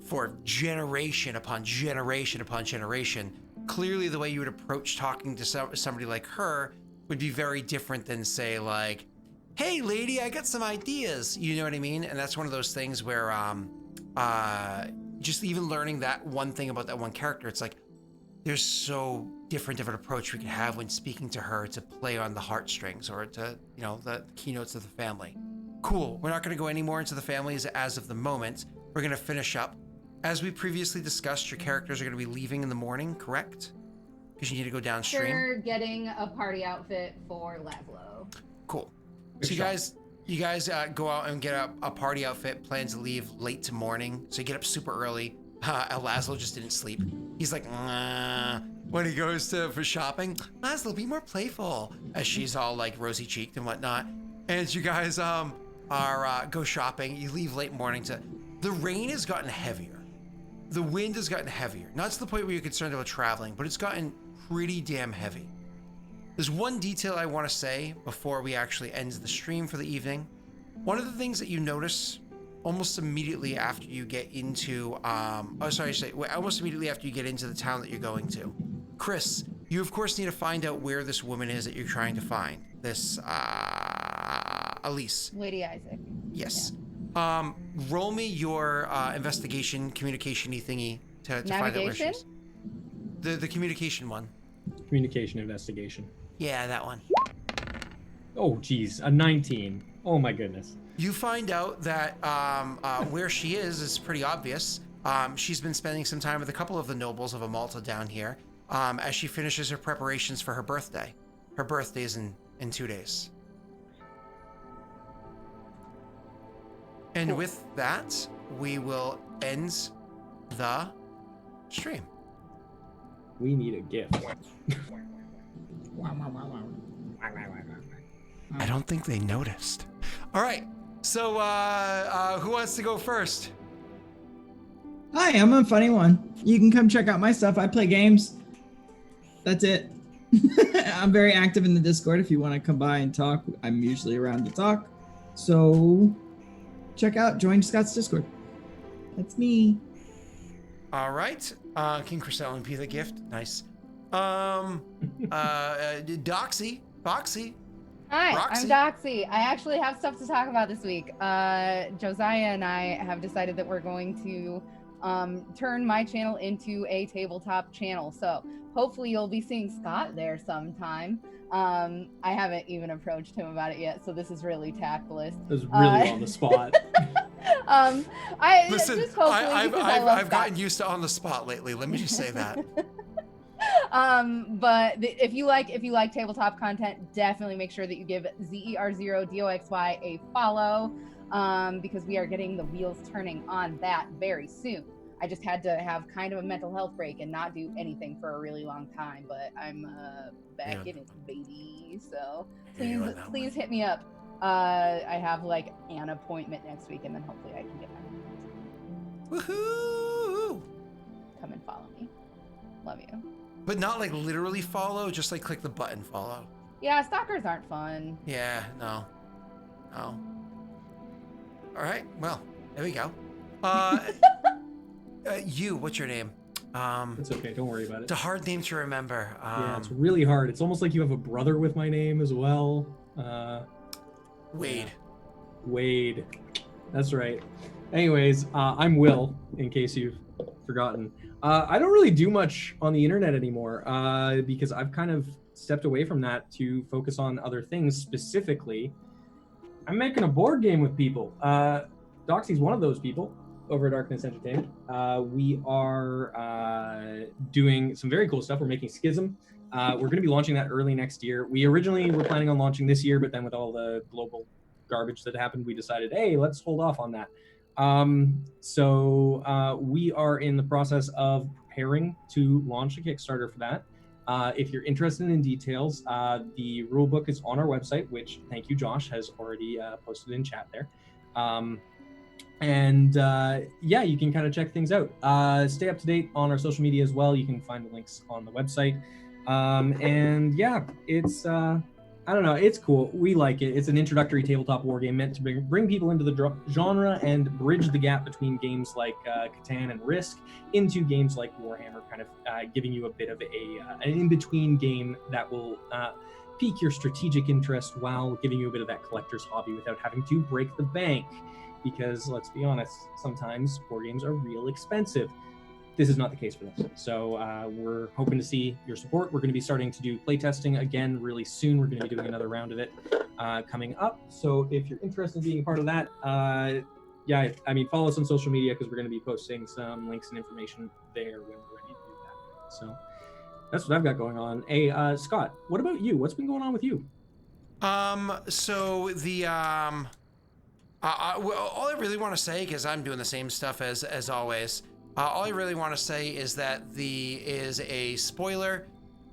for generation upon generation upon generation, clearly the way you would approach talking to somebody like her would be very different than, say, like, hey lady, I got some ideas, you know what I mean? And that's one of those things where just even learning that one thing about that one character, it's like there's so different of an approach we could have when speaking to her to play on the heartstrings or to, you know, the keynotes of the family. Cool. We're not going to go any more into the families as of the moment. We're going to finish up. As we previously discussed, your characters are going to be leaving in the morning, correct? Because you need to go downstream. They're getting a party outfit for Laszlo. Cool. So you guys go out and get a party outfit, plan to leave late to morning. So you get up super early. Laszlo just didn't sleep. He's like, when he goes for shopping, Laszlo, be more playful. As she's all like rosy cheeked and whatnot. And you guys go shopping. You leave late morning the rain has gotten heavier. The wind has gotten heavier. Not to the point where you're concerned about traveling, but it's gotten pretty damn heavy. There's one detail I want to say before we actually end the stream for the evening. One of the things that you notice almost immediately after you get into, almost immediately after you get into the town that you're going to. Chris, you of course need to find out where this woman is that you're trying to find. This, Elise. Lady Isaac. Yes. Yeah. Roll me your investigation, communication-y thingy to find out where she is. The communication one. Communication investigation. Yeah, that one. Oh, geez, a 19. Oh my goodness. You find out that where she is pretty obvious. She's been spending some time with a couple of the nobles of Amulta down here as she finishes her preparations for her birthday. Her birthday is in 2 days. And cool. With that, we will end the stream. We need a gift. I don't think they noticed. All right. So, who wants to go first? Hi, I'm a funny one. You can come check out my stuff. I play games. That's it. I'm very active in the Discord if you want to come by and talk. I'm usually around to talk. So, join Scott's Discord. That's me. All right. King Crystal and P the gift. Nice. Doxy. Boxy. Hi, Roxy. I'm Doxy. I actually have stuff to talk about this week. Josiah and I have decided that we're going to turn my channel into a tabletop channel. So hopefully you'll be seeing Scott there sometime. I haven't even approached him about it yet, so this is really tactless. This is really on the spot. Listen, I've gotten used to on the spot lately. Let me just say that. But if you like tabletop content, definitely make sure that you give ZER0DOXY a follow, because we are getting the wheels turning on that very soon. I just had to have kind of a mental health break and not do anything for a really long time, but I'm back in it, baby. So please hit me up. I have like an appointment next week, and then hopefully I can get back. Woohoo! Come and follow me. Love you. But not like literally follow, just like click the button follow. Yeah, stalkers aren't fun. Yeah, no. All right, well, there we go. What's your name? It's okay, don't worry about it. It's a hard name to remember. Yeah, it's really hard. It's almost like you have a brother with my name as well. Wade. Yeah. Wade. That's right. Anyways, I'm Will, in case you've forgotten. I don't really do much on the internet anymore because I've kind of stepped away from that to focus on other things. Specifically, I'm making a board game with people. Doxy's one of those people over at Darkness Entertainment. We are doing some very cool stuff. We're making Schism. We're going to be launching that early next year. We originally were planning on launching this year, but then with all the global garbage that happened, we decided, hey, let's hold off on that. So we are in the process of preparing to launch a Kickstarter for that. If you're interested in details, the rulebook is on our website, which, thank you, Josh, has already posted in chat there. Yeah, you can kind of check things out. Stay up to date on our social media as well. You can find the links on the website. And yeah, it's I don't know, it's cool. We like it. It's an introductory tabletop war game meant to bring people into the genre and bridge the gap between games like Catan and Risk into games like Warhammer, kind of giving you a bit of an in-between game that will pique your strategic interest while giving you a bit of that collector's hobby without having to break the bank. Because let's be honest, sometimes board games are real expensive. This is not the case for this. So we're hoping to see your support. We're going to be starting to do playtesting again really soon. We're going to be doing another round of it coming up. So if you're interested in being a part of that, yeah, I mean, follow us on social media because we're going to be posting some links and information there when we're ready to do that. So that's what I've got going on. Hey, Scott, what about you? What's been going on with you? So the all I really want to say, because I'm doing the same stuff as always, all I really want to say is that is a spoiler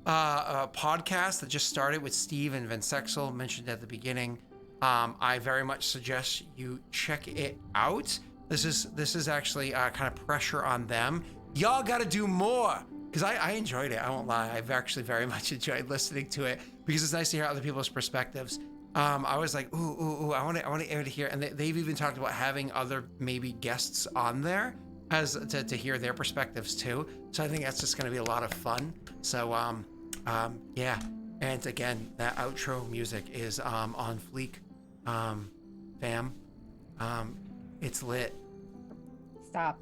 podcast that just started with Steve and Vinsexel, mentioned at the beginning. I very much suggest you check it out. This is actually kind of pressure on them. Y'all got to do more. because I enjoyed it. I won't lie. I've actually very much enjoyed listening to it because it's nice to hear other people's perspectives. I was like, ooh, I want to hear. And they've even talked about having other maybe guests on there as to hear their perspectives too. So I think that's just going to be a lot of fun. So yeah. And again, that outro music is on fleek. Fam, it's lit. Stop.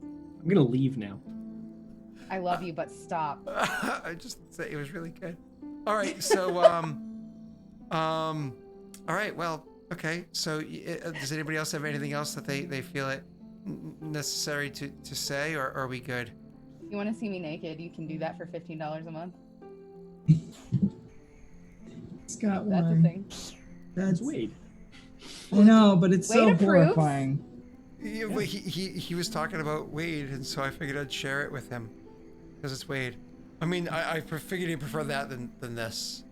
I'm gonna leave now. I love you, but stop. I just say it was really good. All right, so all right, well, okay. So does anybody else have anything else that they feel it necessary to say, or are we good? You want to see me naked? You can do that for $15 a month. Scott, That's why? a thing. That's Wade. I know, but it's so Wade approves. horrifying. Yeah, well, he was talking about Wade, and so I figured I'd share it with him because it's Wade. I mean, I figured he'd prefer that than this.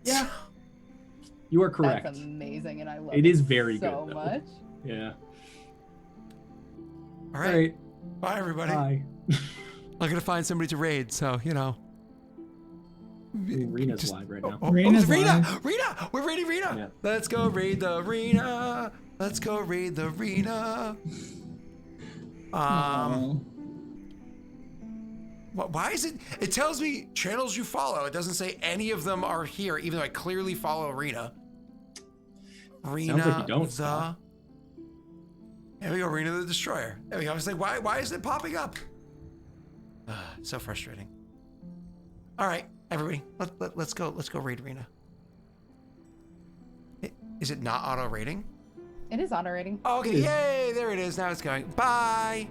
Yeah. You are correct. That's amazing, and I love It is very so good, though. much. Yeah. All right. Bye, everybody. Bye. I'm gonna find somebody to raid, so you know. Ooh, Rena's live right now. Rena's Rena! live. Rena! We're raiding Rena! Yeah. Let's go raid the Rena! Let's go raid the Rena! Oh. Why is it? It tells me channels you follow. It doesn't say any of them are here, even though I clearly follow Rena. Rena Sounds like you don't, Scott. There we go, Rena the Destroyer. There we go. I was like, why isn't it popping up? So frustrating. All right, everybody, let's go raid Rena. Is it not auto rating? It is auto rating. Okay, yay! There it is. Now it's going. Bye.